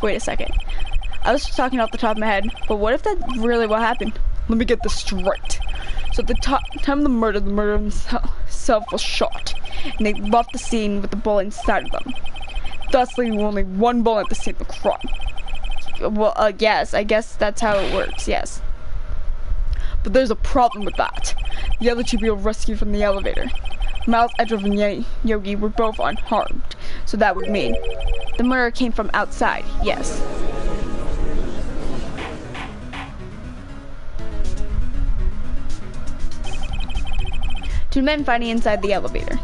Wait a second. I was just talking off the top of my head, but what if that's really what happened? Let me get this straight. So at the time of the murder himself was shot, and they left the scene with the bullet inside of them, thus leaving only one bullet at the scene of the crime. Well, yes, I guess that's how it works, yes. But there's a problem with that. The other 2 people rescued from the elevator, Miles, Edward, and Yogi, were both unharmed, so that would mean the murder came from outside, yes. Two men fighting inside the elevator.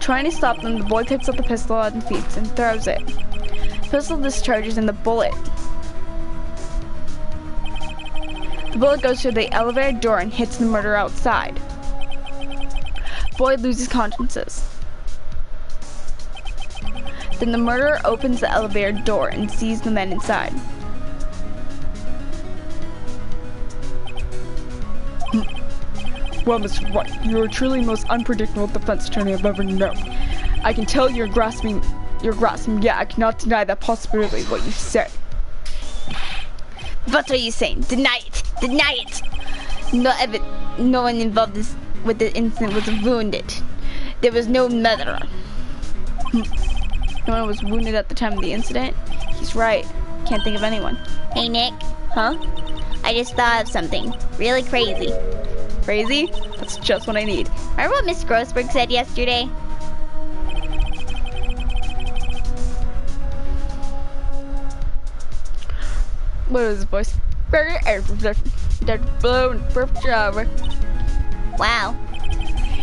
Trying to stop them, the boy picks up the pistol at his feet and throws it. The pistol discharges and the bullet goes through the elevator door and hits the murderer outside. The boy loses consciousness. Then the murderer opens the elevator door and sees the men inside. Well, Mr. Wright, you are truly the most unpredictable defense attorney I've ever known. I can tell you're grasping, yeah, I cannot deny that possibility, what you say. What are you saying? Deny it! Deny it! No one involved with the incident was wounded. There was no murderer. No one was wounded at the time of the incident? He's right. Can't think of anyone. Hey, Nick. Huh? I just thought of something really crazy. Crazy? That's just what I need. Remember what Miss Grossberg said yesterday? What was his voice? Wow.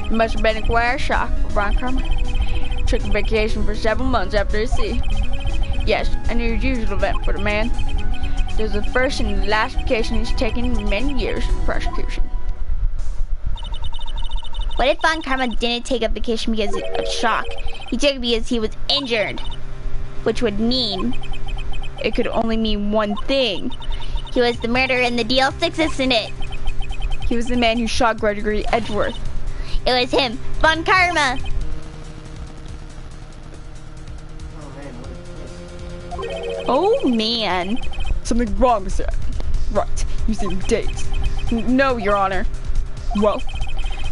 It must have been a quite shock for Ron Carmen. Took a vacation for several months after the sea. Yes, an unusual event for the man. It was the first and the last vacation he's taken in many years for prosecution. What if Von Karma didn't take a vacation because of shock? He took it because he was injured. Which would mean... It could only mean one thing. He was the murderer in the DL6 incident. He was the man who shot Gregory Edgeworth. It was him, Von Karma. Oh man. Something wrong, Mr. Right, you seem dazed. No, Your Honor. Well,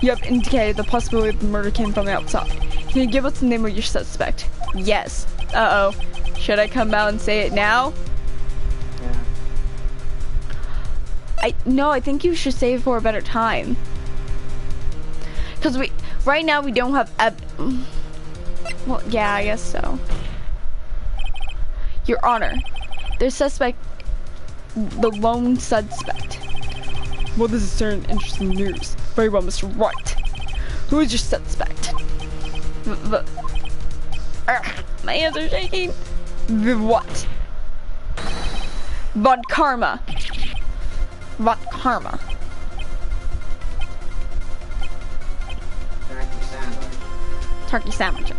You have indicated the possibility of the murder came from outside. Can you give us the name of your suspect? Yes. Uh-oh. Should I come out and say it now? Yeah. No, I think you should save it for a better time. Because right now we don't have well, yeah, I guess so. Your Honor, the suspect, the lone suspect. Well, this is certain interesting news. Very well, Mr. Wright. Who is your suspect? My hands are shaking. What? Von Karma. Von Karma. Turkey sandwiches.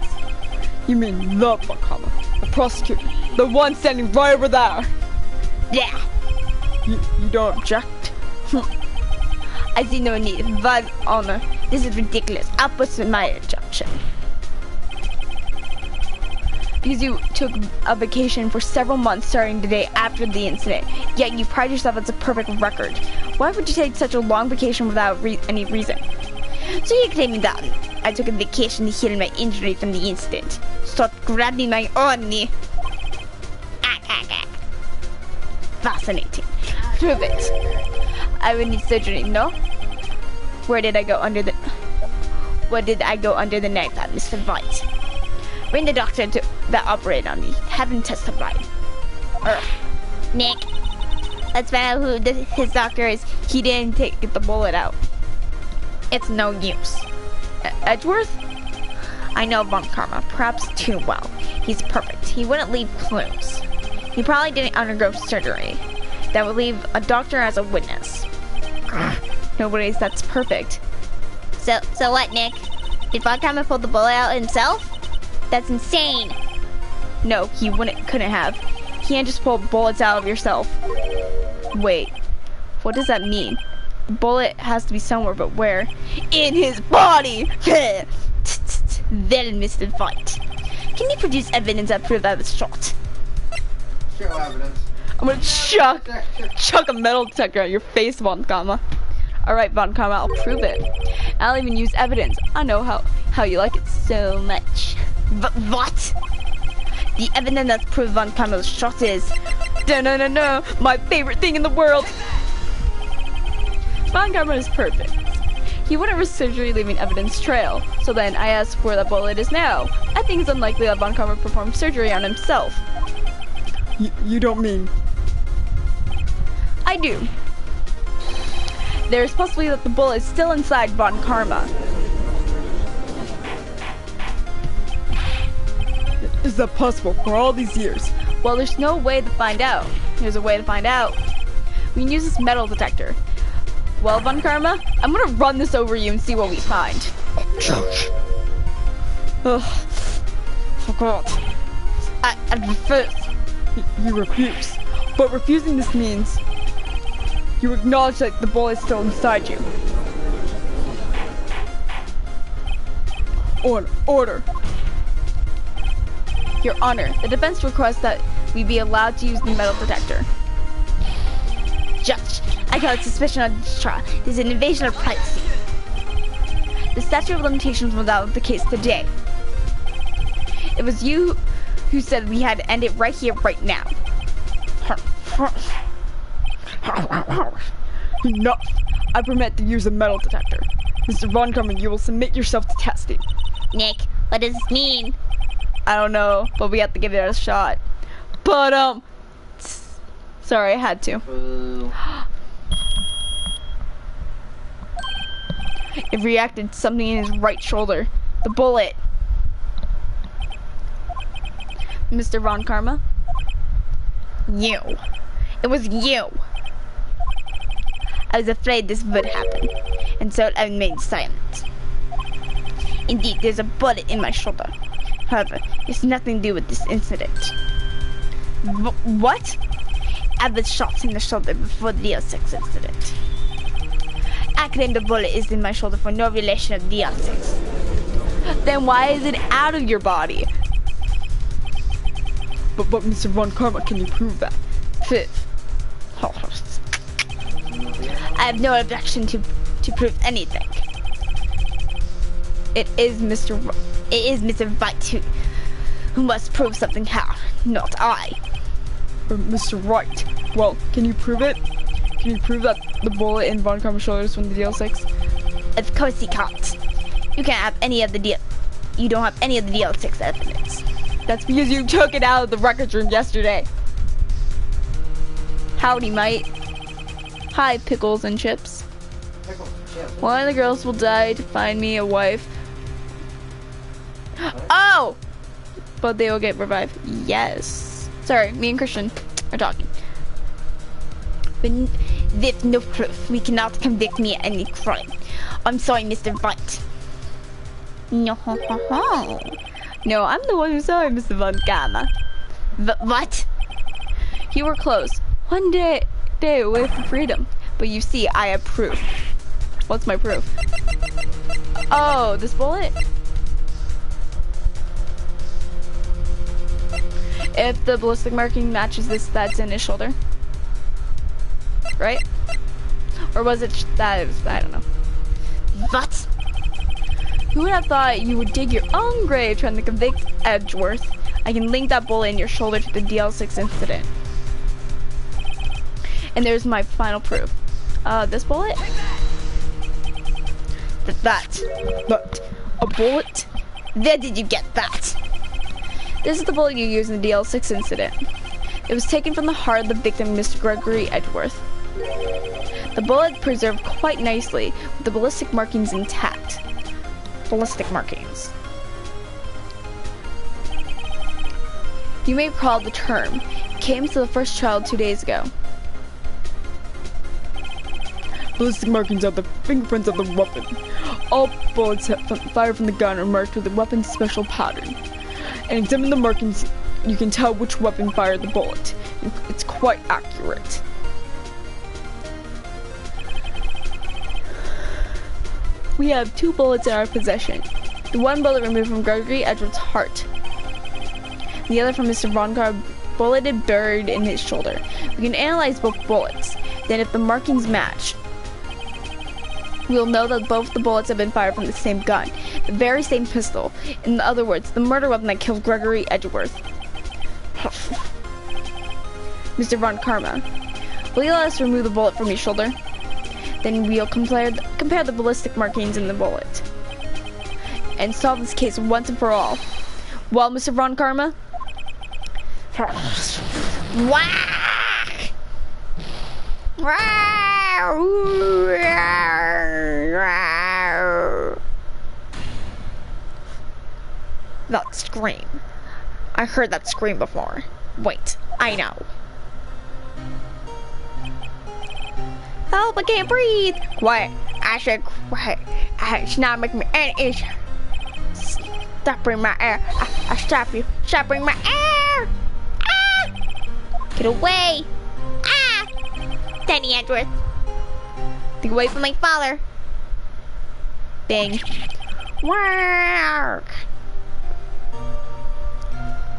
You mean the Von Karma, the prosecutor, the one standing right over there. Yeah. You don't object? I see no need. Von Honor, this is ridiculous. I'll put in my objection. Because you took a vacation for several months starting the day after the incident, yet you pride yourself as a perfect record. Why would you take such a long vacation without any reason? So you claim that I took a vacation to heal my injury from the incident. Stop grabbing my knee. Fascinating. Prove it. I would need surgery, no? Where did I go under the... What did I go under the knife at, Mr. Wright? Bring the doctor that operated on me. Have him testify. Nick, let's find out who his doctor is. He didn't get the bullet out. It's no use. Edgeworth? I know Von Karma, perhaps too well. He's perfect. He wouldn't leave clues. He probably didn't undergo surgery. That would leave a doctor as a witness. Nobody's that's perfect. So what, Nick? Did Von Karma pull the bullet out himself? That's insane. No, he couldn't have. He can't just pull bullets out of yourself. Wait, what does that mean? The bullet has to be somewhere, but where? In his body! Then, Mr. Fight. Can you produce evidence that proves that was shot? Show evidence. I'm gonna chuck a metal detector at your face, Von Karma. Alright, Von Karma, I'll prove it. I'll even use evidence. I know how you like it so much. What? The evidence that proves Von Karma's shot is... No, my favorite thing in the world! Von Karma is perfect. He wouldn't risk surgery leaving evidence trail. So then I ask where the bullet is now. I think it's unlikely that Von Karma performed surgery on himself. You don't mean... I do. There is possibility that the bullet is still inside Von Karma. Is that possible for all these years? Well, there's no way to find out. There's a way to find out. We can use this metal detector. Well, Von Karma, I'm gonna run this over you and see what we find. Ugh. Oh God. I refuse. You refuse. But refusing this means you acknowledge that the bullet is still inside you. Order. Your Honor, the defense requests that we be allowed to use the metal detector. Judge, I call it suspicion of this trial. This is an invasion of privacy. The statute of limitations was out of the case today. It was you who said we had to end it right here, right now. Enough! I permit the use of metal detector. Mr. Von Karma, you will submit yourself to testing. Nick, what does this mean? I don't know, but we have to give it a shot. But, sorry, I had to. Boo. It reacted to something in his right shoulder. The bullet. Mr. Von Karma? You. It was you. I was afraid this would happen, and so I remained silent. Indeed, there's a bullet in my shoulder. However, it's nothing to do with this incident. What? I was shot in the shoulder before the DL6 incident. I claim the bullet is in my shoulder for no relation to DL6. Then why is it out of your body? But Mr. Von Karma, can you prove that? I have no objection to prove anything. It is Mr. Wright who must prove something here, not I. Mr. Wright. Well, can you prove it? Can you prove that the bullet in Von Karma's shoulder is from the DL6? Of course he can't. You can't have any of the deal. You don't have any of the DL6 evidence. That's because you took it out of the records room yesterday. Howdy, mate. Hi, pickles and chips. Pickles and chips. One of the girls will die to find me a wife. Oh! But they will get revived. Yes. Sorry, me and Christian are talking. But with no proof, we cannot convict me of any crime. I'm sorry, Mr. Wright. No, no, I'm the one who's sorry, Mr. Von Gamma. What? You were close. One day away from freedom. But you see, I have proof. What's my proof? Oh, this bullet? If the ballistic marking matches this, that's in his shoulder. Right? Or was it that? I don't know. What? Who would have thought you would dig your own grave trying to convict Edgeworth? I can link that bullet in your shoulder to the DL6 incident. And there's my final proof. This bullet? That. A bullet? Where did you get that? This is the bullet you used in the DL6 incident. It was taken from the heart of the victim, Mr. Gregory Edgeworth. The bullet preserved quite nicely, with the ballistic markings intact. Ballistic markings. You may recall the term. It came to the first child 2 days ago. Ballistic markings are the fingerprints of the weapon. All bullets fired from the gun are marked with the weapon's special pattern. And examine the markings, you can tell which weapon fired the bullet. It's quite accurate. We have 2 bullets in our possession. The one bullet removed from Gregory Edgeworth's heart. The other from Mr. Von Karma, bulleted buried in his shoulder. We can analyze both bullets. Then if the markings match, we'll know that both the bullets have been fired from the same gun, the very same pistol. In other words, the murder weapon that killed Gregory Edgeworth. Mr. Von Karma, will you let us remove the bullet from your shoulder? Then we'll compare the ballistic markings in the bullet and solve this case once and for all. Well, Mr. Von Karma? Whack! That scream. I heard that scream before. Wait, I know. Help, I can't breathe. Quiet. I said quiet. It's not making me any easier. Stop bringing my air. I stop you. Stop bringing my air. Ah! Get away. Ah! Danny Edgeworth. Get away from my father. Bang. Work.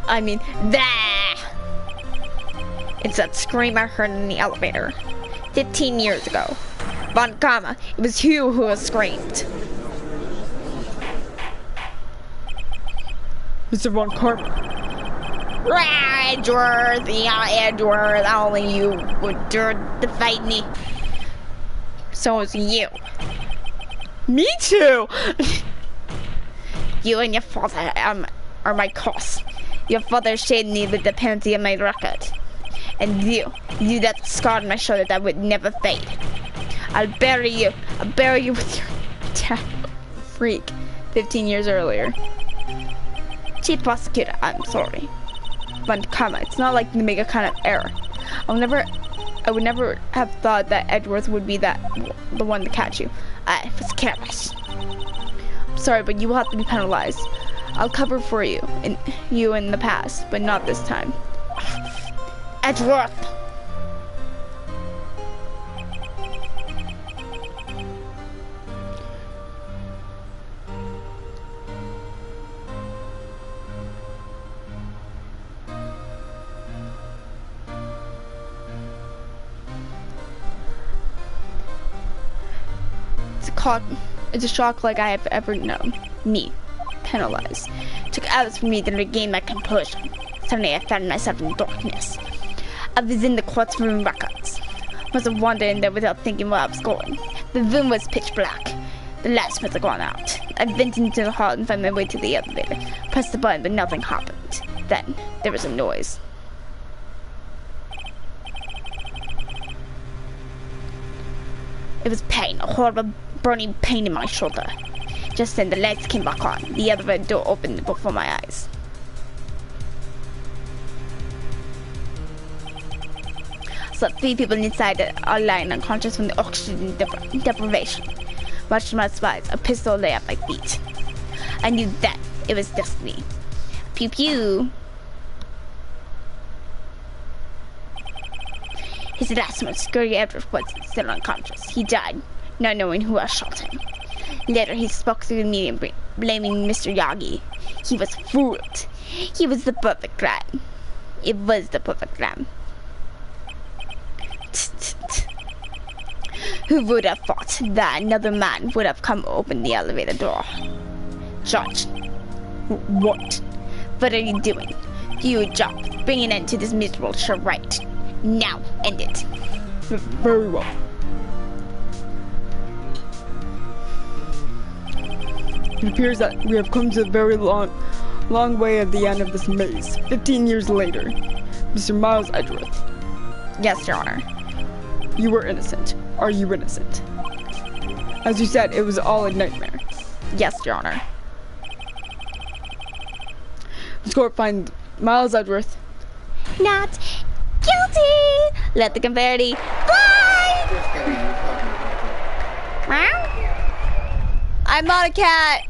I mean, that. It's that scream I heard in the elevator 15 years ago. Von Karma, it was you who has screamed. Mr. Von Karma. Edgeworth, yeah, Edgeworth, only you would dare to fight me. So was you. Me too! You and your father are my cause. Your father showed me the dependency of my record. And you that scar on my shoulder that would never fade. I'll bury you with your death freak 15 years earlier. Chief Prosecutor, I'm sorry. Von Karma, it's not like you make a kind of error. I would never have thought that Edgeworth would be the one to catch you. I was careless. I'm sorry, but you will have to be penalized. I'll cover for you in the past, but not this time. Edgeworth! It's a shock like I have ever known. Me, penalized. Took hours for me to regain my composure. Suddenly I found myself in darkness. I was in the courtroom records. Must have wandered in there without thinking where I was going. The room was pitch black. The lights must have gone out. I went into the hall and found my way to the elevator. Pressed the button, but nothing happened. Then, there was a noise. It was pain, a horrible burning pain in my shoulder. Just then, the lights came back on. The elevator door opened before my eyes. So 3 people inside are lying unconscious from the oxygen deprivation. Much to my surprise, a pistol lay at my feet. I knew that it was destiny. Pew pew. His last words, Scurry Edward was still unconscious. He died, not knowing who had shot him. Later, he spoke to the media, blaming Mr. Yagi. He was fooled. He was the perfect crime. It was the perfect crime. Who would have thought that another man would have come open the elevator door? Judge. What? What are you doing? Do your job. Bring an end to this miserable show right. Now, end it. Very well. It appears that we have come to a very long way at the end of this maze. 15 years later. Mr. Miles Edgeworth. Yes, Your Honor. You were innocent. Are you innocent? As you said, it was all a nightmare. Yes, Your Honor. This court finds Miles Edgeworth Not guilty! Let the confetti fly! Just kidding, you fucking Meow. I'm not a cat!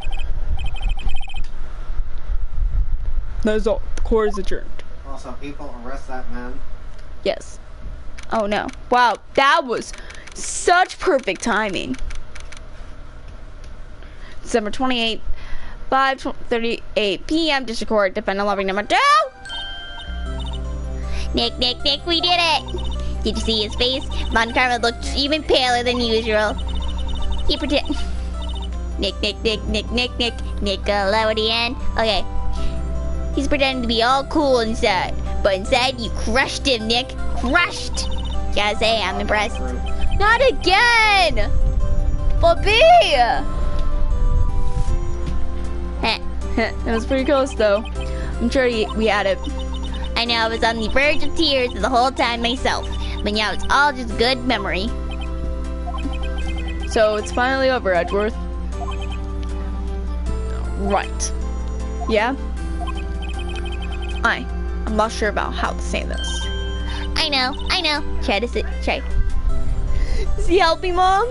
That is all. The court is adjourned. Also, people, arrest that man. Yes. Oh no. Wow, that was such perfect timing. December 28th, 5:38 p.m. District Court, defendant lobby number 2! Nick, we did it! Did you see his face? Von Karma looked even paler than usual. He pretend. Nick, Nickelodeon. Okay. He's pretending to be all cool inside. But inside, you crushed him, Nick. Crushed! Gotta say, I'm impressed. Not again! Bobby! It was pretty close though. I'm sure we had it. I know I was on the verge of tears the whole time myself. But now it's all just good memory. So it's finally over, Edgeworth. Right. Yeah? I'm not sure about how to say this. I know. Try. Is he helping, Mom?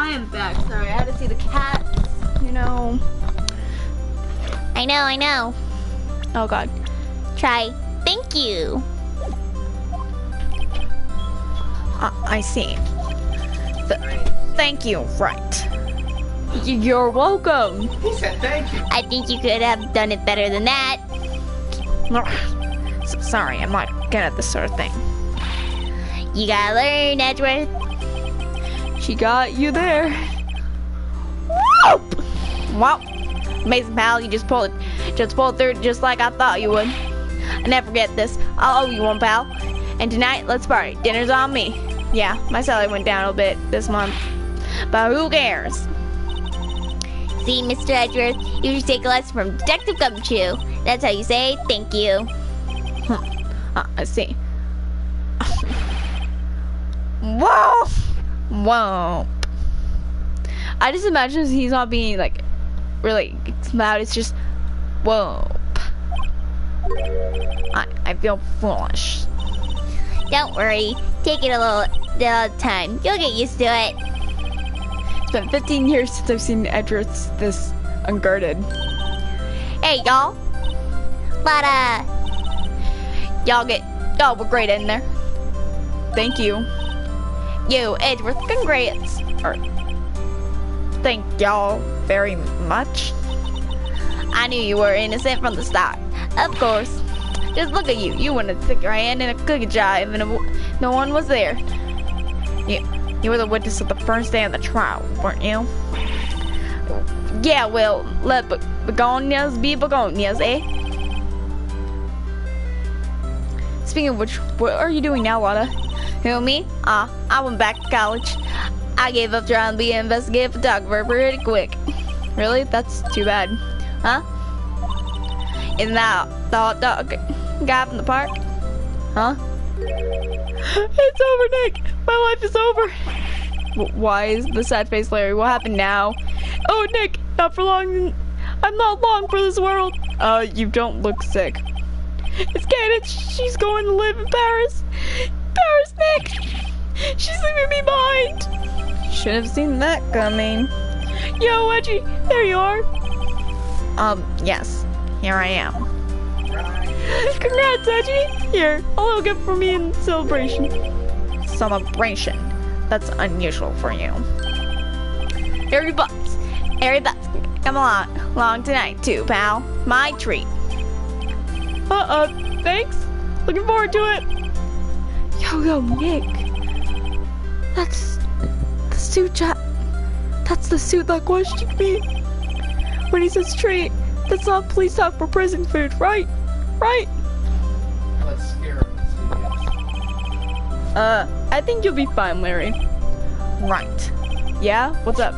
I am back. Sorry, I had to see the cats. You know. I know. Oh God. Try, thank you. I see. Thank you, Wright. You're welcome. He said thank you. I think you could have done it better than that. Sorry, I'm not good at this sort of thing. You gotta learn, Edgeworth. She got you there. Whoop! Wow. Amazing, pal. You just pulled through just like I thought you would. I never forget this. I'll owe you one, pal. And tonight, let's party. Dinner's on me. Yeah, my salary went down a bit this month. But who cares? See, Mr. Edgeworth, you should take a lesson from Detective Gumshoe. That's how you say thank you. I see. Whoa! Whoa. I just imagine he's not being like really loud. It's just whoa. I feel foolish. Don't worry. Take it a little time. You'll get used to it. It's been 15 years since I've seen Edgeworth this unguarded. Hey, y'all. Y'all were great in there. Thank you. You, Edgeworth, congrats. Thank y'all very much. I knew you were innocent from the start. Of course. Just look at you. You wouldn't stick your hand in a cookie jar even if no one was there. You were the witness of the first day of the trial, weren't you? Yeah, well, let begonias be begonias, eh? Speaking of which, what are you doing now, Lotta? Who, me? I went back to college. I gave up trying to be an investigative photographer pretty quick. Really? That's too bad. Huh? Isn't that the hot dog guy from the park? Huh? It's over, Nick. My life is over. Why is the sad face Larry? What happened now? Oh, Nick, not for long. I'm not long for this world. You don't look sick. It's Candace. She's going to live in Paris. Paris, Nick. She's leaving me behind. Should have seen that coming. Yo, Edgy, there you are. Yes. Here I am. Congrats, Edgy. Here, a little gift for me in celebration. Celebration? That's unusual for you. Harry Butts. Come along tonight too, pal. My treat. Thanks. Looking forward to it. Yo, Nick. That's the suit That's the suit that questioned me. When he says treat, that's not police talk for prison food, right? Right? Let's scare him. I think you'll be fine, Larry. Right. Yeah? What's up?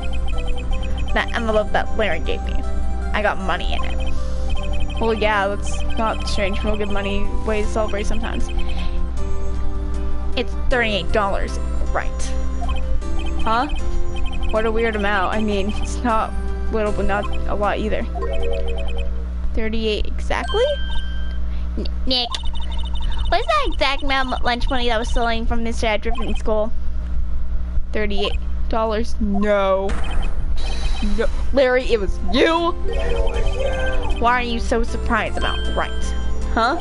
That envelope that Larry gave me. I got money in it. Well, yeah, that's not strange. We'll give money away to celebrate sometimes. It's $38, right? Huh? What a weird amount. I mean, it's not little, but not a lot either. 38 exactly? Nick, what's that exact amount of lunch money that was stolen from Mr. Edgeworth in school? $38. No. Larry, it was you. Why are you so surprised about Wright? Huh?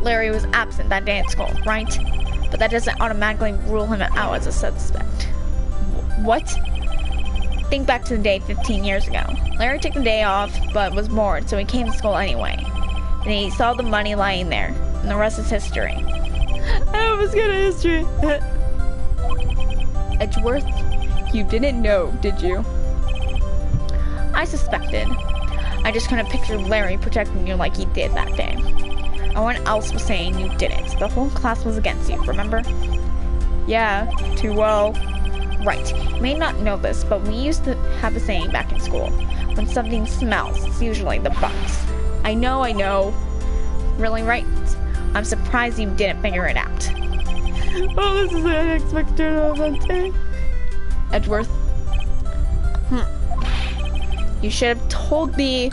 Larry was absent that day at school, right? But that doesn't automatically rule him out as a suspect. What? Think back to the day 15 years ago. Larry took the day off, but was bored, so he came to school anyway. And he saw the money lying there, and the rest is history. I was good at history. Edgeworth, you didn't know, did you? I suspected. I just couldn't picture Larry protecting you like he did that day. No one else was saying you did it. The whole class was against you, remember? Yeah, too well. Right. You may not know this, but we used to have a saying back in school. When something smells, it's usually the bugs. I know. Really, right? I'm surprised you didn't figure it out. Oh, this is an unexpected turn of events. Edgeworth. You should have told me.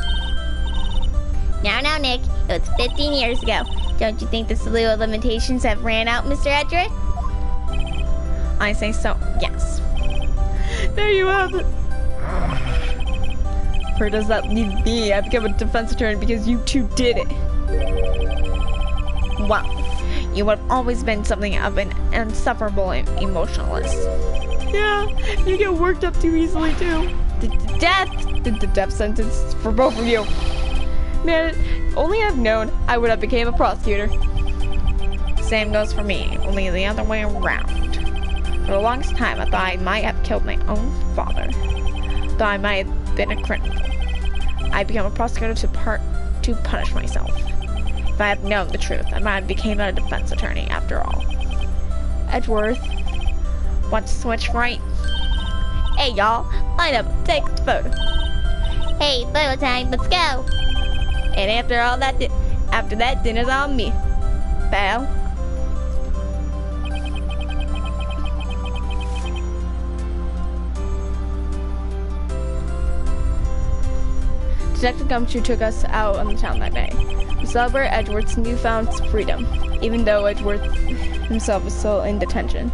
Now, Nick, it was 15 years ago. Don't you think the slew of limitations have ran out, Mr. Edgeworth? I say so, yes. There you have it. Where does that leave me? I became a defense attorney because you two did it. Well, you have always been something of an insufferable emotionalist. Yeah, you get worked up too easily too. The death sentence for both of you. Man, if only I've known, I would have became a prosecutor. Same goes for me, only the other way around. For the longest time, I thought I might have killed my own father. Thought I might have been a criminal. I became a prosecutor to punish myself. If I had known the truth, I might have became a defense attorney after all. Edgeworth. Want to switch right? Hey y'all, line up, take a photo. Hey, photo time, let's go. And after all that, after that, dinner's on me. Bow. Detective Gumshoe took us out on the town that day. We celebrate Edgeworth's newfound freedom, even though Edgeworth himself is still in detention.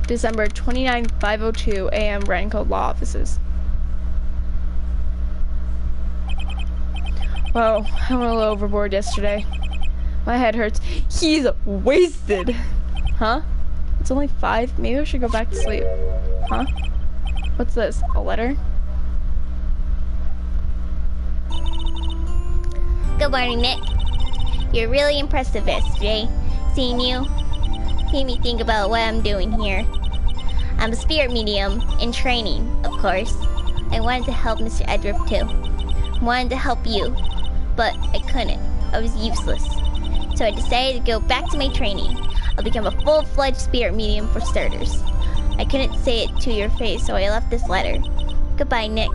December 29, 5:02 a.m. Ranco Law Offices. Whoa, I went a little overboard yesterday. My head hurts. He's wasted. Huh? It's only 5. Maybe I should go back to sleep. Huh? What's this? A letter? Good morning, Nick. You're really impressive yesterday. Seeing you made me think about what I'm doing here. I'm a spirit medium in training, of course. I wanted to help Mr. Edgeworth too. I wanted to help you, but I couldn't. I was useless. So I decided to go back to my training. I'll become a full-fledged spirit medium for starters. I couldn't say it to your face, so I left this letter. Goodbye, Nick.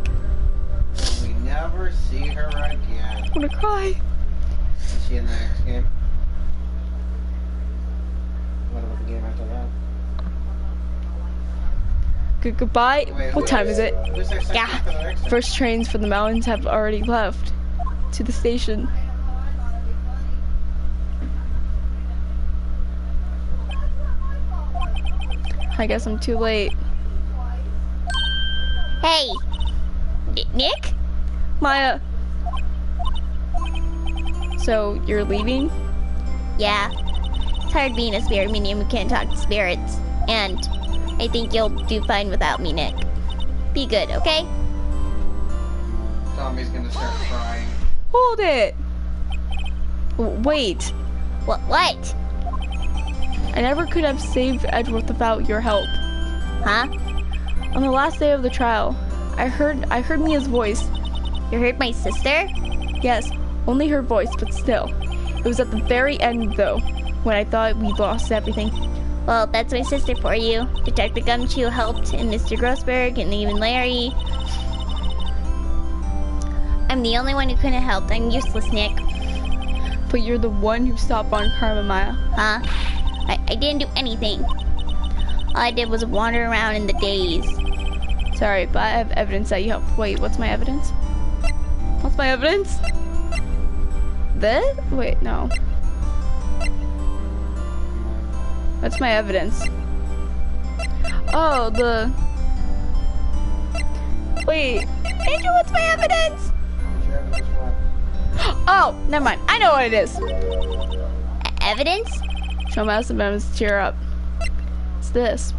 We never see her again. I'm gonna cry. Is she in the next game? What about the game after that? Goodbye. Wait, What time is it? Who's their second Yeah. for the next one? First trains for the mountains have already left to the station. I guess I'm too late. Hey! Nick? Maya. So, you're leaving? Yeah. It's hard being a spirit medium who can't talk to spirits. And I think you'll do fine without me, Nick. Be good, okay? Tommy's gonna start crying. Hold it! Wait. What? I never could have saved Edgeworth without your help. Huh? On the last day of the trial, I heard Mia's voice. You heard my sister? Yes, only her voice, but still. It was at the very end, though, when I thought we'd lost everything. Well, that's my sister for you. Detective Gumshoe helped, and Mr. Grossberg, and even Larry. I'm the only one who couldn't help. I'm useless, Nick. But you're the one who stopped Von Karma, Maya. Huh? I didn't do anything. All I did was wander around in the daze. Sorry, but I have evidence that you helped. Wait, what's my evidence? What's my evidence? This? Wait, no. What's my evidence? Oh, the... Wait. Angel, what's my evidence? Oh, never mind. I know what it is. Evidence? Show me some evidence to cheer up. It's this.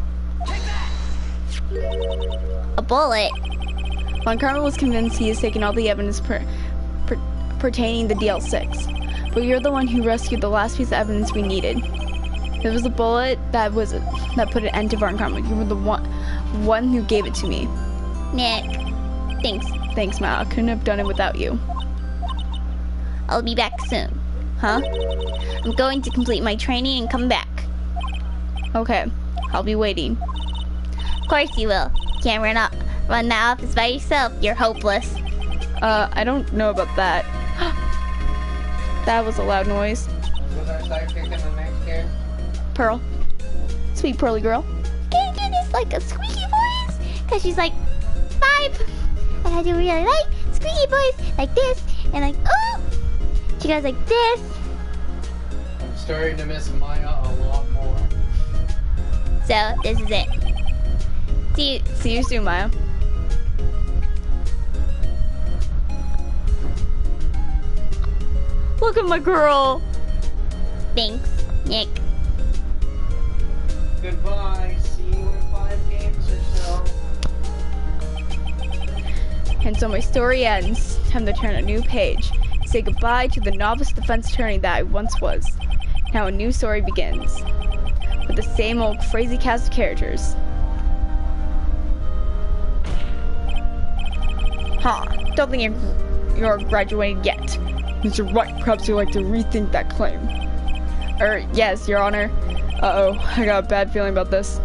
A bullet? Von Karma was convinced he has taken all the evidence pertaining to DL6. But you're the one who rescued the last piece of evidence we needed. It was the bullet that put an end to Von Karma. You were the one who gave it to me. Nick. Thanks. Thanks, Mal. I couldn't have done it without you. I'll be back soon. Huh? I'm going to complete my training and come back. Okay. I'll be waiting. Of course you will. Can't run that office by yourself. You're hopeless. I don't know about that. That was a loud noise. Was our sidekick in the next game? Pearl. Sweet pearly girl. Can you do this like a squeaky voice? Because she's like 5. And I do really like squeaky voice like this. and like, oh, she goes like this. I'm starting to miss Maya a lot more. So this is it. See you soon, Maya. Look at my girl. Thanks, Nick. Goodbye. See you in 5 games or so. And so my story ends. Time to turn a new page. Say goodbye to the novice defense attorney that I once was. Now a new story begins. With the same old crazy cast of characters. Huh. Don't think you're graduated yet. Mr. Wright, perhaps you'd like to rethink that claim. Yes, Your Honor. Uh-oh, I got a bad feeling about this.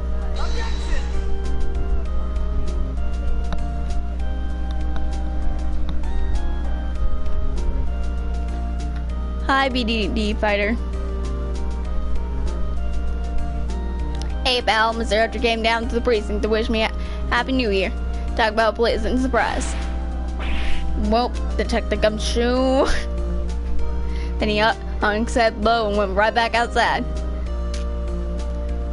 Hi, BDD fighter. Hey, pal, Mr. Archer came down to the precinct to wish me a Happy New Year. Talk about pleasant surprise. Well, Detective Gumshoe. Then he hung said low and went right back outside.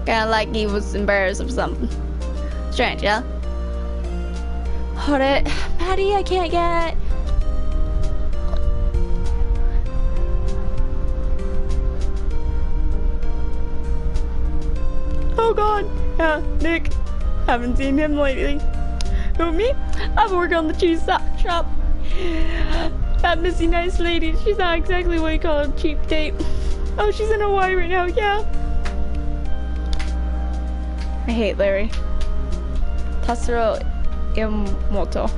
Kinda like he was embarrassed of something. Strange, yeah? Hold it. Patty, I can't get... Oh god, yeah, Nick. Haven't seen him lately. Who, me? I've been working on the cheese shop. That Missy nice lady, she's not exactly what you call a cheap date. Oh, she's in Hawaii right now, yeah. I hate Larry. Tassero Imoto.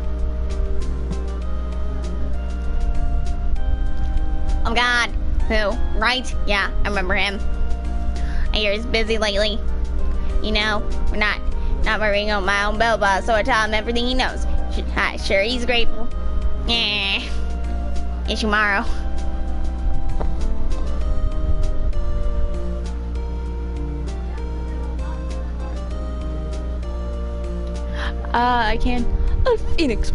Oh God, who? Wright? Yeah, I remember him. I hear he's busy lately. You know, we're not ringing on my own bell boss, so I tell him everything he knows. Sure, he's grateful. Yeah. Ishimaro. I can. Pheonix.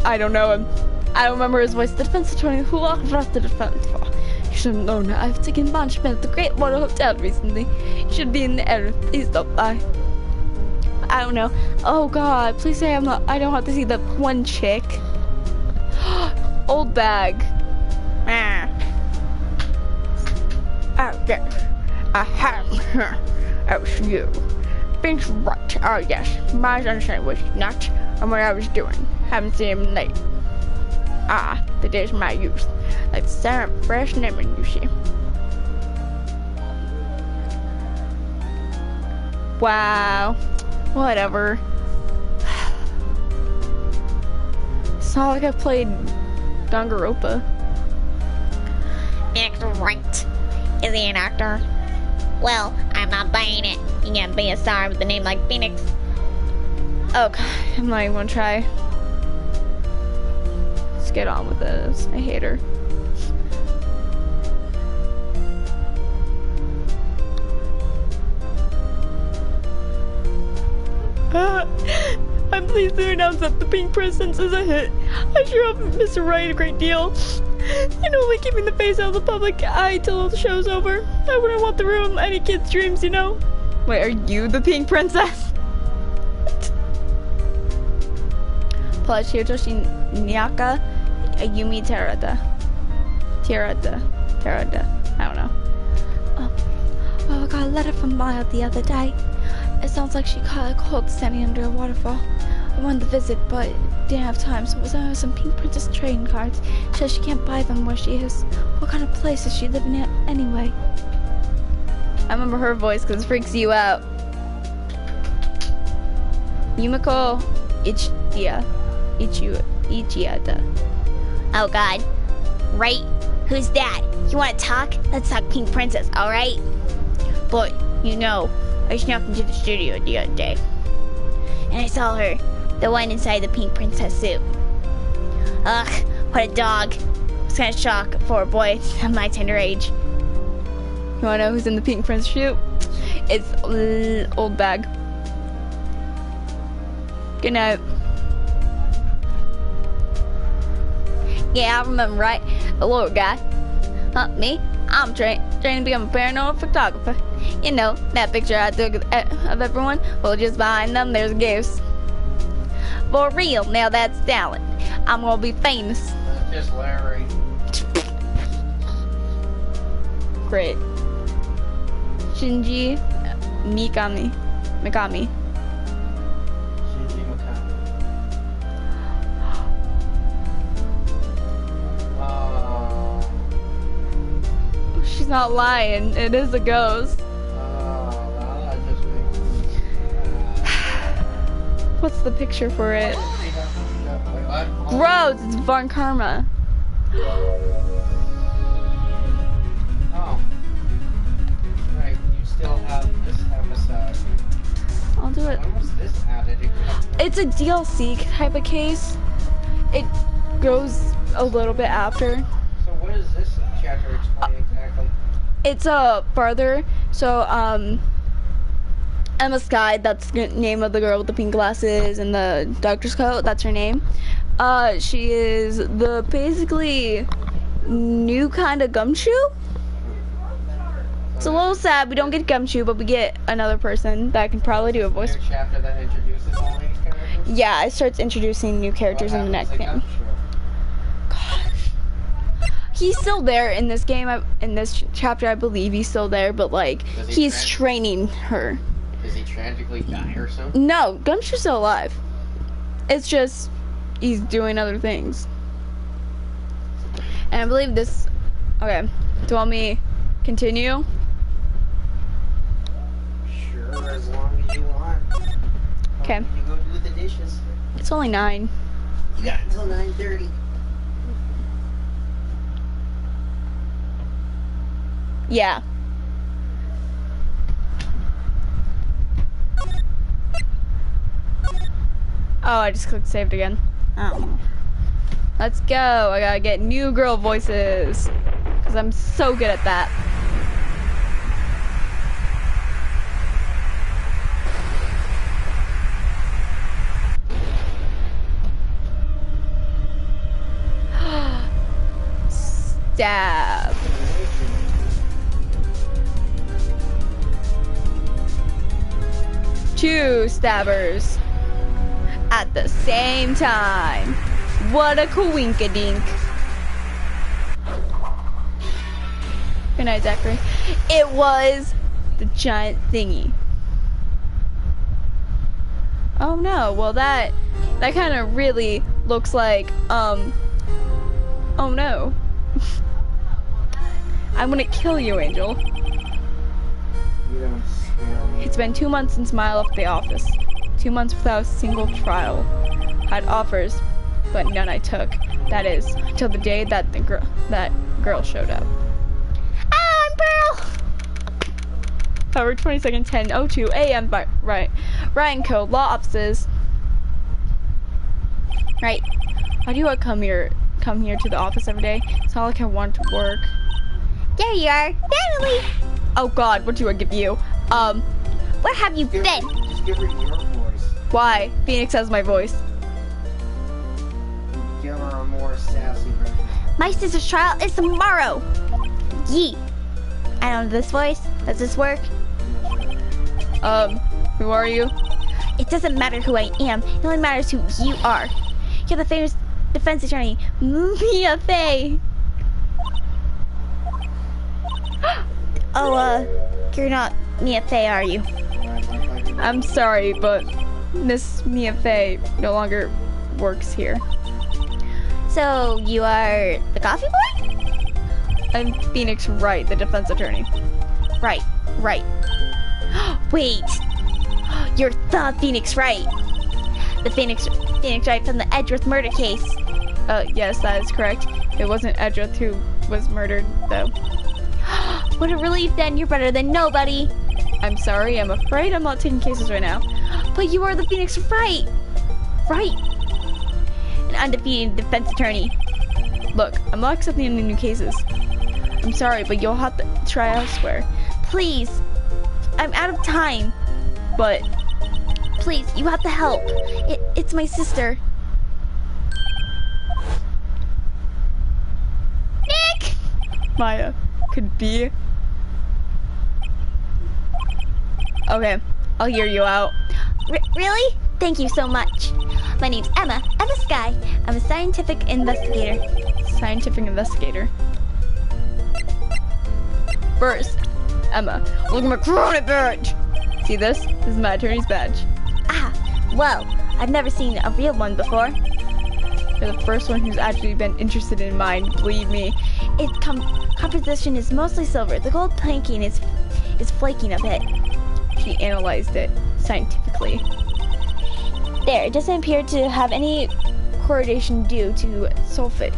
I don't know him. I don't remember his voice. The defense attorney who lost the defense. You should have known that. I've taken punishment at the Great Water Hotel recently. You should be in the air. Please don't lie. I don't know. Oh God, please say I'm not. I don't have to see that one chick. Old bag. Oh yes, I have her. That was you. Thanks, right. Oh yes, my understanding was not on what I was doing. Haven't seen him late. Ah, the days of my youth. Like Sarah fresh lemon, you see. Wow. Whatever. It's not like I played Danganronpa. Nick's right. Is he an actor? Well, I'm not buying it. You can't be a star with a name like Pheonix. Okay, I'm not even gonna try. Let's get on with this. I hate her. I'm pleased to announce that the Pink Princess is a hit. I sure hope Mr. Wright a great deal. And only keeping the face out of the public eye till the show's over. I wouldn't want to ruin any kid's dreams, you know. Wait, are you the Pink Princess? Plus, Hirotoshi Nyaka, Yumi Terada. I don't know. Oh, I got a letter from Maya the other day. It sounds like she caught a cold standing under a waterfall. I wanted to visit, but didn't have time, so was I some Pink Princess trading cards. She says she can't buy them where she is. What kind of place is she living in anyway? I remember her voice because it freaks you out. Yumiko Ichiada. Oh God. Right? Who's that? You wanna talk? Let's talk Pink Princess, alright? But, you know, I snuck into the studio the other day. And I saw her. The one inside the Pink Princess suit. Ugh, what a dog. It's kind of shock for a boy of my tender age. You wanna know who's in the Pink Princess suit? It's old bag. Good night. Yeah, I remember, right? The little guy. Me? I'm trained to become a paranormal photographer. You know, that picture I took of everyone? Well, just behind them, there's a ghost. For real, now that's talent. I'm gonna be famous. That's just Larry. Great. Shinji Mikami. Shinji Mikami. She's not lying. It is a ghost. Well, that just makes... What's the picture for it? Wait, what? Gross! It's Von Karma. Oh. Right, you still have this episode. I'll do it. When was this added? It's a DLC type of case. It goes a little bit after. So what is this chapter explain exactly? It's farther. So Emma Sky, that's the name of the girl with the pink glasses and the doctor's coat. That's her name. She is the basically new kind of Gumshoe. It's a little sad we don't get Gumshoe, but we get another person that can probably do a voice. New chapter that introduces all these characters? Yeah, it starts introducing new characters in the next game. Gosh. He's still there in this game, in this chapter, I believe he's still there, but like, he's training her. Does he tragically die or something? No, Gumshoe's still alive. It's just, he's doing other things. And I believe this, okay, do you want me to continue? Sure, as long as you want. Okay. You go do the dishes. It's only 9. You got until 9:30. Yeah. Oh, I just clicked saved again. Oh. Let's go. I gotta get new girl voices. Because I'm so good at that. Stab. Two stabbers at the same time. What a coinkadink. Good night, Zachary. It was the giant thingy. Oh no, well that kind of really looks like, oh no. I'm gonna kill you, Angel. You don't scare me. It's been 2 months since I left the office. 2 months without a single trial. Had offers, but none I took. That is, until the day that that girl showed up. Ah, I'm Pearl! February 22nd, 10:02 a.m. by Ryan Code, law offices. Right. Why do you come here to the office every day? It's not like I want to work. There you are, finally! Oh God, what do I give you? Where have you been? Just give her your voice. Why? Pheonix has my voice. Give her a more sassy version. My sister's trial is tomorrow. Yee. I don't know this voice. Does this work? Who are you? It doesn't matter who I am. It only matters who you are. You're the famous defense attorney, Mia Fey. Oh, you're not Mia Fey, are you? I'm sorry, but Miss Mia Fey no longer works here. So, you are the coffee boy? I'm Pheonix Wright, the defense attorney. Right. Wait. You're the Pheonix Wright. The Pheonix Wright from the Edgeworth murder case. Yes, that is correct. It wasn't Edgeworth who was murdered, though. What a relief then, you're better than nobody. I'm sorry, I'm afraid I'm not taking cases right now. But you are the Pheonix Wright. Right. An undefeated defense attorney. Look, I'm not accepting any new cases. I'm sorry, but you'll have to try elsewhere. Please. I'm out of time. But please, you have to help. It's my sister. Maya could be. Okay, I'll hear you out. Really? Thank you so much. My name's Emma Sky. I'm a scientific investigator. Scientific investigator. First, Emma, look at my coronet badge. See this? This is my attorney's badge. Ah, well, I've never seen a real one before. You're the first one who's actually been interested in mine, believe me. Its composition is mostly silver. The gold planking is flaking a bit. She analyzed it scientifically. There, it doesn't appear to have any correlation due to sulfides.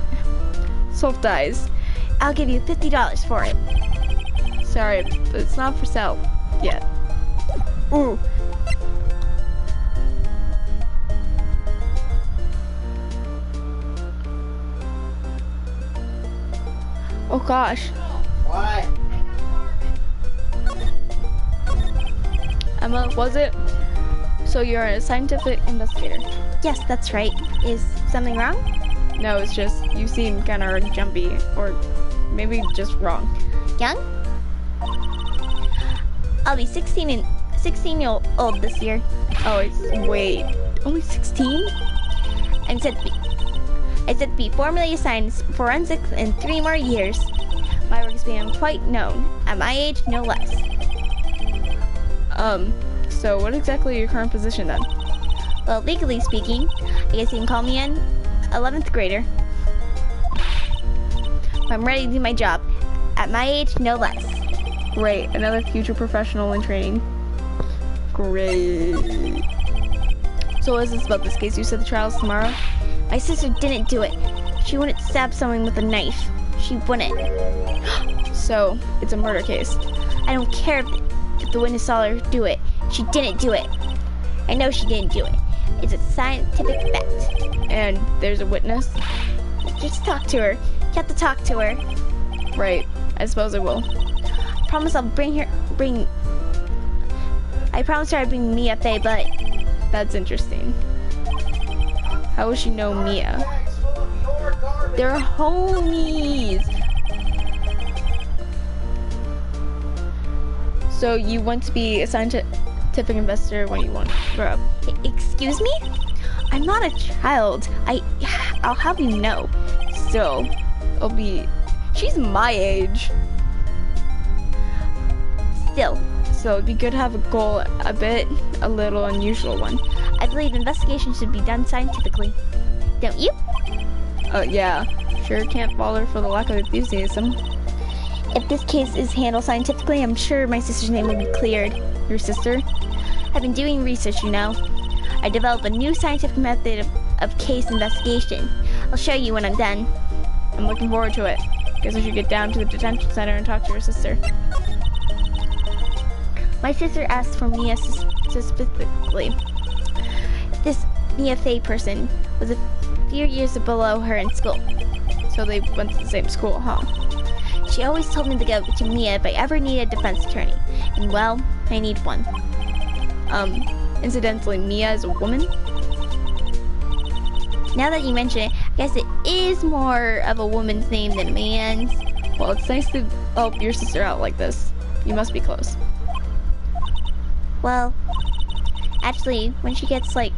I'll give you $50 for it. Sorry, but it's not for sale yet. Ooh. Oh gosh. What? Emma, was it? So you're a scientific investigator? Yes, that's right. Is something wrong? No, it's just you seem kind of jumpy, or maybe just wrong. Young? I'll be 16 years old this year. Oh, wait, only 16? I'm said to be formally assigned forensics in 3 more years. My work is being quite known. At my age, no less. So what exactly is your current position then? Well, legally speaking, I guess you can call me an 11th grader. I'm ready to do my job. At my age, no less. Great, another future professional in training. Great. So what is this about this case? You said the trial's tomorrow? My sister didn't do it. She wouldn't stab someone with a knife. She wouldn't. So, it's a murder case. I don't care if the witness saw her do it. She didn't do it. I know she didn't do it. It's a scientific fact. And there's a witness? Just talk to her. You have to talk to her. Right. I suppose I will. I promise I'll I promised her I'd bring Mia Faye, but... That's interesting. How will she know Mia? They're homies! So you want to be a scientific investigator when you want to grow up? Excuse me? I'm not a child. I'll have you know. Still, she's my age. Still. So it'd be good to have a goal, a little unusual one. I believe investigation should be done scientifically. Don't you? Yeah. Sure can't fault her for the lack of enthusiasm. If this case is handled scientifically, I'm sure my sister's name will be cleared. Your sister? I've been doing research, you know. I developed a new scientific method of case investigation. I'll show you when I'm done. I'm looking forward to it. Guess I should get down to the detention center and talk to your sister. My sister asked for Mia specifically. This Mia Faye person was a few years below her in school. So they went to the same school, huh? She always told me to go to Mia if I ever need a defense attorney. And well, I need one. Incidentally, Mia is a woman? Now that you mention it, I guess it is more of a woman's name than a man's. Well, it's nice to help your sister out like this. You must be close. Well, actually, when she gets like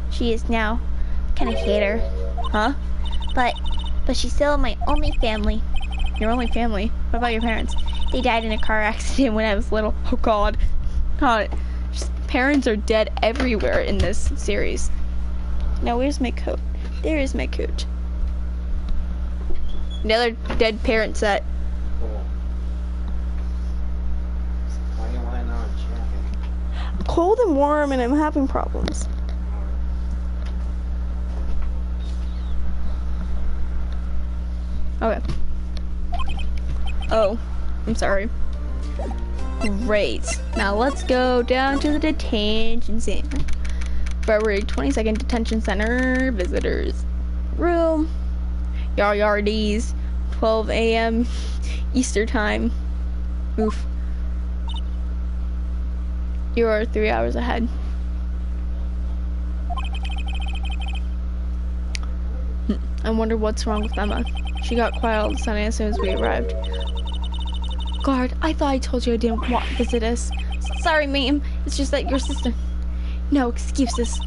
she is now, kind of hate her. Huh? But she's still my only family. Your only family? What about your parents? They died in a car accident when I was little. Oh God. God. Parents are dead everywhere in this series. Now where's my coat? There is my coat. Another dead parent set. Cool. Why you lying on jacket? Cold and warm and I'm having problems. Okay. Oh, I'm sorry. Great. Now let's go down to the detention center. February 22nd Detention Center visitors room. Yardies. 12 a.m. Easter time. Oof. You're 3 hours ahead. I wonder what's wrong with Emma. She got quiet all of a sudden as soon as we arrived. Guard, I thought I told you I didn't want to visit us. Sorry, ma'am. It's just that your sister... No excuses.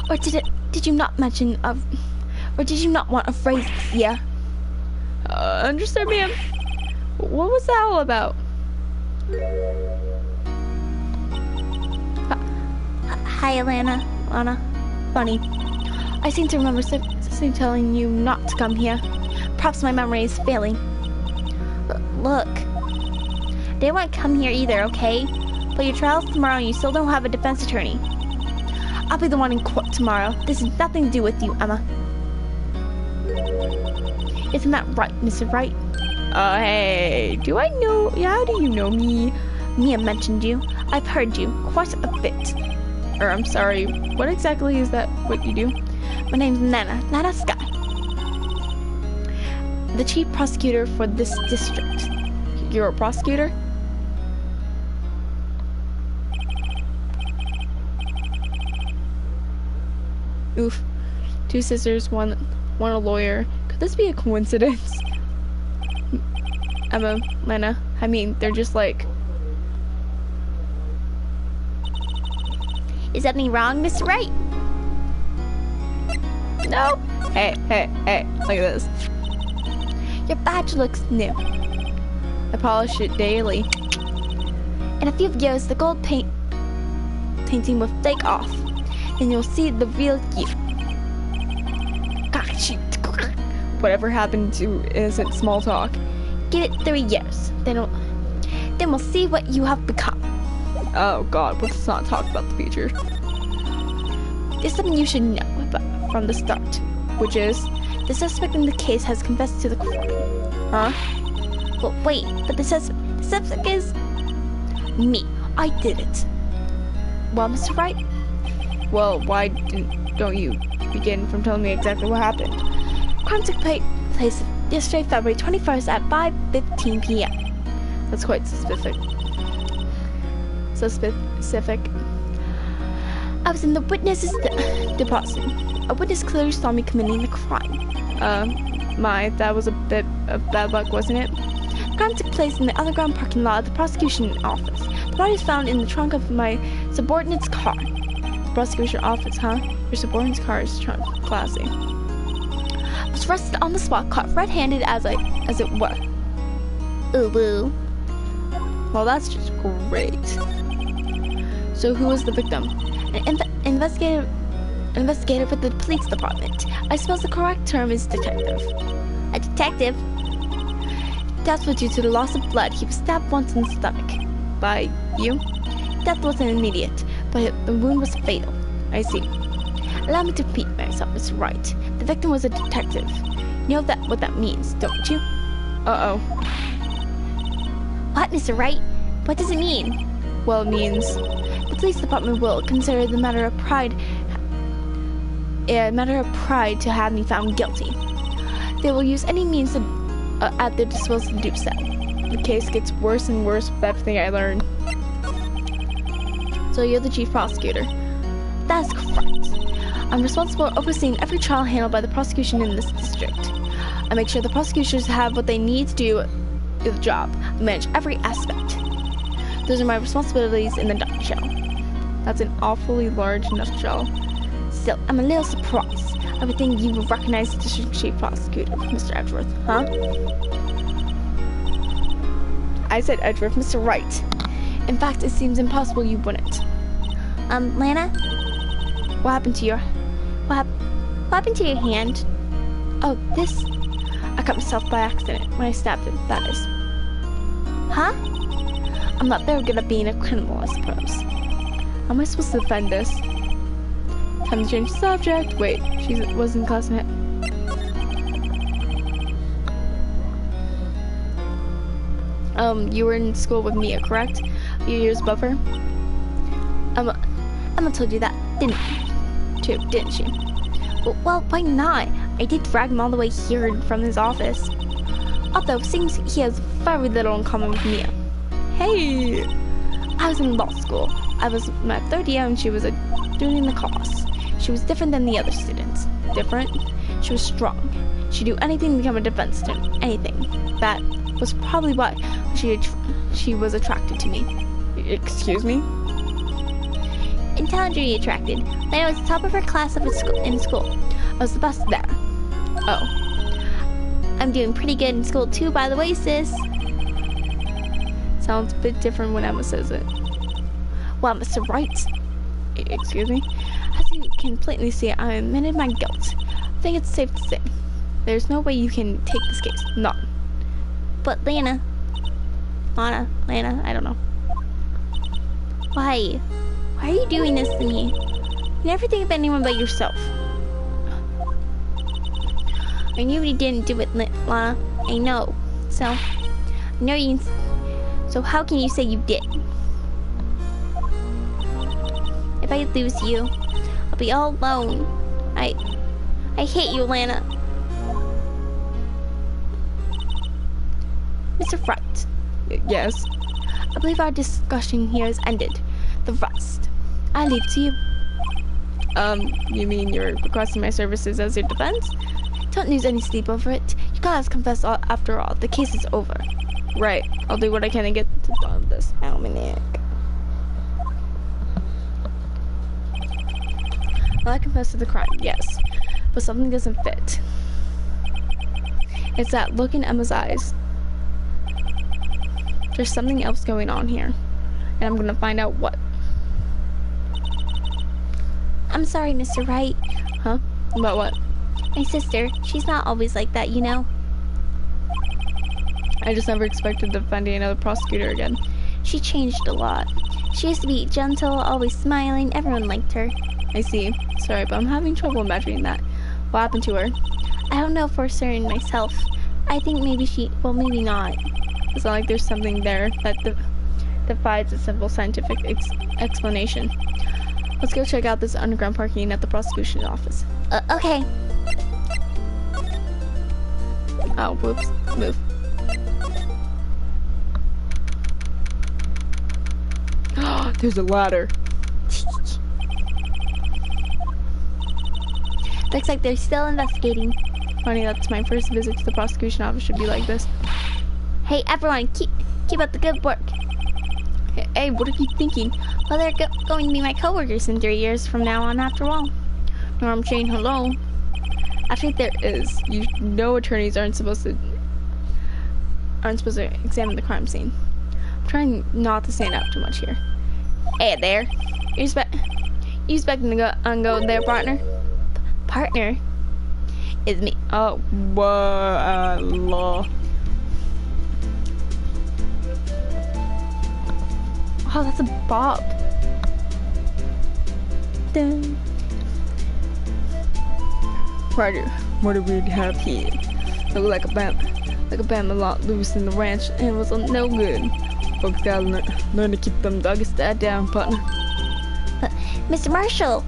Or did you not mention or did you not want a phrase? Yeah. Understood, ma'am. What was that all about? Hi, Alana. Lana. Funny. I seem to remember something telling you not to come here. Perhaps my memory is failing. Look. They won't come here either, okay? But your trial's tomorrow and you still don't have a defense attorney. I'll be the one in court tomorrow. This has nothing to do with you, Emma. Isn't that right, Mr. Wright? Hey, do I know? Yeah, how do you know me? Mia mentioned you. I've heard you quite a bit. I'm sorry, what exactly is that what you do? My name's Nana Sky. The chief prosecutor for this district. You're a prosecutor? Oof. 2 sisters, one a lawyer. Could this be a coincidence? Emma, Lena, I mean, they're just like... Is anything wrong, Mr. Wright? No. Hey, look at this. Your badge looks new. I polish it daily. In a few years, the gold painting will flake off. And you'll see the real you. Gosh, whatever happened to innocent small talk? Give it 3 years. Then we'll see what you have become. Oh God, let's not talk about the future. There's something you should know about from the start, which is the suspect in the case has confessed to the court. Huh? Well, wait, but the suspect is me. I did it. Well, Mr. Wright? Well, why don't you begin from telling me exactly what happened? Crime took place yesterday, February 21st at 5:15 p.m. That's quite specific. I was in the witness's department. A witness clearly saw me committing the crime. That was a bit of bad luck, wasn't it? Crime took place in the underground parking lot of the prosecution office. The body was found in the trunk of my subordinate's car. The prosecution office, huh? Your subordinate's car is trunk. Classy. I was arrested on the spot, caught red-handed as it were. Ooh. Well, that's just great. So who was the victim? An investigator for the police department. I suppose the correct term is detective. A detective? Death was due to the loss of blood. He was stabbed once in the stomach. By you? Death wasn't immediate, but the wound was fatal. I see. Allow me to repeat myself, Mr. Wright. The victim was a detective. You know what that means, don't you? Uh-oh. What, Mr. Wright? What does it mean? Well, it means the police department will consider the matter of pride to have me found guilty. They will use any means at their disposal to do so. The case gets worse and worse with everything I learned. So you're the chief prosecutor? That's correct. I'm responsible for overseeing every trial handled by the prosecution in this district. I make sure the prosecutors have what they need to do the job. I manage every aspect. Those are my responsibilities in the nutshell. That's an awfully large nutshell. Still, I'm a little surprised. I would think you would recognize the district chief prosecutor, Mr. Edgeworth, huh? I said Edgeworth, Mr. Wright. In fact, it seems impossible you wouldn't. Lana? What happened to your... What happened to your hand? Oh, this... I cut myself by accident when I stabbed him, that is. Huh? I'm not very good at being a criminal, I suppose. How am I supposed to defend this? Time to change the subject. Wait, she was in class in it. You were in school with Mia, correct? A few years above her? Emma told you that, didn't she? Well, why not? I did drag him all the way here from his office. Although, it seems he has very little in common with Mia. Hey! I was in law school. I was my third year and she was a student in the class. She was different than the other students. different. She was strong. She'd do anything to become a defense team. Anything. That was probably why she was attracted to me. Excuse me? Intelligently attracted. Lena was the top of her class in school. I was the best there. Oh. I'm doing pretty good in school too, by the way, sis. Sounds a bit different when Emma says it. Well, Mr. Wright. Excuse me? As you can plainly see, I admitted my guilt. I think it's safe to say. There's no way you can take this case. None. But Lena, I don't know. Why? Why are you doing this to me? You never think of anyone but yourself. I knew you didn't do it, Lana. I know. So how can you say you did? If I lose you, I'll be all alone. I hate you, Lana. Mr. Wright. Yes? I believe our discussion here has ended. The rest, I leave to you. You mean you're requesting my services as your defense? Don't lose any sleep over it. You gotta confess after all. The case is over. Right. I'll do what I can to get to the bottom of this. Ow, my neck. Well, I confess to the crime, yes. But something doesn't fit. It's that look in Emma's eyes. There's something else going on here. And I'm gonna find out what. I'm sorry, Mr. Wright. Huh? About what? My sister, she's not always like that, you know? I just never expected to find another prosecutor again. She changed a lot. She used to be gentle, always smiling. Everyone liked her. I see. Sorry, but I'm having trouble imagining that. What happened to her? I don't know for certain myself. I think maybe maybe not. It's not like there's something there that defies a simple scientific explanation. Let's go check out this underground parking at the prosecution office. Okay. Oh, whoops. Move. There's a ladder. Looks like they're still investigating. Funny, that's my first visit to the prosecution office should be like this. Hey, everyone, keep up the good work. Hey, what are you thinking? Well, they're going to be my coworkers in 3 years from now on, after all. Norm Jane, hello. Actually, there is. You know, attorneys aren't supposed to examine the crime scene. I'm trying not to stand out too much here. Hey there. You expecting to go there, partner? Partner? Is me. Oh, law. Oh, that's a bob. Dun. Ryder, what do we have here? Look like a bama lot loose in the ranch, and it was no good. Folks gotta learn to keep them doggies down, partner. Mr. Marshall.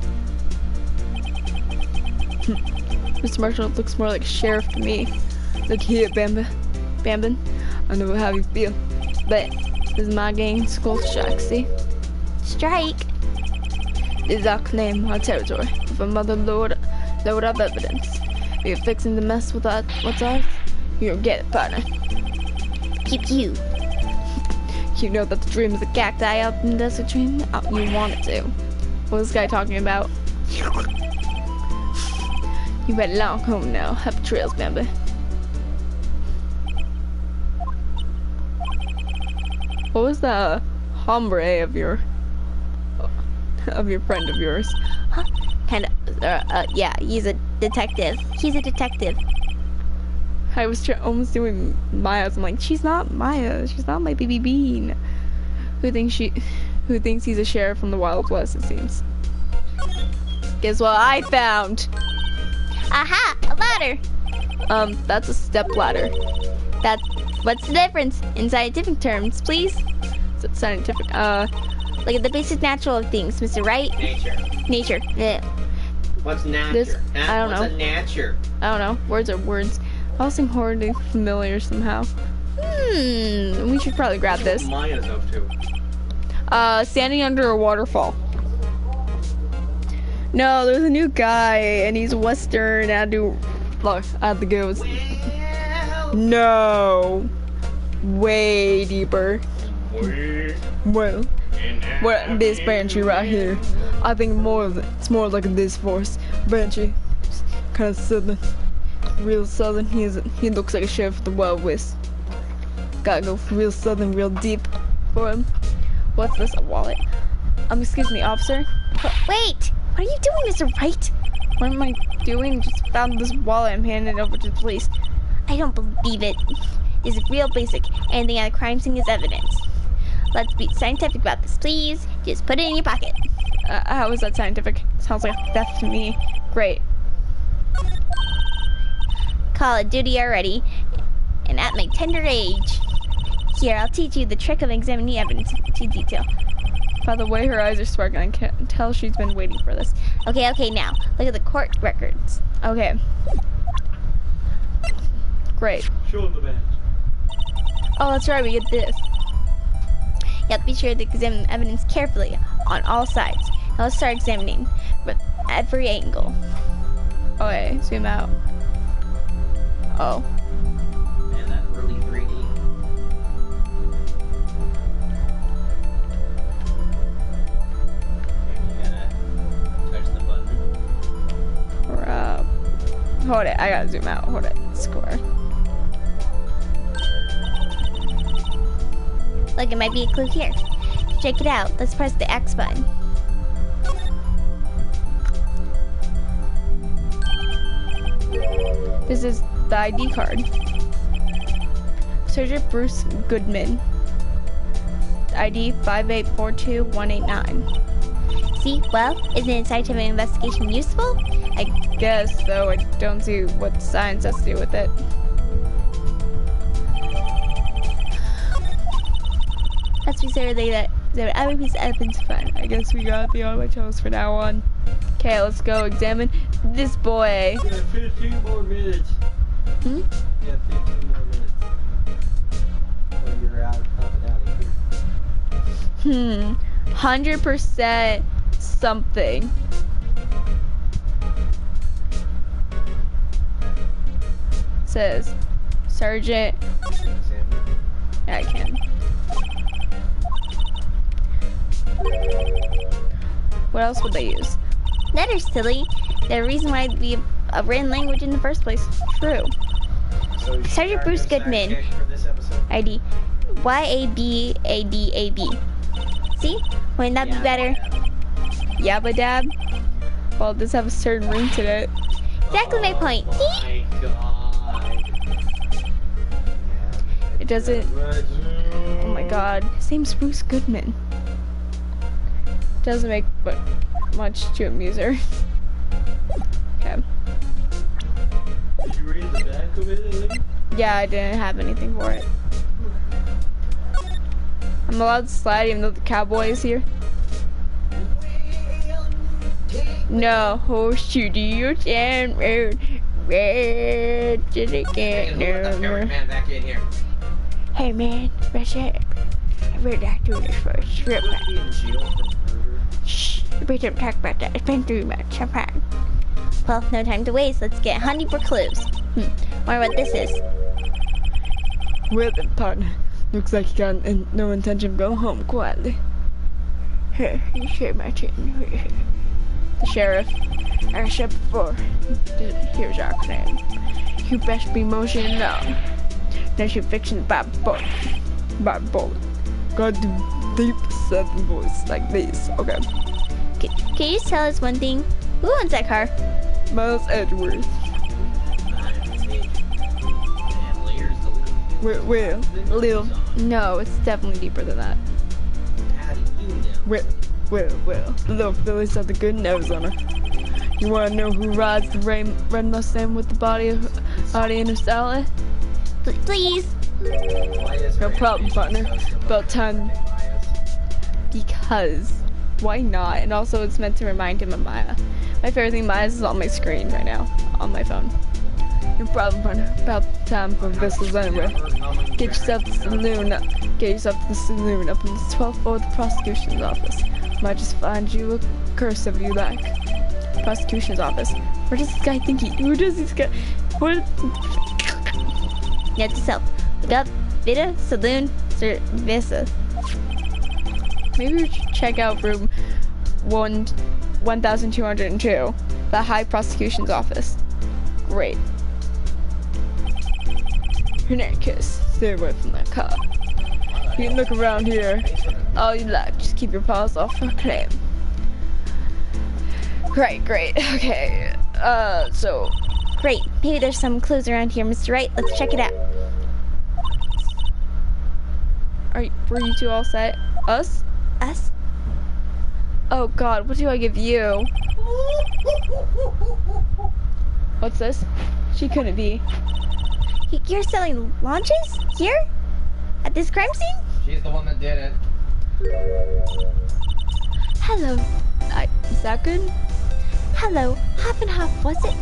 Mr. Marshall looks more like a sheriff to me. Look here, Bambin. I know how you feel. But this is my gang, Skull Strike, see? Strike? This is our claim, our territory. If a mother load up evidence. If you're fixing to mess with what's ours, you'll get it, partner. Pew. You know that the dream is a cacti out in the desert dream? You want it to. What was this guy talking about? You better long home now. Happy trails, Bambi. What was the hombre of your friend of yours? Huh? Yeah, he's a detective. I was almost doing Maya's. I'm like, she's not Maya. She's not my baby bean. Who thinks he's a sheriff from the Wild West, it seems. Guess what I found? Aha! A ladder! That's a step ladder. What's the difference in scientific terms, please? Scientific, Look at the basic natural of things, Mr. Wright. Nature. Yeah. What's nature? I don't know. What's a nature? I don't know. Words are words. All seem horribly familiar somehow. We should probably grab this. What Maya's up to? Standing under a waterfall. No, there's a new guy, and he's Western. Look, I have to go. No, way deeper. Well, this Banshee right here. I think it's more like this voice. Banshee, kind of southern, real southern. He looks like a sheriff of the Wild West. Gotta go real southern, real deep for him. What's this? A wallet? Excuse me, officer. Wait! What are you doing, Mr. Wright? What am I doing? Just found this wallet. I'm handing it over to the police. I don't believe it. It's real basic. Anything at a crime scene is evidence. Let's be scientific about this, please. Just put it in your pocket. How is that scientific? Sounds like a theft to me. Great. Call of Duty already. And at my tender age. Here, I'll teach you the trick of examining evidence to detail. By the way, her eyes are sparkling. I can't tell she's been waiting for this. Okay, now. Look at the court records. Okay. Great. Show him the badge. Oh, that's right. We get this. You have to be sure to examine evidence carefully on all sides. Now let's start examining with every angle. Okay, zoom out. Oh. Man, that's really 3D. You gotta touch the button. Crap. Hold it. I gotta zoom out. Hold it. Score. Look, it might be a clue here. Check it out. Let's press the X button. This is the ID card. Sergeant Bruce Goodman. ID 5842189. See? Well, isn't a scientific investigation useful? I guess, though I don't see what science has to do with it. Let's be sure that every piece of evidence fun. I guess we gotta be on my toes for now on. Okay, let's go examine this boy. You got 15 more minutes. Hmm? You got 15 more minutes. Or you're out of here. 100% something. Says Sergeant. Yeah, I can. What else would they use? Letters, silly. They're the reason why we have a written language in the first place. True. So Sergeant Bruce Goodman. ID YABADAB. See? Wouldn't that be better? Yabba dab? Well, it does have a certain ring to it. Exactly my point. See? My God. It doesn't. Oh my god. His name's Bruce Goodman. Doesn't make much to amuse her. Okay. Did you read the back of it, Olivia? Yeah, I didn't have anything for it. I'm allowed to slide even though the cowboy is here. No, shoot you down, red to the cat. Man back in here. Hey man, what's up? I really like doing this for a strip. Be in jail for murder. Shh, we don't talk about that. It's been 3 months. I'm fine. Well, no time to waste. Let's get hunting for clues. Wonder what this is. Well then, partner. Looks like you got no intention of going home quietly. Here, you share my chin. The sheriff. As I said before, here's our claim. You best be motioning now. Then you fixing by bullet. Gotta do deep southern voice like this. Okay. Can you just tell us one thing? Who owns that car? Miles Edgeworth. Well, Lil. No, it's definitely deeper than that. How do you know? well. Little Philly's got the good nose on her. You wanna know who rides the red Mustang with the body in her salad? Please. No problem, partner. About time. Because why not? And also it's meant to remind him of Maya. My favorite thing, Maya's is on my screen right now, on my phone. No problem, partner. About time for vessels anyway. Get yourself to the saloon. Get yourself to the saloon up in the 12th floor of the prosecution's office. Might just find you a curse if you like. prosecution's office. Where does this guy think he? Who does this guy? What? Note to self. Look up Vida Saloon Cerveza. Maybe we should check out room 1202, the High Prosecution's office. Great. Pheonix, stay away from that car. You can look around here all you like. Just keep your paws off her claim. Great. Okay. So. Great. Maybe there's some clues around here, Mr. Wright. Let's check it out. Were you two all set? Us? Us? Oh God, what do I give you? What's this? She couldn't be. You're selling launches? Here? At this crime scene? She's the one that did it. Hello. Is that good? Hello. Half and half, was it?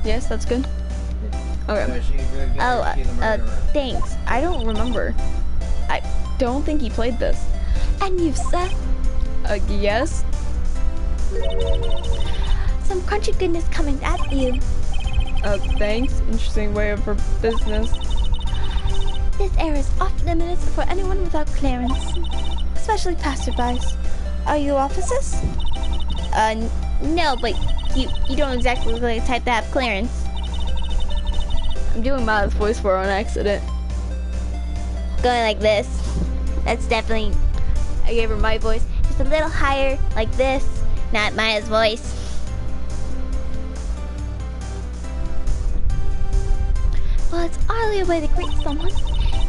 Yes, that's good. Okay. So she's good. Oh, She's the murderer. thanks. I don't remember. I don't think he played this. And you've said Yes? some crunchy goodness coming at you. Thanks. Interesting way of her business. This area is off limits for anyone without clearance, especially passerbys. Are you officers? No, but you don't exactly look like the type to have clearance. I'm doing Miles' voice for her on accident. Going like this. That's definitely. I gave her my voice. Just a little higher, like this. Not Maya's voice. Well, it's hardly a way to greet someone.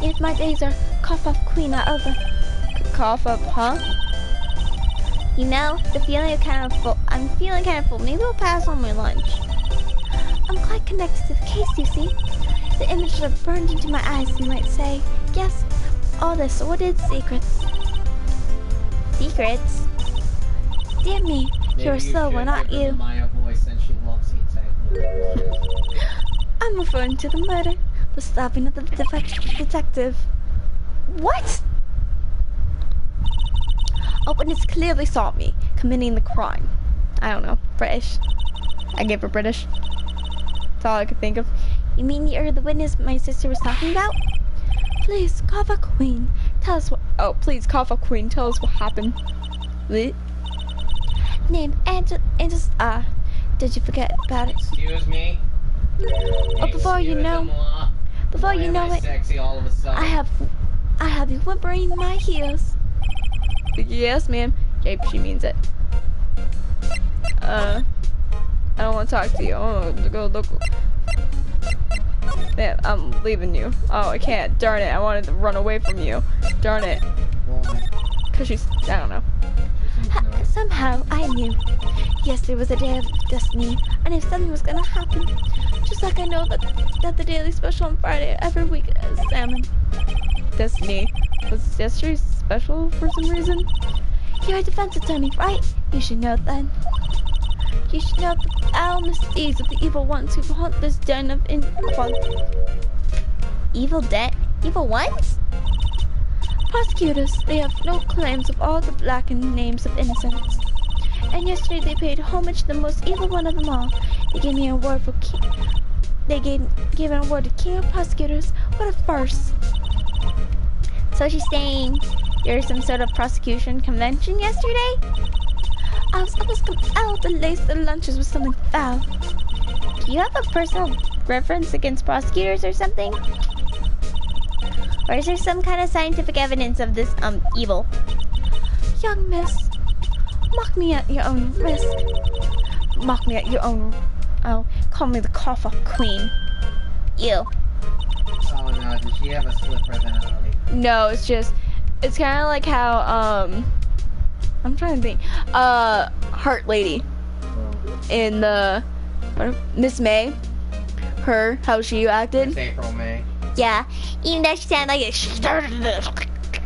If my days are cough off queen are over. Cough up, huh? You know, I'm feeling kind of full. Maybe we'll pass on my lunch. I'm quite connected to the case, you see. The images are burned into my eyes, you might say. Yes, all the sordid secrets. Secrets? Dear me, you're so one, aren't you? Maya voice and she walks inside. I'm referring to the murder, the stabbing of the detective. What? A witness clearly saw me committing the crime. I don't know. British. I gave her British. That's all I could think of. You mean you're the witness my sister was talking about? Please, Kava Queen, tell us what. Oh, please, Kava Queen, tell us what happened. What? Named Angel. Did you forget about it? Excuse me. Oh, before you know it, sexy all of a sudden. I have you whimpering my heels. Yes, ma'am. Yep, she means it. I don't want to talk to you. I want to go look. Man, I'm leaving you. Oh, I can't. Darn it. I wanted to run away from you. Darn it. Why? Because she's, I don't know. Somehow, I knew. Yesterday was a day of destiny. I knew something was gonna happen. Just like I know that the daily special on Friday every week is salmon. Destiny. Was yesterday's special for some reason? You're a defense attorney, right? You should know then. You should know the foul misdeeds of the evil ones who haunt this den of inequality. Evil ones? Prosecutors, they have no claims of all the blackened names of innocents. And yesterday they paid homage to the most evil one of them all. They gave me an award for They gave an award to King of Prosecutors. What a farce. So she's saying there was some sort of prosecution convention yesterday? I was almost compelled to lace the lunches with something foul. Do you have a personal reference against prosecutors or something? Or is there some kind of scientific evidence of this, evil? Young miss, mock me at your own risk. Mock me at your own... Oh, call me the cough-off queen. You. Oh no, did she have a split personality? No, it's just, it's kind of like how, I'm trying to think, Heart Lady in the, Miss May, how she acted. It's April May. Yeah, even though she sounded like it.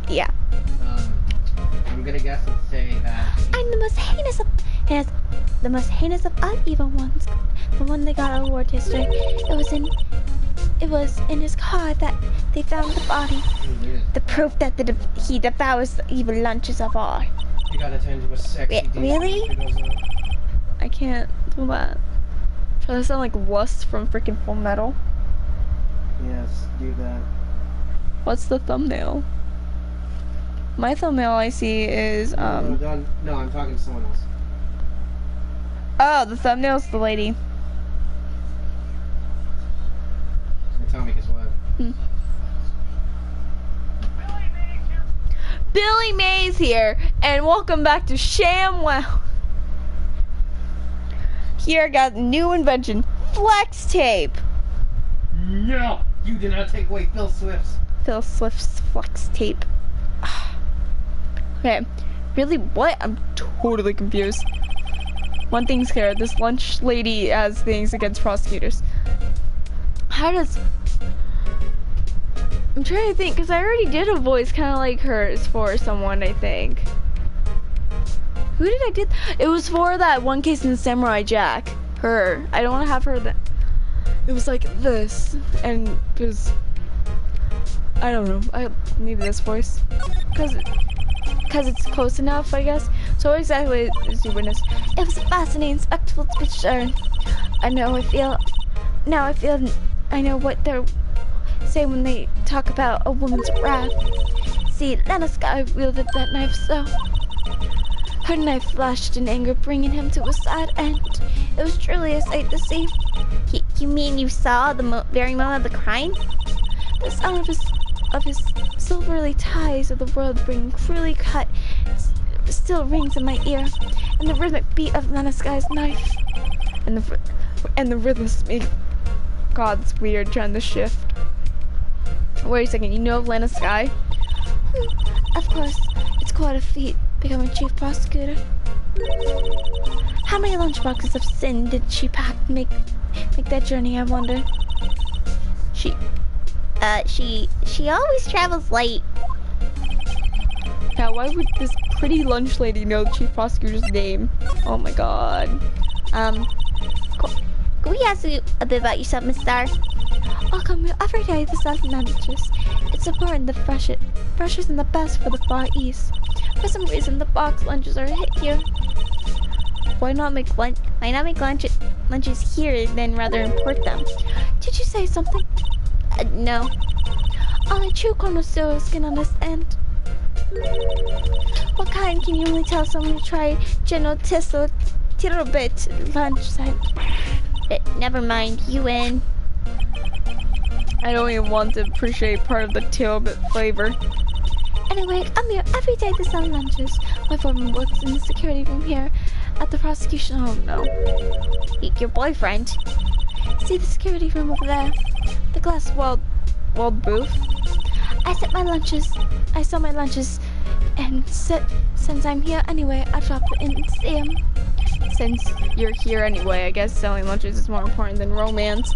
Yeah. I'm gonna guess and say that I'm the most heinous of all evil ones. The one they got an award yesterday. It was in his car that they found the body. The proof that he devours the evil lunches of all. you gotta turn into a sexy demon. Really? I can't do that. Try to sound like Lust from freaking Full Metal. Yes, do that. What's the thumbnail? My thumbnail I see is No, I'm talking to someone else. oh, the thumbnail's the lady. Tell me, guess what? Billy Mays here, and welcome back to ShamWow. Here I got a new invention, flex tape. No, you did not take away Phil Swift's flex tape. Okay, really? What? I'm totally confused. One thing's clear: this lunch lady has things against prosecutors. How does? I'm trying to think, because I already did a voice kind of like hers for someone, I think. Who did I do? It was for that one case in Samurai Jack. Her. I don't want to have her that. It was like this, and it was. I don't know. Maybe this voice. Because it's close enough, I guess. So what exactly is your witness? It was a fascinating spectacle to be sure. I know what they're say when they talk about a woman's wrath. See, Lana Sky wielded that knife so. Her knife flashed in anger, bringing him to a sad end. It was truly a sight to see. You mean you saw the very moment of the crime? The sound of his silvery ties of the world being cruelly cut still rings in my ear, and the rhythmic beat of Lana Sky's knife. And the rhythms make. God, it's weird trying to shift. Wait a second, you know Lana Sky? Of course, it's quite a feat becoming chief prosecutor. How many lunchboxes of sin did she pack make that journey, I wonder? She always travels late. Now, why would this pretty lunch lady know the chief prosecutor's name? Oh my god. Can we ask you a bit about yourself, Miss Star? I'll come here every day to sell lunches. It's important the freshest and the best for the Far East. For some reason, the box lunches are a hit here. Why not make lunches here, then rather import them? Did you say something? No. Only true connoisseurs can understand. What kind can you only tell someone who tried General Tirobit lunch set? Never mind, you win. I don't even want to appreciate part of the Tirobit flavor. Anyway, I'm here every day to sell lunches. My foreman works in the security room here at the prosecution. Oh no. Your boyfriend? See the security room over there? The glass walled booth? I sell my lunches, and since I'm here anyway, I drop it in and see him. Since you're here anyway, I guess selling lunches is more important than romance.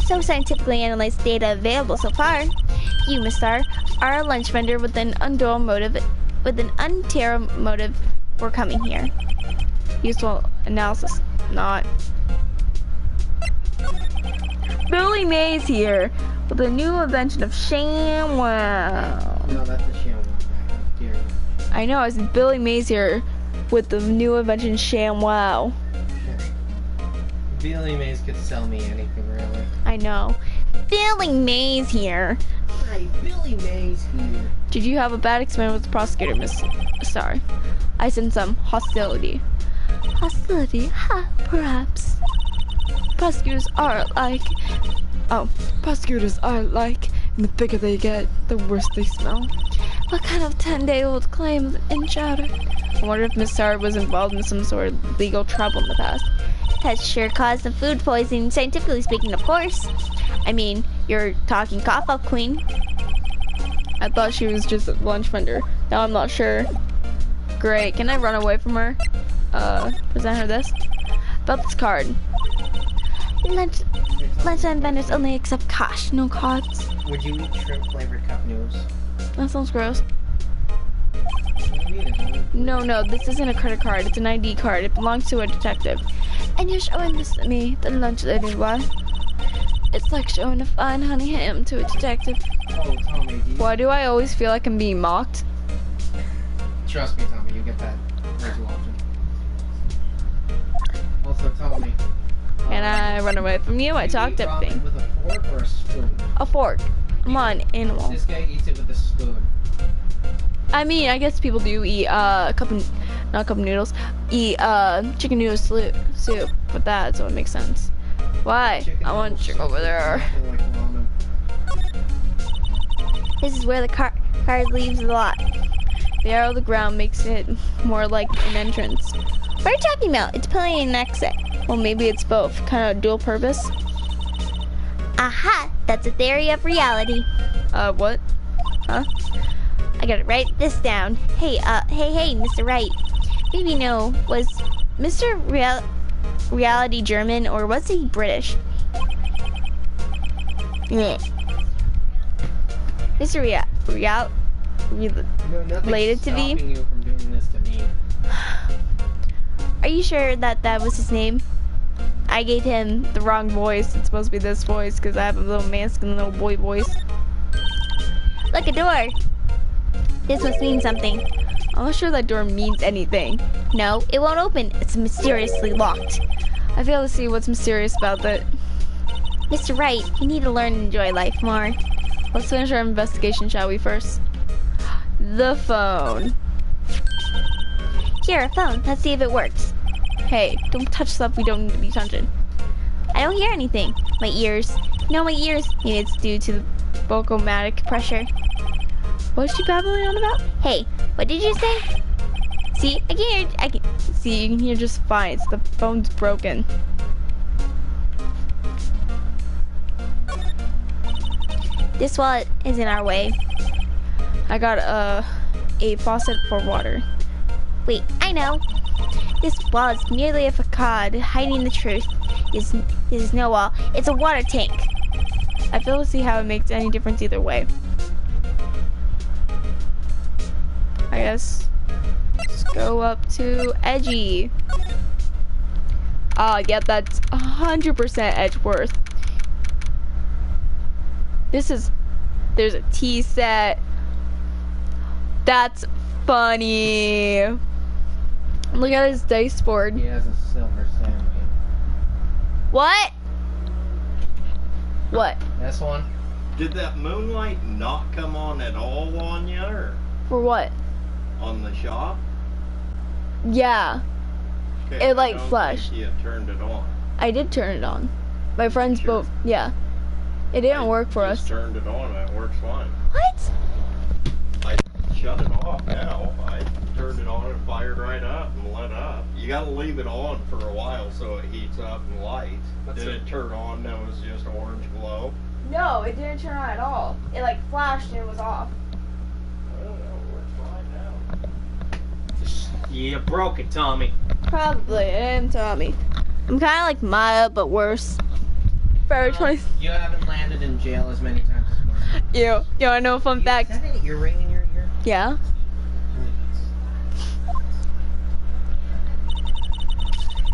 So scientifically analyzed data available so far. You, Miss Star, are a lunch vendor with an undual motive, for coming here. Useful analysis, not. Billy Mays here with a new invention of ShamWow. No, that's the ShamWow guy. How dare you? I know, I said Billy Mays here with the new invention ShamWow. Billy Mays could sell me anything, really. I know. Billy Mays here. Hi, Billy Mays here. Did you have a bad experience with the prosecutor, Miss? Sorry. I sense some hostility. Hostility? Ha, perhaps. Prosecutors are like, and the bigger they get, the worse they smell. What kind of 10-day-old claims in chowder? I wonder if Miss Star was involved in some sort of legal trouble in the past. That sure caused some food poisoning, scientifically speaking, of course. I mean, you're talking cough-up queen. I thought she was just a lunch vendor. Now I'm not sure. Great, can I run away from her? Present her this? About this card. Lunchtime vendors only accept cash, no cards. Would you eat shrimp-flavored cup noodles? That sounds gross. What do you mean? No, this isn't a credit card. It's an ID card. It belongs to a detective. And you're showing this to me, the lunch lady, what? It's like showing a fine honey ham to a detective. Oh, Tommy, Why do I always feel like I'm being mocked? Trust me, Tommy, you get that way too often. so tell me. And I run away from you. I do talk eat to ramen everything. with a fork or a spoon? A fork. Come on, animal. This guy eats it with a spoon. I mean, I guess people do eat not cup of noodles. Eat chicken noodle soup with that, so it makes sense. Why? I want chicken over there. Like ramen. This is where the car leaves the lot. The arrow of the ground makes it more like an entrance. What are you talking about? It's probably an exit. Well, maybe it's both. Kind of dual purpose. Aha! That's a theory of reality. What? Huh? I gotta write this down. Hey, Mr. Wright. Maybe you know, was Mr. Reality German or was he British? Yeah. Mr. Related to me? You from doing this to me. Are you sure that was his name? I gave him the wrong voice. It's supposed to be this voice because I have a little masculine little boy voice. Look, a door. This must mean something. I'm not sure that door means anything. No, it won't open. It's mysteriously locked. I fail to see what's mysterious about that. Mr. Wright, you need to learn and enjoy life more. Let's finish our investigation, shall we, first? The phone. Here, a phone. Let's see if it works. Hey, don't touch stuff we don't need to be touching. I don't hear anything. My ears. No, my ears. Maybe it's due to the vocomatic pressure. What's she babbling on about? Hey, what did you say? See, I can See, you can hear just fine. It's the phone's broken. This wallet is in our way. I got a faucet for water. Wait, I know. This wall is merely a facade hiding the truth. This is no wall. It's a water tank. I fail to see how it makes any difference either way. I guess let's go up to Edgy. Yep, that's 100% Edgeworth. There's a tea set. That's funny. Look at his dice board. He has a silver sandwich. What? What? This one? Did that moonlight not come on at all on you, or For what? on the shop? Yeah, Okay, It, like, I don't flashed. think you turned it on. I did turn it on. My friends Sure. both, yeah. It didn't work for just us. Turned it on and it works fine. What? I shut it off now. I turned it on and fired right up and lit up. You gotta leave it on for a while so it heats up and lights. Did it turn on? That was just orange glow. No, it didn't turn on at all. It like flashed and it was off. I don't know. It works fine now. You broke it, Tommy. Probably, it didn't tell me. I'm kind of like Maya, but worse. February 20. You haven't landed in jail as many times as Mark. You wanna know a fun fact? Is that an earring in your ear? Yeah.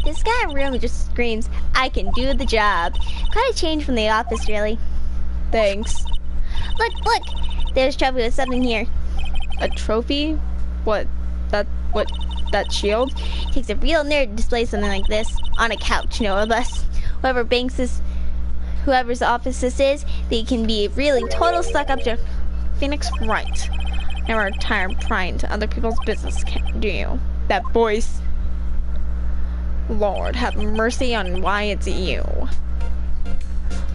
This guy room just screams, I can do the job. Quite a change from the office, really. Thanks. Look! There's trouble with something here. A trophy? What? That shield? Takes a real nerd to display something like this. On a couch, no less. Whoever's office this is, they can be really total stuck-up to Pheonix Wright. Never tire of prying into other people's business, do you? That voice. Lord, have mercy on why it's you.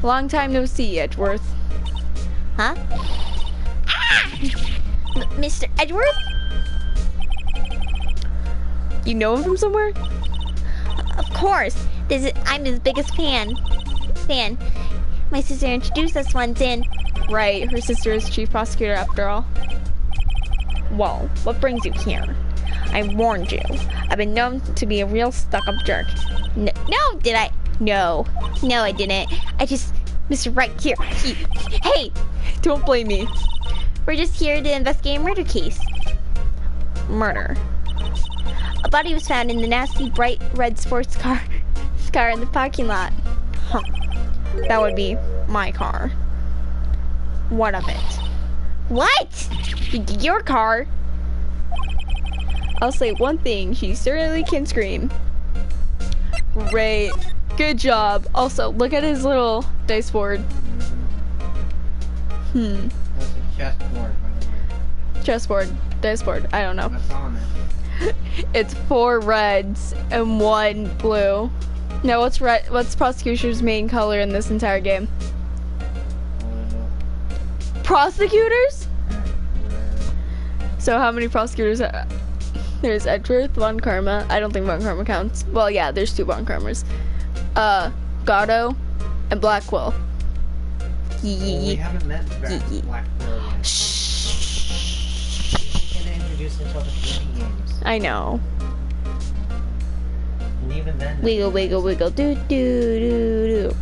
Long time no see, Edgeworth. Huh? Ah! Mr. Edgeworth? You know him from somewhere? Of course. I'm his biggest fan. My sister introduced us once and... Right, her sister is chief prosecutor after all. Well, what brings you here? I warned you. I've been known to be a real stuck-up jerk. No, did I? No, I didn't. Mr. Wright, here. Hey! Don't blame me. We're just here to investigate a murder case. Murder. A body was found in the nasty bright red sports car in the parking lot. Huh. That would be my car. What of it? What? Your car? I'll say one thing, she certainly can scream. Great. Good job. Also, look at his little dice board. That's a chessboard. Chessboard. Dice board. I don't know. What's on it? It's 4 reds and 1 blue. Now, what's Prosecutor's main color in this entire game? Prosecutors? So how many prosecutors are... There's Edgeworth, Von Karma. I don't think Von Karma counts. Well, yeah, there's 2 Von Karmas. Gatto, and Blackwell. Well, we haven't met Blackwell yet. Shh. He's gonna introduce himself to 50 games. I know. And even then... Wiggle, wiggle, wiggle, do, do, do, do.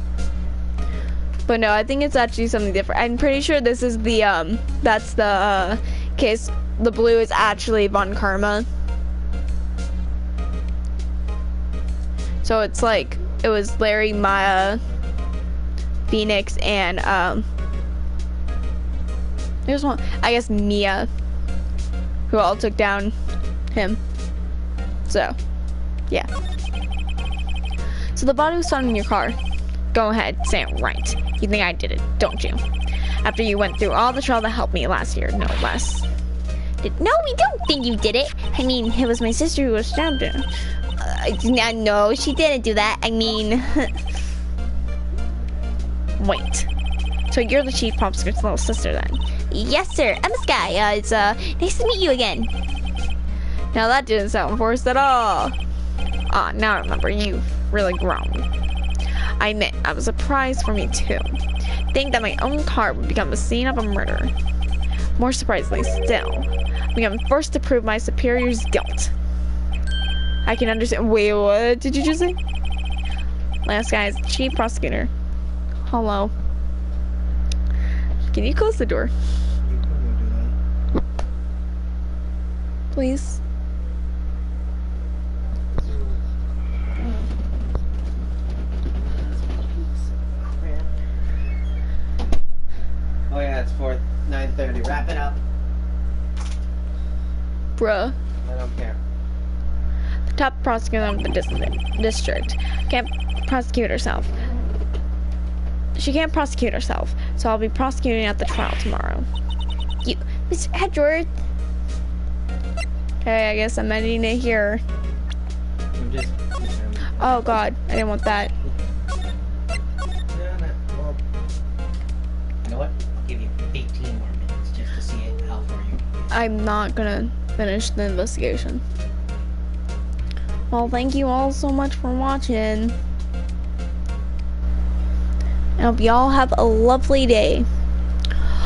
But no, I think it's actually something different. I'm pretty sure this is the, that's the, case. The blue is actually Von Karma. So it's like, it was Larry, Maya, Pheonix, and, there's one, I guess Mia, who all took down him. So, yeah. So the body was found in your car. Go ahead, say it right. You think I did it, don't you? After you went through all the trouble to help me last year, no less. No, we don't think you did it. I mean, it was my sister who was stabbed. No, she didn't do that. I mean... Wait. So you're the Chief Popsic's little sister then? Yes, sir. I'm this guy. It's nice to meet you again. Now that didn't sound forced at all. Ah, now I remember. You've really grown. I admit, I was surprised for me too. Think that my own car would become the scene of a murder. More surprisingly still, become forced to prove my superior's guilt. I can understand. Wait, what did you just say? Last guy is the Chief Prosecutor. Hello. Can you close the door? You can go do that. Please. Oh yeah, it's 9:30. Wrap it up. Bruh. I don't care. The top prosecutor of the district can't prosecute herself. She can't prosecute herself, so I'll be prosecuting at the trial tomorrow. You, Mr. Edgeworth. Okay, I guess I'm ending it here. I'm just... Oh god, I didn't want that. Well, you know what? I'll give you 18 more minutes just to see it, how far you can get. I'm not gonna finish the investigation. Well, thank you all so much for watching. I hope y'all have a lovely day.